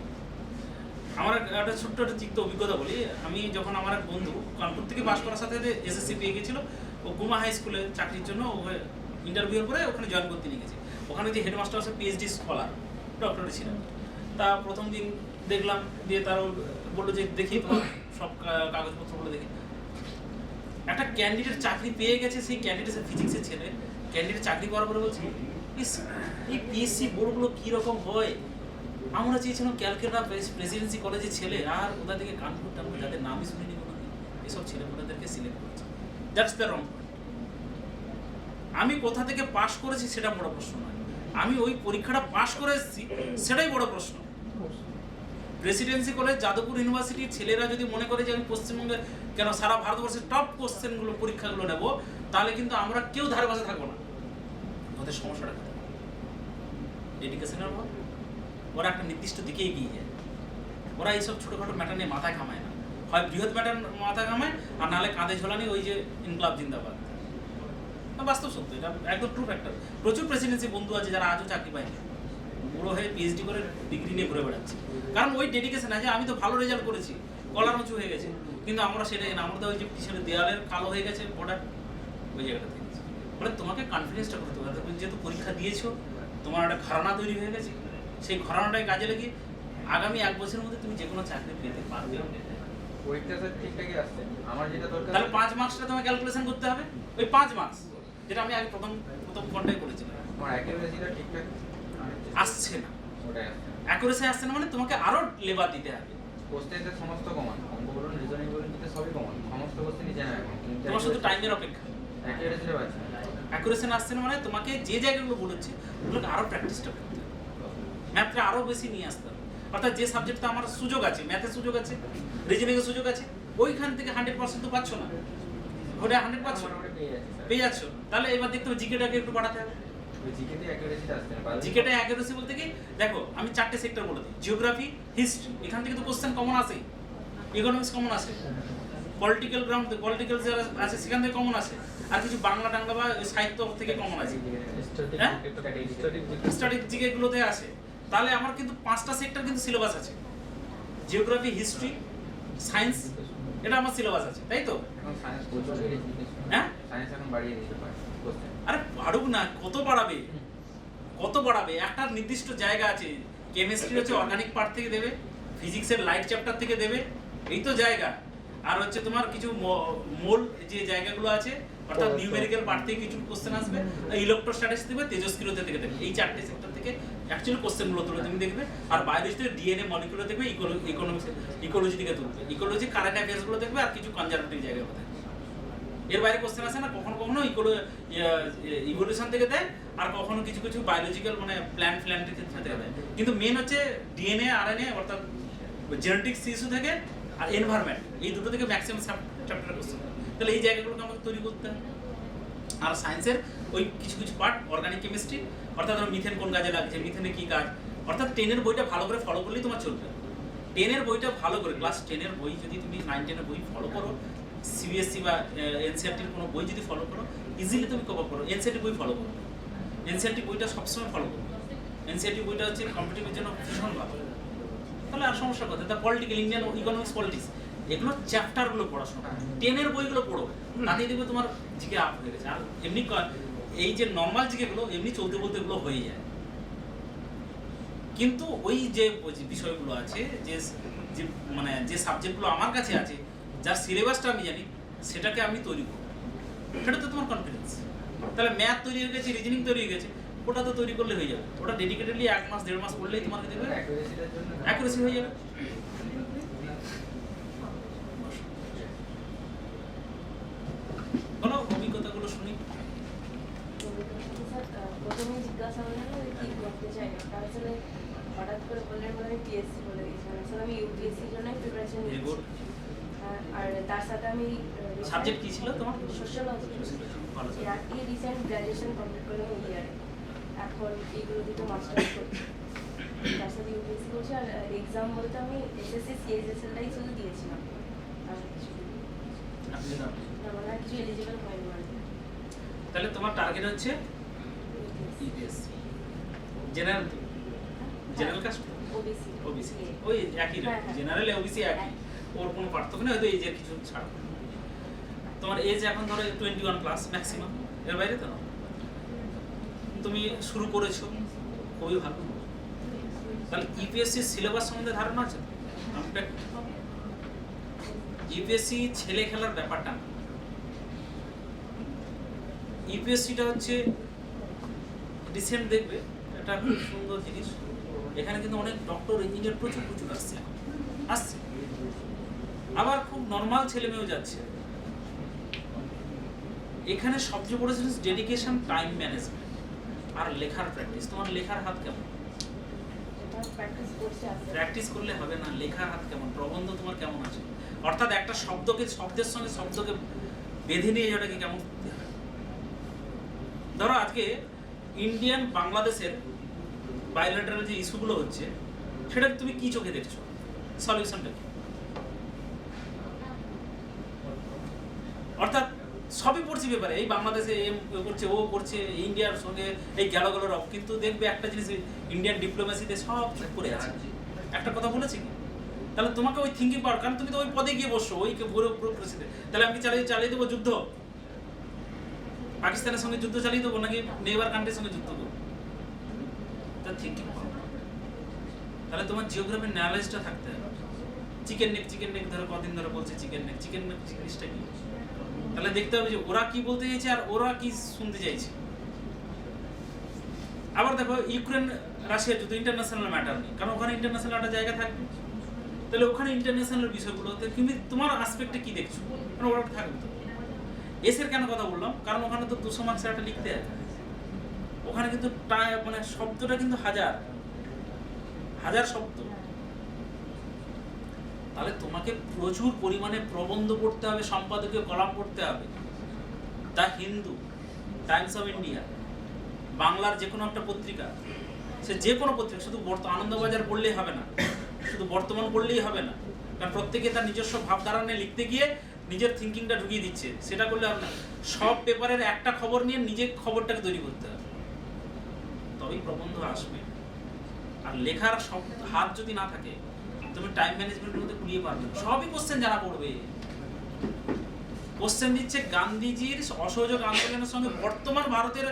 [SPEAKER 3] আমার একটা ছোট্ট একটা তিক্ত অভিজ্ঞতা বলি। আমি যখন আমার এক বন্ধু কানপুর থেকে পাস করার সাথে সাথে SSC পেয়ে গেছিলো, ও গুমা হাই স্কুলে চাকরির জন্য ইন্টারভিউর পরে ওখানে জয়েন করতে নিয়ে গেছে। ওখানে যে হেডমাস্টার আছে PhD স্কলার, ডক্টরেট ছিলেন। তা প্রথম দিন দেখলাম, দিয়ে তার বললো যে দেখি তোমার সব কাগজপত্রগুলো দেখি। একটা ক্যান্ডিডেট চাকরি পেয়ে গেছে, সেই ক্যান্ডিডেট ফিজিক্সের ছেলে, ক্যান্ডিডেট চাকরি পাওয়ার পরে বলছে এই PSC বোর্ডগুলো কীরকম হয়, আমরা চেয়েছিলাম ক্যালকাটা প্রেসিডেন্সি কলেজের ছেলে, আর কোথা থেকে কানপুর টানপুর যাদের নামই শুনিনি কোনোদিন, এসব ছেলেগুলোদেরকে সিলেক্ট করেছে। That's the wrong. আমি কোথা থেকে পাশ করেছি সেটা বড় প্রশ্ন নয়, আমি ওই পরীক্ষাটা পাশ করে এসেছি সেটাই বড় প্রশ্ন। প্রেসিডেন্সি কলেজ যাদবপুর ইউনিভার্সিটির ছেলেরা যদি মনে করে যে আমি পশ্চিমবঙ্গের কেন সারা ভারতবর্ষের টপ কোশ্চেনগুলো পরীক্ষাগুলো নেব, তাহলে কিন্তু আমরা কেউ ধারে পাশে থাকবো না। ওদের সমস্যাটা ডেডিকেশনের অভাব, ওরা একটা নির্দিষ্ট দিকে এগিয়ে যায়, ওরা এইসব ছোটোখাটো ম্যাটার নিয়ে মাথায় ঘামায় না, হয় বৃহৎ ম্যাটার মাথায় ঘামায় আর নাহলে কাঁধে ঝোলানি ওই যে ইনকলাব জিন্দাবাদ। বাস্তব সত্য, এটা একদম ট্রু ফ্যাক্টর। প্রচুর প্রেসিডেন্সি বন্ধু আছে যারা আজও চাকরি পায়নি, বুড়ো হয়ে পিএইচডি করে ডিগ্রি নিয়ে ঘুরে বেড়াচ্ছে, কারণ ওই ডেডিকেশন আছে। আমি তো ভালো রেজাল্ট করেছি, কলার উঁচু হয়ে গেছে, কিন্তু আমরা সেটাই না, আমরা তো ওই যে পিছনে দেওয়ালের কালো হয়ে গেছে বর্ডার, ওই জায়গাটা থেকে ফলে তোমাকে কনফিডেন্সটা করতে হবে। তুমি যেহেতু পরীক্ষা দিয়েছো, তোমার একটা ঘরানা তৈরি হয়ে গেছে, সেই ঘরানাটায় কাজে লেগে আগামী 1 বছরের মধ্যে তুমি যে কোনো চাকরি পেতে পারবে।
[SPEAKER 6] পরীক্ষা স্যার ঠিকঠাকই আসছে, আমার যেটা দরকার
[SPEAKER 3] তাহলে 5 মার্কসটা তোমাকে ক্যালকুলেশন করতে হবে, ওই 5 মার্কস যেটা আমি আগে প্রথম ঘন্টায় করেছিলাম।
[SPEAKER 6] আমার অ্যাকিউরেসিটা ঠিকঠাক
[SPEAKER 3] আসছে না,
[SPEAKER 6] ওটাই আসছে।
[SPEAKER 3] অ্যাকুরেসি আসছে না মানে তোমাকে আরো লেবার দিতে হবে।
[SPEAKER 6] কোশ্চেনটা সমস্ত কমন, অঙ্ক বলুন রিজনিং বলুন কিন্তু সবই কমন, সমস্ত কোশ্চেনই জানা এখন, কিন্তু
[SPEAKER 3] তোমার শুধু টাইমের অপেক্ষা।
[SPEAKER 6] অ্যাকিউরেসিটা পাচ্ছি না।
[SPEAKER 3] অ্যাকুরেশন আসছে না মানে তোমাকে যে জায়গাগুলো বলেছে ওগুলোকে আরো প্র্যাকটিসটা করতে হবে, ম্যাথটা আরো বেশি নিয়ে আসতে হবে। অর্থাৎ যে সাবজেক্টটা আমার সুযোগ আছে, ম্যাথের সুযোগ আছে, রিজনিংয়ের সুযোগ আছে, ওইখান থেকে 100% তো পাচ্ছ না, ওটা 100 পাচ্ছ, পেয়ে যাচ্ছ। তাহলে এবার দেখতে হবে জিকেটাকে একটু বাড়াতে হবে।
[SPEAKER 6] জিকেতে অ্যাকিউরেসিটা আসছে না।
[SPEAKER 3] জিকেটা অ্যাকুরেসি বলতে কি, দেখো আমি 4টে সেক্টর বলে দিই, জিওগ্রাফি, হিস্ট্রি, এখান থেকে তো কোশ্চেন কমন আসে, ইকোনমিক্স কমন আসে, পলিটিক্যাল গ্রাউন্ড পলিটিক্যাল আছে সেখান থেকে কমন আসে, আর কিছু বাংলা টাংলা বা সাহিত্য থেকে কমন আছে, স্ট্যাটিক জিকেগুলোতে আসে। তাহলে আমার কিন্তু 5টা সেক্টর কিন্তু সিলেবাস আছে, জিওগ্রাফি, হিস্ট্রি, সায়েন্স, এটা আমার সিলেবাস আছে, তাই তো?
[SPEAKER 6] এখন সায়েন্স প্রচুর বেড়ে গেছে,
[SPEAKER 3] হ্যাঁ
[SPEAKER 6] সায়েন্স এখন বাড়িয়ে দিতে পারে কোশ্চেন।
[SPEAKER 3] আরে বাড়ুক না, কত বাড়াবে, কত বাড়াবে? একটা নির্দিষ্ট জায়গা আছে, কেমিস্ট্রি হচ্ছে অর্গানিক পার্ট থেকে দেবে, ফিজিক্সের লাইট চ্যাপ্টার থেকে দেবে, এই তো জায়গা। আর হচ্ছে তোমার কিছু মোল যে জায়গাগুলো আছে, অর্থাৎ নিউমেরিক্যাল পার্ট থেকে কিছু কোশ্চেন আসবে, ইলেকট্রোস্ট্যাটিক্স দেবে, তেজস্ক্রিয়তা থেকে দেবে, এই 4টে সেক্টর থেকে অ্যাকচুয়ালি কোশ্চেনগুলো তুলে তুমি দেখবে। আর বায়োলজি থেকে ডিএনএ মলিকুলার দেখবে, ইকোনমিক্স ইকোলজি থেকে তুলবে, ইকোলজি কারেন্ট অ্যাফেয়ার্সগুলো দেখবে, আর কিছু কনজারভেটিভ জায়গাগুলো দেখবে। এর বাইরে কোশ্চেন আসে না, কখনো কখনো ইভলিউশন থেকে দেয়, আর কখনো কিছু কিছু বায়োলজিক্যাল মানে প্ল্যান্ট থেকে দেয়, কিন্তু মেন হচ্ছে ডিএনএ, আরএনএ, অর্থাৎ জেনেটিক্স ইস্যু থেকে আর এনভায়রনমেন্ট, এই দুটো থেকে ম্যাক্সিমাম চ্যাপ্টার কোশ্চেন। তাহলে এই জায়গাগুলোকে আমাকে তৈরি করতে হবে। আর সায়েন্সের ওই কিছু কিছু পার্ট, অর্গানিক কেমিস্ট্রি, অর্থাৎ ধরো মিথেন কোন কাজে লাগছে, মিথেনে কী কাজ, অর্থাৎ 10-এর বইটা ভালো করে ফলো করলেই তোমার চলবে। 10-এর বইটা ভালো করে, ক্লাস 10-এর বই যদি তুমি 9-10-এর বই ফলো করো, সিবিএসসি বা এনসিআরটির কোনো বই যদি ফলো করো, ইজিলি তুমি কভার করো। এনসিআরটি বই ফলো করো, এনসিআরটি বইটা সবসময় ফলো করো, এনসিআরটি বইটা হচ্ছে কম্পিটিটিভের জন্য ভীষণ ভালো। তাহলে আর সমস্যা কথা, তা পলিটিক্যাল, ইন্ডিয়ান ইকোনমিক্স, পলিটিক্স, এগুলো চ্যাপ্টারগুলো পড়াশোনা, 10-এর বইগুলো পড়ো, তাতেই দেখবে তোমার জিকে আপ হয়ে গেছে। আর এমনি এই যে নর্মাল জিকেগুলো এমনি চলতে বলতে এগুলো হয়ে যায়, কিন্তু ওই যে বিষয়গুলো আছে, যে মানে যে সাবজেক্টগুলো আমার কাছে আছে, যার সিলেবাসটা আমি জানি, সেটাকে আমি তৈরি করব, সেটা তো তোমার কনফিডেন্স। তাহলে ম্যাথ তৈরি হয়ে গেছে, রিজনিং তৈরি হয়ে গেছে, ওটা তো তৈরি করলে হয়ে যাবে, ওটা ডেডিকেটেডলি 1 মাস 1.5 মাস পড়লেই তোমার দেখবে অ্যাকুরেসি হয়ে যাবে। বলো অভিজ্ঞতাগুলো শুনি।
[SPEAKER 10] প্রথমে জিজ্ঞাসা হলো কি করতে চাই না, তারপরে হঠাৎ করে বললেন আমি পিএসসি বলে দিয়েছিলাম। আসলে আমি ইউপিএসসির জন্য প্রিপারেশন নিচ্ছি, আর তার সাথে আমি
[SPEAKER 3] সাবজেক্ট কি ছিল তোমার?
[SPEAKER 10] সোশ্যালজি। এই রিসেন্ট গ্র্যাজুয়েশন কমপ্লিট করলাম এই ইয়ারে, এখন এইগুলো দিকে মাস্টার্স করছি, তার সাথে ইউপিএসসি করছি। আর এক্সাম বলতে আমি এসএসসি সিএসএসএলটাই শুধু দিয়েছিলাম, আর কিছু না, মানে আর কিছু এলিজিবল হয়নি।
[SPEAKER 3] তাহলে তোমার টার্গেট হচ্ছে UPSC, general, general caste, OBC, OBC ওই একই রকম, জেনারেল ওবিসি একই, ওর কোনো পার্থক্য নেই, হয়তো এজের কিছু ছাড়। তোমার এজ এখন ধরো 21 প্লাস ম্যাক্সিমাম, এর বাইরে তো না। তুমি শুরু করেছো, খুবই ভালো। তাহলে ইউপিএসসি সিলেবাস সম্বন্ধে ধারণা আছে? ইউপিএসসি ছেলে খেলার ব্যাপারটা, ইউপিএসসিটা হচ্ছে রিসেন্ট দেখবে এটা খুব সুন্দর জিনিস, এখানে কিন্তু অনেক ডক্টর, ইঞ্জিনিয়ার প্রচুর আসছে, আবার খুব নর্মাল ছেলে মেয়েও যাচ্ছে। এখানে সবচেয়ে বড় জিনিস ডেডিকেশন, টাইম ম্যানেজমেন্ট আর লেখার প্র্যাকটিস। তোমার লেখার হাত কেমন?
[SPEAKER 10] প্র্যাকটিস করছি আস্তে
[SPEAKER 3] প্র্যাকটিস করলে হবে না, লেখার হাত কেমন, প্রবন্ধ তোমার কেমন আছে, অর্থাৎ একটা শব্দের সঙ্গে শব্দকে বেঁধে নিয়ে যাওয়াটাকে কেমন করতে হবে। ধরো আজকে ইন্ডিয়ান বাংলাদেশের বাইলেটারাল যে ইস্যুগুলো হচ্ছে সেটা তুমি কি চোখে দেখছো, সলিউশনটা কি? অর্থাৎ সবই পড়ছি ব্যাপারে, এই বাংলাদেশে এম করছে, ও করছে, ইন্ডিয়ার সঙ্গে এই গেল রব, কিন্তু দেখবে একটা জিনিস ইন্ডিয়ান ডিপ্লোমেসিতে সব ঠিক করে আছে। একটা কথা বলেছি কি? তাহলে তোমাকে ওই থিঙ্কিং পাওয়ার, কারণ তুমি তো ওই পদে গিয়ে বসছো, ওই ব্যুরোক্রেসিতে, তাহলে আমি চালিয়ে দেবো যুদ্ধ, পাকিস্তানের সঙ্গে যুদ্ধ চালিয়ে দেবো নাকি নেইবার কান্ট্রির সঙ্গে যুদ্ধ করবো? তার থিঙ্কিং পাওয়ার, তাহলে তোমার জিওগ্রাফির নলেজটা থাকতে হবে। চিকেন নেক ধরে কদিন ধরে বলছে চিকেন নেক জিনিসটা কি, তাহলে দেখতে হবে যে ওরা কি বলতে চাইছে আর ওরা কি শুনতে চাইছে। আবার দেখো ইউক্রেন রাশিয়া যুদ্ধ ইন্টারন্যাশনাল ম্যাটার নেই, কারণ ওখানে ইন্টারন্যাশনাল একটা জায়গা থাকবে, তাহলে ওখানে ইন্টারন্যাশনাল বিষয়গুলোতে কিন্তু তোমার আসপেক্টে কি দেখছো, কারণ ওরা থাকবে। তো এসের কেন কথা বললাম, কারণ ওখানে তো 200 মার্কসের একটা লিখতে হবে, ওখানে কিন্তু মানে শব্দটা কিন্তু হাজার শব্দ, তাহলে তোমাকে প্রচুর পরিমাণে প্রবন্ধ পড়তে হবে, সম্পাদকীয় কলাম পড়তে হবে। The Hindu, Times of India, বাংলার যে কোনো একটা পত্রিকা, সে যে কোনো পত্রিকা, শুধু আনন্দবাজার পড়লেই হবে না, শুধু বর্তমান পড়লেই হবে না, কারণ প্রত্যেকে তার নিজস্ব ভাবধারা নিয়ে লিখতে গিয়ে নিজের থিঙ্কিংটা ঢুকিয়ে দিচ্ছে, সেটা করলে হবে না। সব পেপারের একটা খবর নিয়ে নিজের খবরটাকে তৈরি করতে হবে, তবেই প্রবন্ধ আসবে। আর লেখার সব হাত যদি না থাকে, তুমি টাইম ম্যানেজমেন্টের মধ্যে কুলিয়ে পারবে না। সবই কোশ্চেন জানা পড়বে। কোশ্চেন দিচ্ছে গান্ধীজির অসহযোগ আন্দোলনের সঙ্গে বর্তমান ভারতের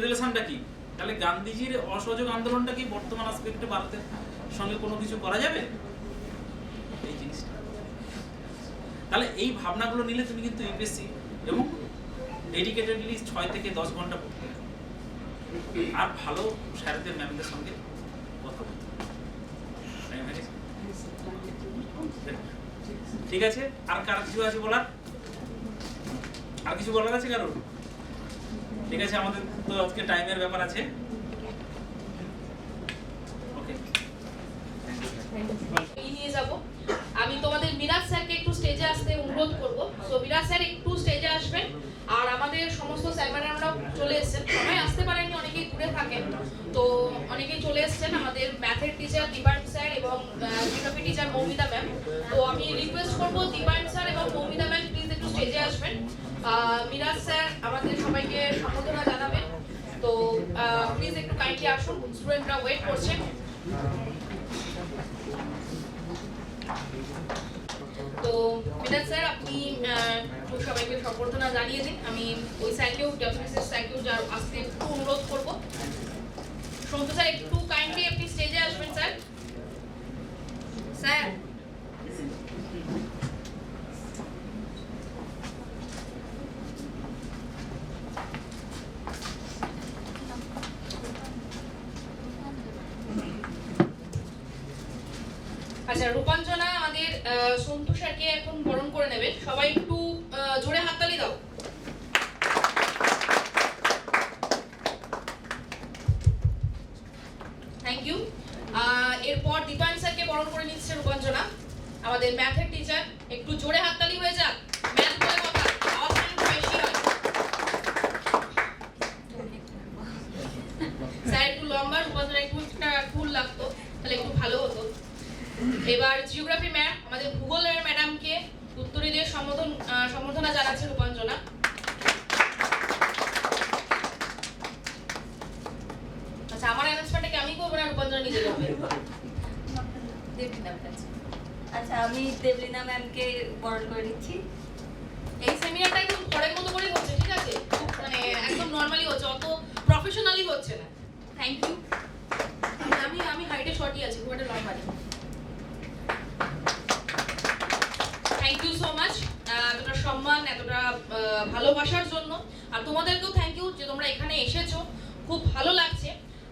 [SPEAKER 3] রিলেশনটা কি, তাহলে গান্ধীজির অসহযোগ আন্দোলনটা কি বর্তমান আসপেক্টে ভারতের সঙ্গে কোনো কিছু করা যাবে? এই জিনিসটা, তাহলে এই ভাবনাগুলো নিলে তুমি কিন্তু ইউপিএসসি এবং ডেডিকেটেডলি 6 থেকে 10 ঘন্টা পড়তে হবে, আর ভালো স্যারদের ম্যামদের সঙ্গে কথা বলতে হবে। ঠিক আছে, আর কার কিছু আছে বলার? আর কিছু বলার আছে কারোর? ঠিক আছে, আমাদের তো আজকে টাইমের ব্যাপার আছে। ওকে,
[SPEAKER 2] নিয়ে যাব। আমি তোমাদের মিরাজ স্যারকে একটু স্টেজে আসতে অনুরোধ করব। সো মিরাজ স্যার একটু স্টেজে আসবেন। আর আমাদের সমস্ত স্যার ম্যাডামরাও চলে এসেছেন, সবাই আসতে পারেননি, অনেকেই দূরে থাকেন, তো অনেকেই চলে এসেছেন। আমাদের ম্যাথের টিচার দীপায়ন স্যার এবং জিওগ্রাফি টিচার মৌমিতা ম্যাম। তো আমি রিকোয়েস্ট করব দীপায়ন স্যার এবং মৌমিতা ম্যাম প্লিজ একটু স্টেজে আসবেন। মিরাজ স্যার আমাদের সবাইকে সম্বোধনা জানাবেন, তো প্লিজ একটু কাইন্ডলি আসুন, স্টুডেন্টরা ওয়েট করছেন। তো মিরাজ স্যার আপনি সবাইকে সম্বর্ধনা জানিয়ে দিন। আমি ওই স্যারকেও ডব্লিউবিসিএস স্যারকেও আসতে একটু অনুরোধ করবো। সন্তু স্যার একটু কাইন্ডলি আপনি স্টেজে আসবেন স্যার। স্যার আচ্ছা, রূপাঞ্জনা আমাদের সন্তু স্যারকে এখন বরণ করে নেবেন। সবাই একটু জোরে হাততালি দাও। Thank you. এরপর দীপায়ন স্যারকে বরণ করে নিচ্ছে রূপাঞ্জনা, আমাদের ম্যাথের টিচার। একটু জোরে হাততালি হয়ে যাক, ম্যাথ বলে কথা, আওয়াজ একটু বেশি হয়। স্যার একটু লম্বা, রূপাঞ্জনা একটু ফুল লাগতো, তাহলে একটু ভালো হতো। এবার জিওগ্রাফি ম্যাম, আমাদের ভূগোলের ম্যাডামকে উত্তরে দিয়ে সম্বোধনা জানাচ্ছে রূপাঞ্জনা। আচ্ছা, আমার অ্যানাউন্সমেন্টটা আমি করবো না, রূপাঞ্জনা নিজে করবে?
[SPEAKER 10] দেবলীনা ম্যাম। আচ্ছা, আমি দেবলীনা ম্যামকে বরণ করে নিচ্ছি।
[SPEAKER 2] এই সেমিনারটা একদম ঘরের মতো করে হচ্ছে, ঠিক আছে? খুব মানে একদম নরমালি হচ্ছে, অত প্রফেশনালি হচ্ছে না। Thank you. আমি হাইটে শর্টই আছি, খুব একটা লম্বা নেই। থ্যাংক ইউ সো মাচ এতটা সম্মান, এতটা ভালোবাসার জন্য। আর তোমাদেরকেও থ্যাংক ইউ যে তোমরা এখানে এসেছো, খুব ভালো লাগছে।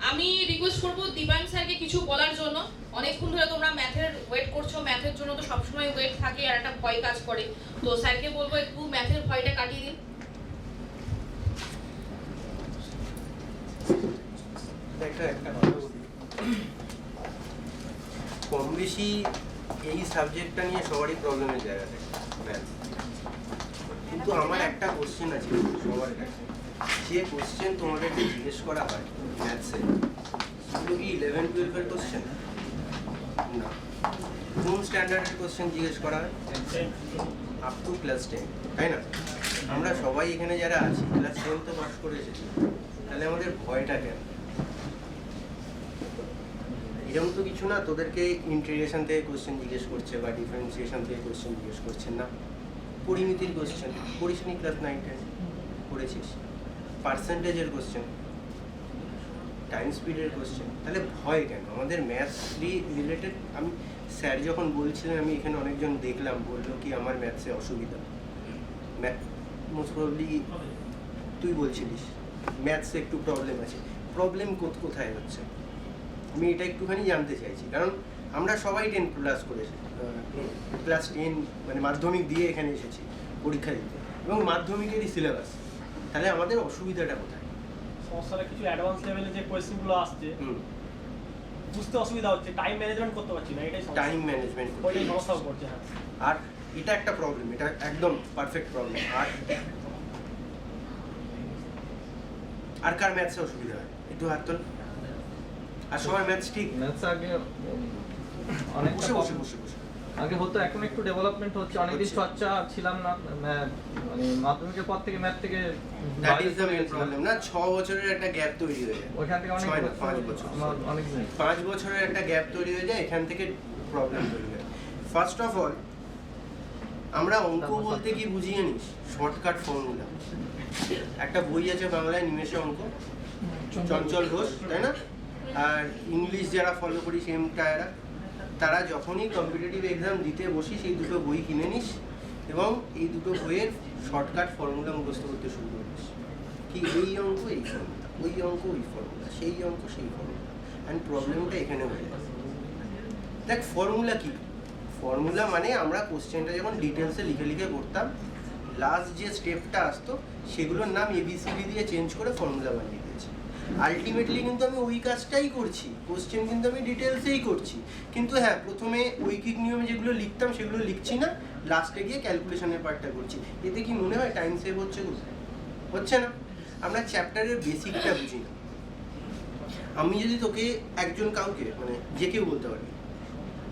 [SPEAKER 2] আমি রিকোয়েস্ট করবো দীপায়ন স্যারকে কিছু বলার জন্য। অনেকক্ষণ ধরে তোমরা ম্যাথের ওয়েট করছো, ম্যাথের জন্য তো সবসময় ওয়েট থাকে আর একটা ভয় কাজ করে, তো স্যারকে বলবো একটু ম্যাথের ভয়টা কাটিয়ে দিন।
[SPEAKER 11] একটা কথা বলি, কম বেশি এই সাবজেক্টটা নিয়ে সবারই প্রবলেমের জায়গা থাকে ম্যাথ। কিন্তু আমার একটা কোশ্চেন আছে সবার কাছে, যে কোশ্চেন তোমাদেরকে জিজ্ঞেস করা হয় ম্যাথসে, সেগুলো কি 11-12 কোশ্চেন না? কোন স্ট্যান্ডার্ডের কোশ্চেন জিজ্ঞেস করা হয়? আপ টু ক্লাস 10, তাই না? আমরা সবাই এখানে যারা আছি ক্লাস 10 তো পাস করে এসেছি, তাহলে আমাদের ভয়টা কেন? এরকম তো কিছু না তোদেরকে ইন্টিগ্রেশন থেকে কোশ্চেন জিজ্ঞেস করছে বা ডিফারেন্সিয়েশন থেকে কোশ্চেন জিজ্ঞেস করছেন না, পরিমিতির কোশ্চেন পড়িসনি ক্লাস 9-10 পড়েছিস, পার্সেন্টেজের কোশ্চেন, টাইম স্পিডের কোশ্চেন, তাহলে ভয় কেন? আমাদের ম্যাথস রিলেটেড আমি স্যার যখন বলছিলেন, আমি এখানে অনেকজন দেখলাম বললো কি আমার ম্যাথসে অসুবিধা, মোস্ট প্রবলি তুই বলছিলিস ম্যাথসে একটু প্রবলেম আছে, প্রবলেম কোথায় হচ্ছে আমি এটা একটুখানি জানতে চাইছি। কারণ আমরা সবাই 10+ করেছি, ক্লাস 10 মানে মাধ্যমিক দিয়ে এখানে এসেছি পরীক্ষা দিতে, এবং মাধ্যমিকেরই সিলেবাস, তাহলে আমাদের অসুবিধাটা কোথায়?
[SPEAKER 7] সমস্যাটা কিছু অ্যাডভান্স লেভেলে যে কোয়েশ্চেনগুলো আসছে বুঝতে অসুবিধা হচ্ছে, টাইম ম্যানেজমেন্ট করতে পারছি না, এটাই সমস্যা।
[SPEAKER 11] টাইম ম্যানেজমেন্ট
[SPEAKER 7] ওইটাই সমস্যা করছে। হ্যাঁ,
[SPEAKER 11] আর এটা একটা প্রবলেম, এটা একদম পারফেক্ট প্রবলেম। আর কার ম্যাথসে অসুবিধা হয় একটু হাত তোল। আর সবার ম্যাথস ঠিক?
[SPEAKER 6] ম্যাথস আগে অনেক
[SPEAKER 11] বসে বসে বসে বসে
[SPEAKER 6] আগে হতো, এখন একটু ডেভেলপমেন্ট হচ্ছে, অনেকদিন চর্চা ছিলাম না, মানে মাধ্যমিকের পর থেকে ম্যাথ থেকে
[SPEAKER 11] that is the main problem না। 6 বছরের একটা গ্যাপ তৈরি হয়ে যায়
[SPEAKER 6] ওইখান থেকে, অনেক
[SPEAKER 11] 5 বছর,
[SPEAKER 6] আমার অনেক দিন
[SPEAKER 11] 5 বছরের একটা গ্যাপ তৈরি হয়ে যায়, এখান থেকে প্রবলেম তৈরি হয়। ফার্স্ট অফ অল আমরা অঙ্ক বলতে কি বুঝি জানিস? Shortcut formula. একটা বই আছে বাংলায় নিমেষে অঙ্ক, চঞ্চল ঘোষ, তাই না? আর ইংলিশ যারা ফলো করি সেম টায়ারা, তারা যখনই কম্পিটিটিভ এক্সাম দিতে বসি সেই দুটো বই কিনে নিস এবং এই দুটো বইয়ের শর্টকাট ফর্মুলা মুখস্থ করতে শুরু করিস। কি এই অঙ্ক এই ফর্মুলা, ওই অঙ্ক ওই ফর্মুলা, সেই অঙ্ক সেই ফর্মুলা, অ্যান্ড প্রবলেমটা এখানে হয়ে যায়। দেখ ফর্মুলা কি? ফর্মুলা মানে আমরা কোশ্চেনটা যখন ডিটেলসে লিখে লিখে করতাম, লাস্ট যে স্টেপটা আসতো সেগুলোর নাম ABCD দিয়ে চেঞ্জ করে ফর্মুলা বানিয়ে দিয়েছি। আলটিমেটলি কিন্তু আমি ওই কাজটাই করছি, কোশ্চেন কিন্তু আমি ডিটেলসেই করছি, কিন্তু হ্যাঁ প্রথমে ঐকিক নিয়মে যেগুলো লিখতাম সেগুলো লিখছি না, লাস্টে গিয়ে ক্যালকুলেশনের পার্টটা করছি। এতে কি মনে হয় টাইম সেভ হচ্ছে? হচ্ছে না। আমরা চ্যাপ্টারের বেসিকটা বুঝি না। আমি যদি তোকে একজন কাউকে, মানে যে কেউ বলতে পারি,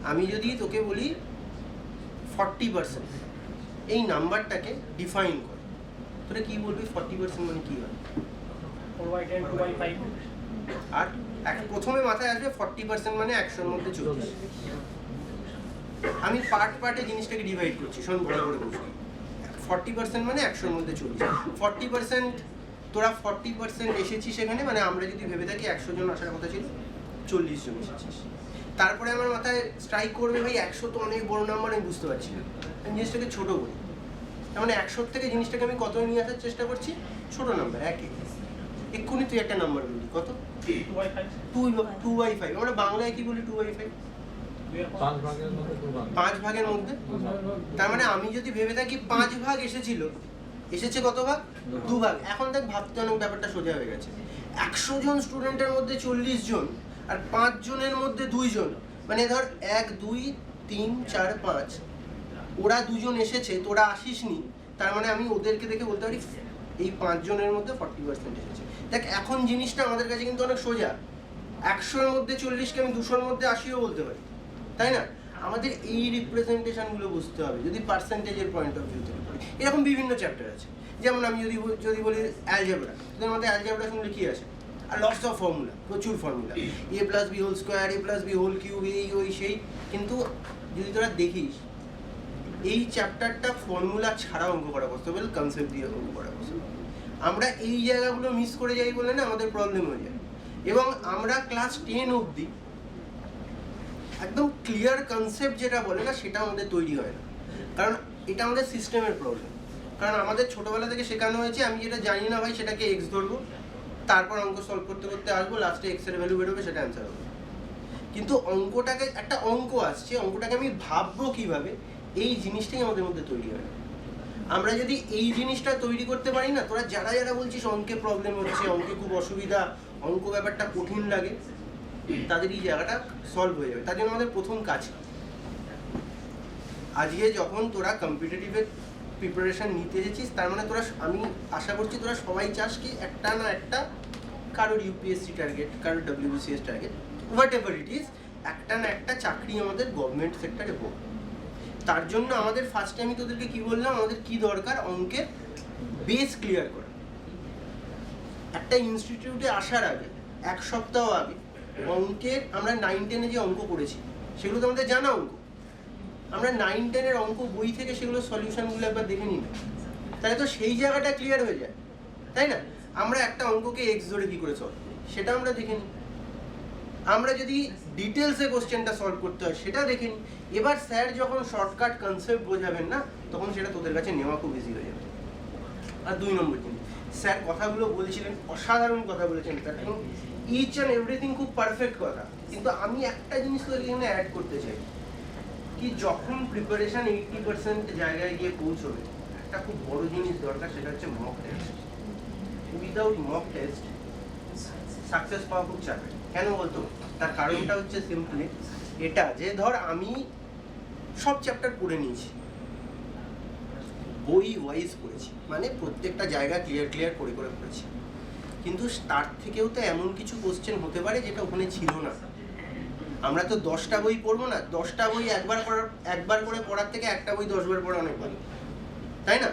[SPEAKER 11] আমি যদি তোকে বলি 40%, এই নাম্বারটাকে ডিফাইন কর, তোরা কি বলবি? 40% মানে কি হয়?
[SPEAKER 7] 4/10, 2/5।
[SPEAKER 11] আর প্রথমে মাথায় আসবে 40% মানে 100-এর মধ্যে 40। আমি পার্টে জিনিসটাকে ডিভাইড করছি, শোন ভালো করে বুঝবি। 40% মানে 100-এর মধ্যে 40। 40% তোরা 40% এসেছিস সেখানে, মানে আমরা যদি ভেবে থাকি 100 জন আসার কথা ছিল, 40 জন এসেছিস। তারপরে আমার মাথায় স্ট্রাইক করবে, ভাই 100 তো অনেক বড় নাম্বার, আমি বুঝতে পারছি না, আমি জিনিসটাকে ছোটো করি। তার মানে 100 থেকে জিনিসটাকে আমি কত নিয়ে আসার চেষ্টা করছি? ছোট নাম্বার, 1। এক্ষুনি তুই একটা নাম্বার বলি, কত? 2/5। আমরা বাংলায় কি বলি? 2/5, 5 ভাগের মধ্যে। তার মানে আমি যদি ভেবে থাকি 5 ভাগ এসেছে কত ভাগ? 2 ভাগ। এখন দেখ ভাবতে অনেক ব্যাপারটা সোজা হয়ে গেছে। 100 জন স্টুডেন্টের মধ্যে 40 জন আর 5 জনের মধ্যে 2 জন, মানে ধর 1 2 3 4 5, ওরা 2 জন এসেছে, তোরা আসিসনি, তার মানে আমি ওদেরকে দেখে বলতে পারি এই 5 জনের মধ্যে 40% এসেছে। দেখ এখন জিনিসটা আমাদের কাছে কিন্তু অনেক সোজা। 100-এর মধ্যে 40কে আমি 200-এর মধ্যে 80ও বলতে পারি, তাই না? আমাদের এই রিপ্রেজেন্টেশনগুলো বুঝতে হবে যদি পার্সেন্টেজের পয়েন্ট অফ ভিউ থেকে পড়ি। এরকম বিভিন্ন চ্যাপ্টার আছে, যেমন আমি যদি বলি অ্যালজেব্রা, তোদের মধ্যে অ্যালজেব্রা শুনলে কি আছে? আর লটস অফ ফর্মুলা, প্রচুর ফর্মুলা, a+b² a+b³ এই ওই সেই। কিন্তু যদি তোরা দেখিস এই চ্যাপ্টারটা ফর্মুলা ছাড়া অঙ্ক করা পসিবল, কনসেপ্ট দিয়ে অঙ্ক করা পসিবল। আমরা এই জায়গাগুলো মিস করে যাই বলে না আমাদের প্রবলেম হয়ে যায়। এবং আমরা ক্লাস 10 অবধি একদম ক্লিয়ার কনসেপ্ট যেটা বলে না সেটা আমাদের তৈরি হয় না, কারণ এটা আমাদের সিস্টেমের প্রবলেম। কারণ আমাদের ছোটোবেলা থেকে শেখানো হয়েছে আমি যেটা জানি না ভাই সেটাকে এক্স ধরবো, তারপর অঙ্ক সলভ করতে করতে আসবো, লাস্টে এক্সের ভ্যালু বেরোবে, সেটা অ্যান্সার হবে। কিন্তু অঙ্কটাকে, একটা অঙ্ক আসছে, অঙ্কটাকে আমি ভাববো কীভাবে, এই জিনিসটাই আমাদের মধ্যে তৈরি হয় না। আমরা যদি এই জিনিসটা তৈরি করতে পারি না, তোরা যারা যারা বলছিস অঙ্কে প্রবলেম হচ্ছে, অঙ্কে খুব অসুবিধা, অঙ্ক ব্যাপারটা কঠিন লাগে, তাদের এই জায়গাটা সলভ হয়ে যাবে। তার জন্য আমাদের প্রথম কাজ আজকে যখন তোরা কম্পিটিটিভের প্রিপারেশন নিতে এসেছিস, তার মানে তোরা, আমি আশা করছি তোরা সবাই চাস কি একটা না একটা, কারোর ইউপিএসসি টার্গেট, কারোর WBCS target, what ever it is, একটা না একটা চাকরি আমাদের গভর্নমেন্ট সেক্টরে হোক। তার জন্য আমাদের ফার্স্টে আমি তোদেরকে কি বললাম, আমাদের কি দরকার, অঙ্কের বেস ক্লিয়ার করা। একটা ইনস্টিটিউটে আসার আগে 1 সপ্তাহ আগে অঙ্কের, আমরা 9-10 যে অঙ্ক করেছি সেগুলো তো আমাদের জানা অঙ্ক, আমরা 9-10 অঙ্ক বই থেকে সেগুলো সলিউশনগুলো একবার দেখে নিই, তাহলে তো সেই জায়গাটা ক্লিয়ার হয়ে যায়, তাই না? আমরা একটা অঙ্ককে এক্স ধরে কী করে সলভ করি সেটা আমরা দেখে নিই। আমরা যদি ডিটেলসে কোশ্চেনটা সলভ করতে হয় সেটা দেখে নিই। এবার স্যার যখন শর্টকাট কনসেপ্ট বোঝাবেন না, তখন সেটা তোদের কাছে নেওয়া খুব ইজি হয়ে যাবে। আর 2 নম্বর জিনিস, স্যার কথাগুলো বলছিলেন, অসাধারণ কথা বলেছেন স্যার, এবং ইচ অ্যান্ড এভরিথিং খুব পারফেক্ট কথা, কিন্তু আমি একটা জিনিস তো এখানে অ্যাড করতে চাই কি, যখন প্রিপারেশন 80% জায়গায় গিয়ে পৌঁছবে, একটা খুব বড় জিনিস দরকার, সেটা হচ্ছে mock test. Without mock test success পাওয়া খুব চাপের। কেন বলতো? তার কারণটা হচ্ছে সিম্পলি এটা যে, ধর আমি সব চ্যাপ্টার পড়ে নিয়েছি, বই ওয়াইজ পড়েছি, মানে প্রত্যেকটা জায়গা ক্লিয়ার করে পড়েছি, কিন্তু তার থেকেও তো এমন কিছু কোশ্চেন হতে পারে যেটা ওখানে ছিল না। আমরা তো 10টা বই পড়বো না, 10টা বই একবার করে পড়ার থেকে একটা বই 10 বার পড়া অনেক ভালো, তাই না?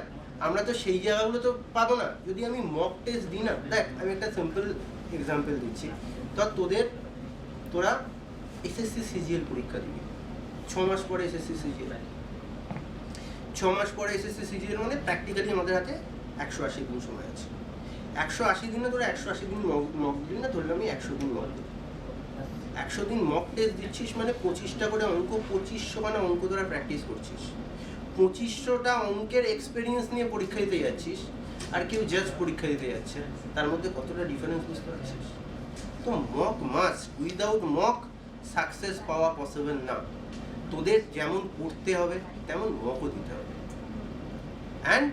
[SPEAKER 11] আমরা তো সেই জায়গাগুলো তো পাবো না যদি আমি মক টেস্ট দিই না। দেখ, আমি একটা সিম্পল এক্সাম্পল দিচ্ছি, তোরা এসএসসি সিজিএল পরীক্ষা দিবি, 6 মাস পরে এসএসসি সিজিএল, 6 মাস পরে এসএসসি সিজিএল, মানে প্র্যাকটিক্যালি আমাদের হাতে 180 দিন সময় আছে। 180 দিনে তোরা 180 দিন মক দিন না, ধরলে আমি 100 দিন মক দিই। 100 দিন মক টেস্ট দিচ্ছিস মানে 25টা করে অঙ্ক, 2500 মানে অঙ্ক তোরা প্র্যাকটিস করছিস, 2500টা অঙ্কের এক্সপিরিয়েন্স নিয়ে পরীক্ষা দিতে যাচ্ছিস, আর কেউ জাস্ট পরীক্ষা দিতে যাচ্ছে, তার মধ্যে কতটা ডিফারেন্স বুঝতে পারছিস? তো mock must, without mock success পাওয়া পসিবল না। তোদের যেমন পড়তে হবে তেমন মকও দিতে হবে। অ্যান্ড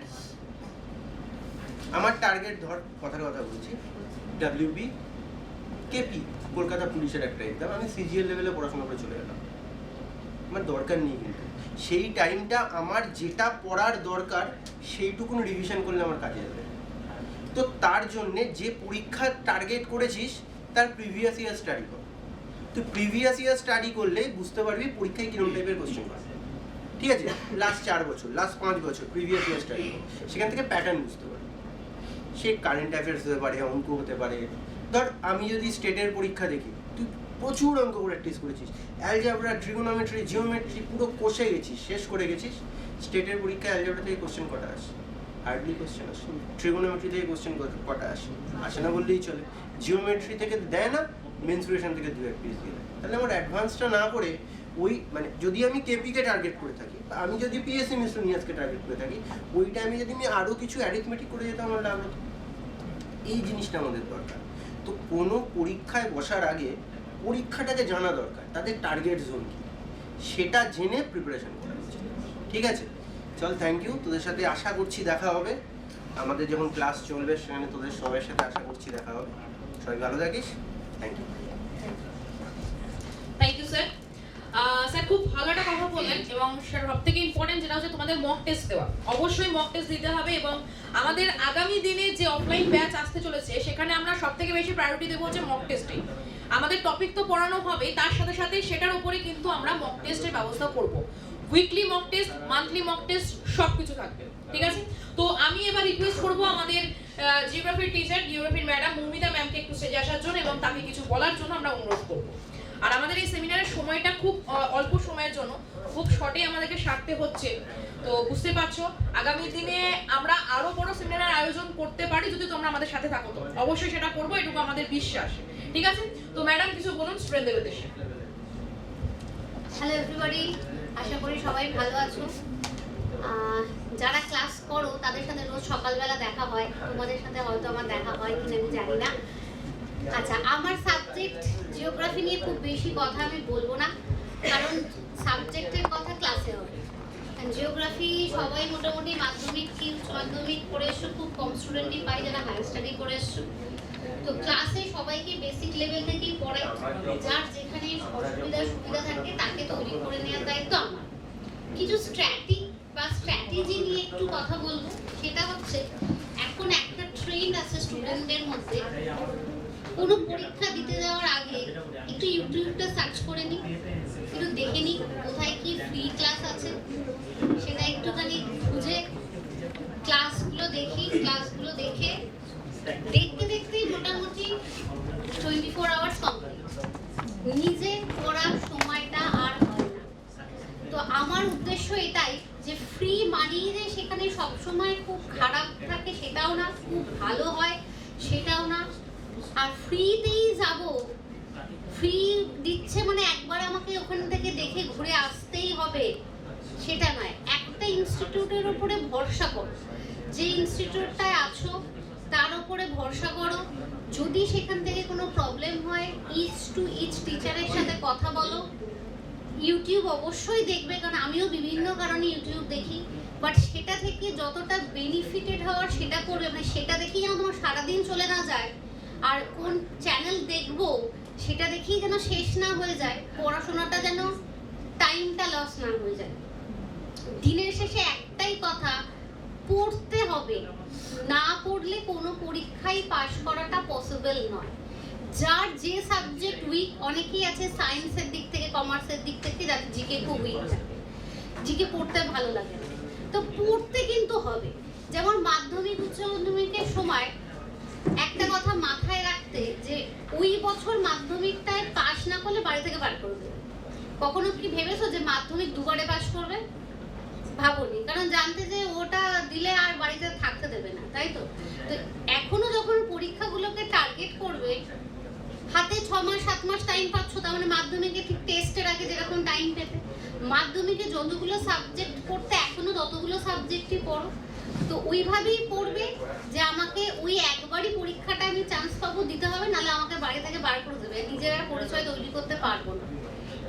[SPEAKER 11] আমার টার্গেট, ধর কথার কথা বলছি, ডাব্লিউবি কেপি, কলকাতা পুলিশের একটা এক্সাম, আমি সিজিএল লেভেলে পড়াশোনা করে চলে গেলাম, আমার দরকার নেই। কিন্তু সেই টাইমটা আমার যেটা পড়ার দরকার সেইটুকুন রিভিশন করলে আমার কাজে যাবে। তো তার জন্যে যে পরীক্ষার টার্গেট করেছিস তার প্রিভিয়াস ইয়ার স্টাডি কর। তো প্রিভিয়াস ইয়ার স্টাডি করলে বুঝতে পারবি পরীক্ষায় কিরকম টাইপের কোশ্চেন আসবে, ঠিক আছে? লাস্ট 4 বছর, লাস্ট 5 বছর প্রিভিয়াস ইয়ার স্টাডি কর, সেখান থেকে প্যাটার্ন বুঝতে পারবি। সে কারেন্ট অ্যাফেয়ার্স হতে পারে, অঙ্ক হতে পারে। ধর আমি যদি স্টেটের পরীক্ষা দেখি, তুই প্রচুর অঙ্ক প্র্যাকটিস করেছিস, অ্যালজেব্রা, ট্রিগোনোমেট্রি, জিওমেট্রি পুরো কষে গেছিস, শেষ করে গেছিস। স্টেটের পরীক্ষায় অ্যালজেব্রা থেকে কোশ্চেন কটা আসে? হার্ডলি কোশ্চেন আসে। ট্রিগোনোমেট্রি থেকে কোশ্চেন কটা আসে না বললেই চলে। জিওমেট্রি থেকে দেয় না, মেন্সুরেশন থেকে 2-1 পিস দিয়ে দেয়। তাহলে আমার অ্যাডভান্সটা না করে ওই, মানে যদি আমি কেপিকে টার্গেট করে থাকি, বা আমি যদি পিএসসি মিসলেনিয়াসকে টার্গেট করে থাকি, ওই টাইমে যদি আমি আরও কিছু অ্যারিথমেটিক করে যেতাম, আমার লাভ হতো। এই জিনিসটা আমাদের দরকার। তো কোনো পরীক্ষায় বসার আগে পরীক্ষাটাকে জানা দরকার, তাদের টার্গেট জোন কি সেটা জেনে প্রিপারেশন করা উচিত, ঠিক আছে? চল, থ্যাংক ইউ। তোদের সাথে আশা করছি দেখা হবে, আমাদের যখন ক্লাস চলবে সেখানে তোদের সবার সাথে আশা করছি দেখা হবে। সবাই ভালো থাকিস, thank you.
[SPEAKER 2] Thank you sir. Sir খুব ভালো একটা কথা বললেন, এবং স্যার সবথেকে ইম্পর্টেন্ট যেটা হচ্ছে তোমাদের মক টেস্ট দেওয়া। অবশ্যই মক টেস্ট দিতে হবে, এবং আমাদের আগামী দিনে যে অফলাইন ব্যাচ আসতে চলেছে সেখানে আমরা সবথেকে বেশি প্রায়োরিটি দেবো হচ্ছে মক টেস্টেই। আমাদের টপিক তো পড়ানো হবে, তার সাথে সাথে সেটার উপরে কিন্তু আমরা মক টেস্টের ব্যবস্থা করব। Weekly mock test, monthly mock test সব কিছু থাকবে, ঠিক আছে? তো আমি এবার রিকোয়েস্ট করবো আমাদের জিওগ্রাফির টিচার, জিওগ্রাফির ম্যাডাম মৌমিতা ম্যামকে একটু স্টেজে আসার জন্য, এবং তাকে কিছু বলার জন্য আমরা অনুরোধ করবো। আর আমাদের এই সেমিনারের সময়টা খুব অল্প সময়ের জন্য, খুব শর্টে আমাদেরকে সারতে হচ্ছে। তো বুঝতে পারছো, আগামী দিনে আমরা আরো বড় সেমিনারের আয়োজন করতে পারি যদি তোমরা আমাদের সাথে থাকো। তো অবশ্যই সেটা করবো, এটুকু আমাদের বিশ্বাস, ঠিক আছে? তো ম্যাডাম কিছু বলুন স্টুডেন্টদের উদ্দেশ্যে।
[SPEAKER 12] হ্যালো এভরিবডি, আশা করি সবাই ভালো আছো। যারা ক্লাস করো তাদের সাথে রোজ সকালবেলা দেখা হয়, তোমাদের সাথে হয়তো আমার দেখা হয় কিনা আমি জানি না। আচ্ছা, আমার সাবজেক্ট জিওগ্রাফি নিয়ে খুব বেশি কথা আমি বলবো না, কারণ সাবজেক্টের কথা ক্লাসে হবে। জিওগ্রাফি জিওগ্রাফি সবাই মোটামুটি মাধ্যমিক কি উচ্চ মাধ্যমিক করে এসছো, খুব কম স্টুডেন্টই পাই যারা হায়ার স্টাডি করে এসছো। তো ক্লাসে সবাইকে বেসিক লেভেল থেকেই পড়াই, যার যেখানে সুবিধা থাকে তাকে তৈরি করে নেওয়ার দায়িত্ব আমার। কিছু স্ট্র্যাটেজি নিয়ে একটু কথা বলবো, সেটা হচ্ছে এখন একটা ট্রেন্ড আছে স্টুডেন্টদের মধ্যে, কোনো পরীক্ষা দিতে যাওয়ার আগে একটু ইউটিউবটা সার্চ করে নিই, একটু দেখে নিই কোথায় কি ফ্রি ক্লাস আছে, সেটা একটুখানি খুঁজে ক্লাসগুলো দেখে দেখতে দেখতেই মোটামুটি 24 আওয়ার্স কমপ্লিট, নিজে পড়ার সময়টা আর হয় না। তো আমার উদ্দেশ্য এটাই যে ফ্রি মানি যে সেখানে সবসময় খুব খারাপ থাকে সেটাও না, খুব ভালো হয় সেটাও না। আর ফ্রিতেই যাব, ফ্রি দিচ্ছে মানে একবার আমাকে ওখান থেকে দেখে ঘুরে আসতেই হবে সেটা নয়। একটা ইনস্টিটিউটের উপরে ভরসা করো, যে ইনস্টিটিউটটায় আছো তার উপরে ভরসা করো। যদি সেখান থেকে কোনো প্রবলেম হয় ইচ টু ইচ টিচারের সাথে কথা বলো। ইউটিউব অবশ্যই দেখবে, কারণ আমিও বিভিন্ন কারণে ইউটিউব দেখি, বাট সেটা থেকে যতটা বেনিফিটেড হওয়ার সেটা করবে, মানে সেটা দেখেই যেন তোমার সারাদিন চলে না যায়। আর কোন চ্যানেল দেখবো সেটা দেখেই যেন শেষ না হয়ে যায়, পড়াশোনাটা যেন টাইমটা লস না হয়ে যায়। দিনের শেষে একটাই কথা, পড়তে হবে, না পড়লে কোনো পরীক্ষায় পাশ করাটা পসিবল নয়। যার যে সাবজেক্ট উইক, অনেকেই আছে সায়েন্সের দিক থেকে, কমার্সের দিক থেকে যাদের জিকে খুব উইক থাকে, জিকে পড়তে ভালো লাগে না, তো পড়তে কিন্তু হবে। যেমন মাধ্যমিক উচ্চ মাধ্যমিকের সময় একটা কথা মাথায় রাখতে, যে ওই বছর মাধ্যমিকটায় পাশ না করলে বাড়ি থেকে বার করে দেবে। কখনো কি ভেবেছো যে মাধ্যমিক দুবারে পাশ করবে? ভাবনি, কারণ জানতে যে ওটা দিলে আর বাড়িতে থাকতে দেবে না, তাই তো? তো এখনো যখন পরীক্ষাগুলোকে টার্গেট করবে, হাতে 6 মাস 7 মাস টাইম পাচ্ছ, তার মানে মাধ্যমিকে ঠিক টেস্টের আগে যেরকম টাইম পেতে, মাধ্যমিকে যতগুলো সাবজেক্ট পড়তে এখনো ততগুলো সাবজেক্টই পড়ো। তো ওইভাবেই পড়বে যে আমাকে ওই একবারই পরীক্ষাটা আমি চান্স পাবো, দিতে হবে, নাহলে আমাকে বাড়ি থেকে বার করে দেবে, নিজের আর পরিচয় তৈরি করতে পারবো না।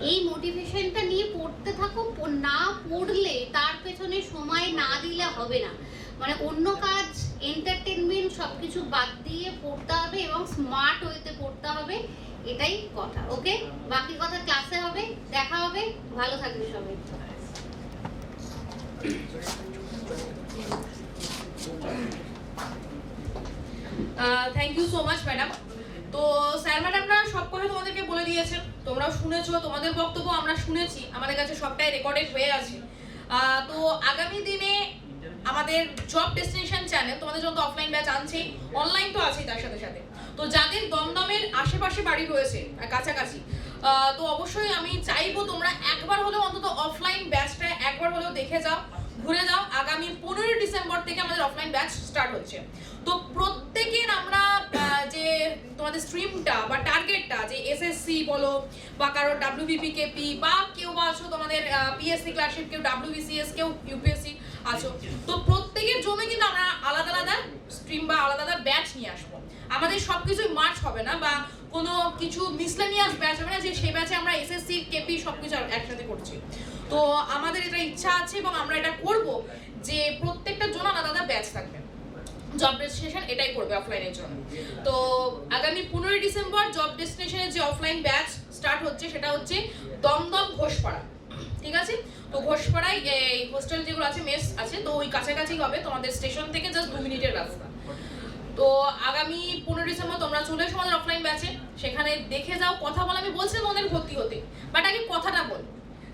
[SPEAKER 12] এই মোটিভেশনটা নিয়ে পড়তে থাকো। না পড়লে, তার পেছনে সময় না দিলে হবে না। মানে অন্য কাজ, এন্টারটেনমেন্ট সবকিছু বাদ দিয়ে পড়তে হবে এবং স্মার্ট ওয়েতে পড়তে হবে, এটাই কথা। ওকে, বাকি কথা ক্লাসে হবে, দেখা হবে, ভালো থাকবে সবাই।
[SPEAKER 2] Thank you so much madam. তো স্যার ম্যাডামরা সব কথা তোমাদেরকে বলে দিয়েছেন, তোমরাও শুনেছো, তোমাদের বক্তব্য আমরা শুনেছি, আমাদের কাছে সবটাই রেকর্ডেড হয়ে আছে। তো আগামী দিনে আমাদের জব ডেস্টিনেশন চ্যানেল তোমাদের জন্য অফলাইন ব্যাচ আনছেই, অনলাইন তো আছেই তার সাথে সাথে। তো যাদের দমদমের আশেপাশে বাড়ি রয়েছে কাছাকাছি, তো অবশ্যই আমি চাইবো তোমরা একবার হলেও অন্তত অফলাইন ব্যাচটা একবার হলেও দেখে যাও, ঘুরে যাও। আগামী 15 ডিসেম্বর থেকে আমাদের অফলাইন ব্যাচ স্টার্ট হচ্ছে। তো প্রত্যেকের আমরা যে তোমাদের স্ট্রিমটা বা টার্গেটটা, যে এসএসসি বলো বা কারো WBPKP বা কেউ আছো তোমাদের পিএসসি ক্লাসশিপ, কেউ WBCS, কেউ ইউপিএসসি আছো, তো প্রত্যেকের জন্য কিন্তু আমরা আলাদা আলাদা স্ট্রিম বা আলাদা আলাদা ব্যাচ নিয়ে আসবো। আমাদের সবকিছুই মার্চ হবে না বা কোনো কিছু মিসলেনিয়াস ব্যাচ হবে না যে সেই ব্যাচে আমরা এসএসসি কেপি সবকিছু একসাথে করছি। তো আমাদের এটা ইচ্ছা আছে এবং আমরা এটা করব যে প্রত্যেকটার জন্য আলাদা আলাদা ব্যাচ থাকবে। জব ডেস্টিনেশন এটাই করবে অফলাইনের জন্য। তো আগামী 15 ডিসেম্বর জব ডেস্টিনেশনের যে অফলাইন ব্যাচ স্টার্ট হচ্ছে সেটা হচ্ছে দমদম ঘোষপাড়া, ঠিক আছে? তো ঘোষপাড়ায় এই হোস্টেল যেগুলো আছে, মেস আছে, তো ওই কাছাকাছি হবে, তোমাদের স্টেশন থেকে জাস্ট 2 মিনিটের রাস্তা। তো আগামী 15 ডিসেম্বর তোমরা চলে এসো আমাদের অফলাইন ব্যাচে, সেখানে দেখে যাও, কথা বলে। আমি বলছি তোমাদের ভর্তি হতে, বাট আগে কথাটা বল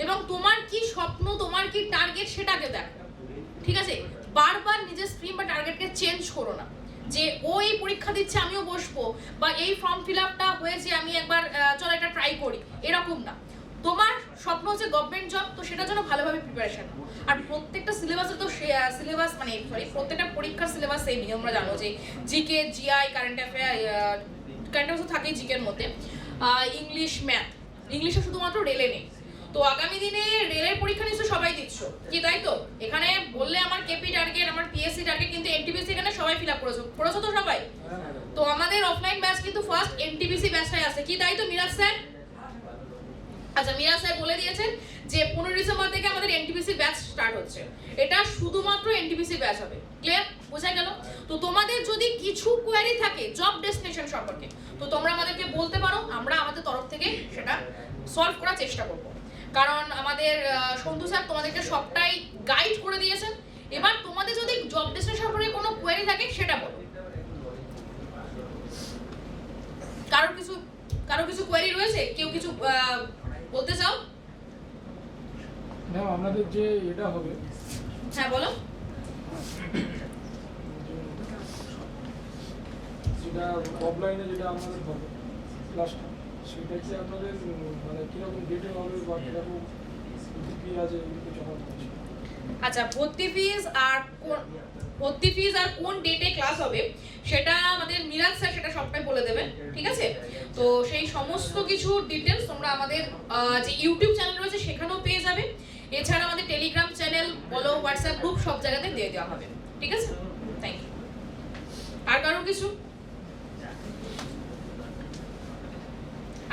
[SPEAKER 2] এবং তোমার কি স্বপ্ন, তোমার কি টার্গেট সেটাকে দেখো, ঠিক আছে? বারবার নিজের স্ট্রিম বা টার্গেটকে চেঞ্জ করো না, যে ও এই পরীক্ষা দিচ্ছে আমিও বসবো, বা এই ফর্ম ফিল আপটা হয়েছে আমি একবার চলো এটা ট্রাই করি, এরকম না। তোমার স্বপ্ন হচ্ছে গভর্নমেন্ট জব, তো সেটার জন্য ভালোভাবে প্রিপারেশন। আর প্রত্যেকটা সিলেবাসে তো সিলেবাস মানে প্রত্যেকটা পরীক্ষার সিলেবাস সেমই, তোমরা জানো যে জিকে, জিআই, কারেন্ট অ্যাফেয়ার তো থাকেই জিকের মধ্যে, ইংলিশ, ম্যাথ। ইংলিশে শুধুমাত্র রেলে নেই। তো আগামী দিনে রেলের পরীক্ষা নিশ্চয় সবাই দিচ্ছ, কি তাই তো? এখানে বললে আমার কেপি টার্গেট, আমার পিএসসি টার্গেট, কিন্তু এনটিপিসি এখানে সবাই ফিল আপ করেছো তো সবাই? তো আমাদের অফলাইন ব্যাচ কিন্তু ফার্স্ট এনটিপিসি ব্যাচটাই আছে, কি তাই তো মিরাজ স্যার? আচ্ছা, মিরাজ স্যার বলে দিয়েছেন যে 15 ডিসেম্বর থেকে আমাদের এনটিপিসি ব্যাচ স্টার্ট স্টার্ট হচ্ছে। এটা শুধুমাত্র এনটিপিসি ব্যাচ হবে। ক্লিয়ার? বোঝা গেল? তো তোমাদের যদি কিছু কোয়ারি থাকে জব ডেস্টিনেশন সম্পর্কে, তো তোমরা আমাদেরকে বলতে পারো, আমরা আমাদের তরফ থেকে সেটা সলভ করার চেষ্টা করব। কারণ আমাদের সন্ধু স্যার তোমাদেরকে সবটাই গাইড করে দিয়েছেন। এবার তোমাদের যদি জব ডেস্টিনেশন সম্পর্কে কোনো কোয়ারি থাকে সেটা বলো। কারো কিছু কোয়ারি রয়েছে? কেউ কিছু বলতে চাও?
[SPEAKER 5] ম্যাম আমাদের যে এটা হবে,
[SPEAKER 2] হ্যাঁ বলো।
[SPEAKER 5] যেটা অফলাইনে যেটা আমাদের হবে ক্লাসটা, সেটা কি আপনাদের মানে কিরকম ডেটে হবে বা কিরকম ফি আছে কিছু জানাতে চাই।
[SPEAKER 2] আচ্ছা, ভর্তি ফিজ আর কোন ডেটে ক্লাস হবে সেটা আমাদের মিরাজ স্যার সেটা সবটাই বলে দেবেন, ঠিক আছে? তো সেই সমস্ত কিছু ডিটেলস তোমরা আমাদের যে ইউটিউব চ্যানেল রয়েছে সেখানেও পেয়ে যাবে। এছাড়া আমাদের টেলিগ্রাম চ্যানেল বলো, হোয়াটসঅ্যাপ গ্রুপ, সব জায়গাতে দিয়ে দেওয়া হবে, ঠিক আছে? Thank you. আর কারো কিছু?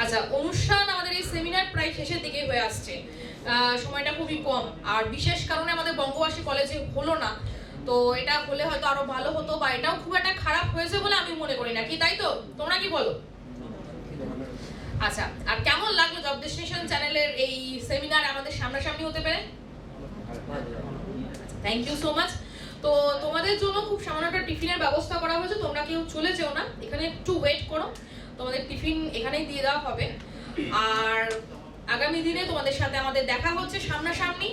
[SPEAKER 2] আচ্ছা, অনুষ্ঠান আমাদের এই সেমিনার প্রায় শেষের দিকে হয়ে আসছে, সময়টা খুবই কম। আর বিশেষ কারণে আমাদের বঙ্গবাসী কলেজে হলো না, তো এটা হলে হয়তো আরো ভালো হতো, বা এটাও খুব একটা খারাপ হয়েছে বলে আমি মনে করি না, কি তাই তো? তোমরা কি বলো? আচ্ছা, আর কেমন লাগলো জব ডেস্টিনেশন চ্যানেলের এই সেমিনার আমাদের সামনাসামনি হতে পেরে? Thank you so much. তো তোমাদের জন্য খুব সামান্য একটা টিফিনের ব্যবস্থা করা হয়েছে, তোমরা কেউ চলে যেও না, এখানে একটু ওয়েট করো, তোমাদের টিফিন এখানেই দিয়ে দেওয়া হবে। আর আগামী দিনে তোমাদের সাথে আমাদের দেখা হচ্ছে সামনাসামনি,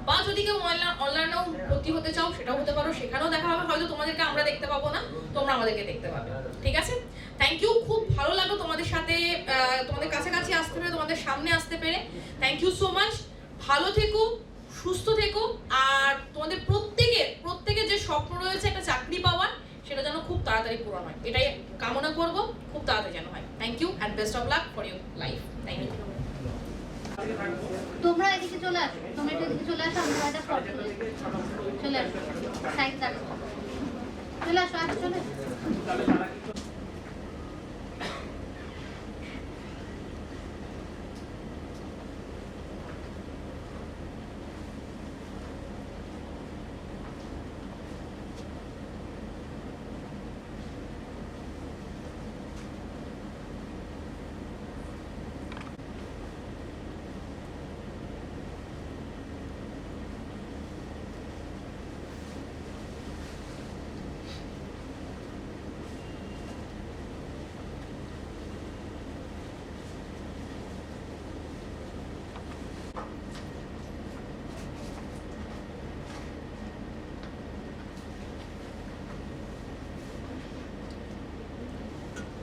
[SPEAKER 2] বা যদি কেউ অনলাইনেও ভর্তি হতে চাও সেটাও হতে পারো, সেখানেও দেখা হবে। হয়তো তোমাদেরকে আমরা দেখতে পাবো না, তোমরা আমাদেরকে দেখতে পাবে, ঠিক আছে? থ্যাংক ইউ, খুব ভালো লাগলো তোমাদের সাথে, তোমাদের কাছাকাছি আসতে পেরে, তোমাদের সামনে আসতে পেরে। Thank you so much. ভালো থেকো, সুস্থ থেকো, আর তোমাদের প্রত্যেকের যে স্বপ্ন রয়েছে একটা চাকরি পাওয়ার, সেটা যেন খুব তাড়াতাড়ি পূরণ হয়, এটাই কামনা করব, খুব তাড়াতাড়ি যেন হয়। Thank you and best of luck for your life. Thank you.
[SPEAKER 12] তোমরা এদিকে চলে আসো, তোমরা একটু এদিকে চলে আসো, আমরা একটা ফটো চলে আসো, সাইড থাকো, চলে আসো, আজ চলে আসো।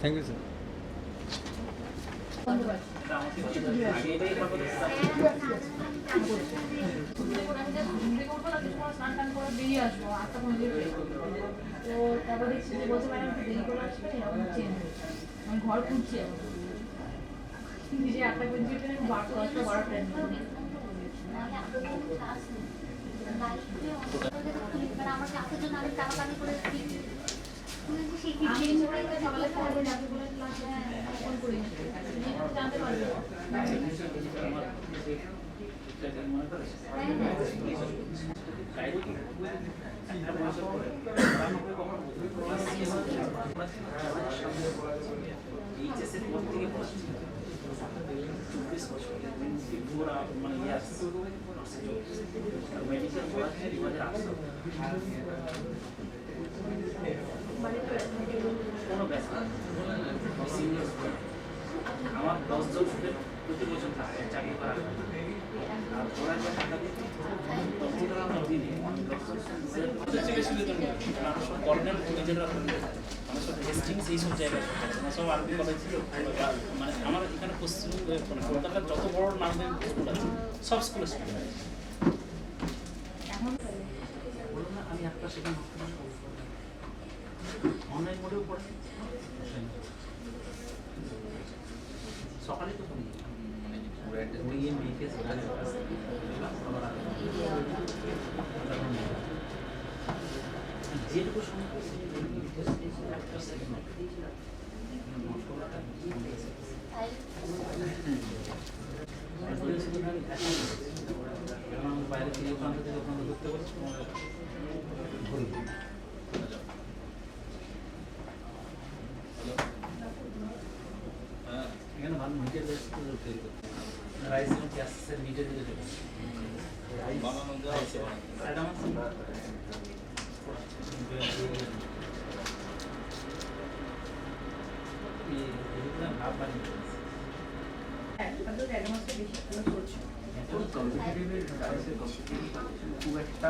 [SPEAKER 6] Thank you sir.
[SPEAKER 2] বেরিয়ে আসবো 8টা 15 তো তারপর দেখছি যে বলছে ম্যাডাম একটু দেরি করে আসবে, এরকম চেঞ্জ হয়েছে। আমি ঘর খুঁজছি এখন, নিজে 8টা 15 ট্রেন 12টা ট্রেন
[SPEAKER 12] আমার ক্লাসের জন্য আমি টাকা পানি করে
[SPEAKER 2] আমি সকালে খাওয়াবো যাকে বলে ক্লাসে ফোন করি জানতে পারবে।
[SPEAKER 3] এইচএসের পর থেকে পড়াচ্ছি 24 বছর মানে ইয়ে আসছে মেডিকেল পড়াচ্ছি 2008 কোনো ব্যাপার আমার 10 জন স্টুডেন্ট প্রতি বছর থাকে চাকরি করা, আর ওরা যে টাকা দিচ্ছে তখন দিনে গভর্নমেন্ট কলেজেরা আমার সব হেস্টিংস এইসব জায়গায় সব আরবি কলেজ, মানে আমার এখানে পশ্চিম কলকাতার যত বড় নাম স্কুল আছে সব স্কুলের স্টুডেন্ট আছে। আমি একটা সেখানে অনলাইন মোডেও পড়ে সকালে তো পড়ি যেটুকু সময় এখন আমরা বাইরে থেকে ওখান থেকে করতে পারি এখানে ভালো মিটের বেশ তৈরি করতে রাইস এবং গ্যাসের মিটের দিকে চলে বানানো দেওয়া আছে ভাব বানিয়ে
[SPEAKER 1] কম্পিটিটিভ খুব একটা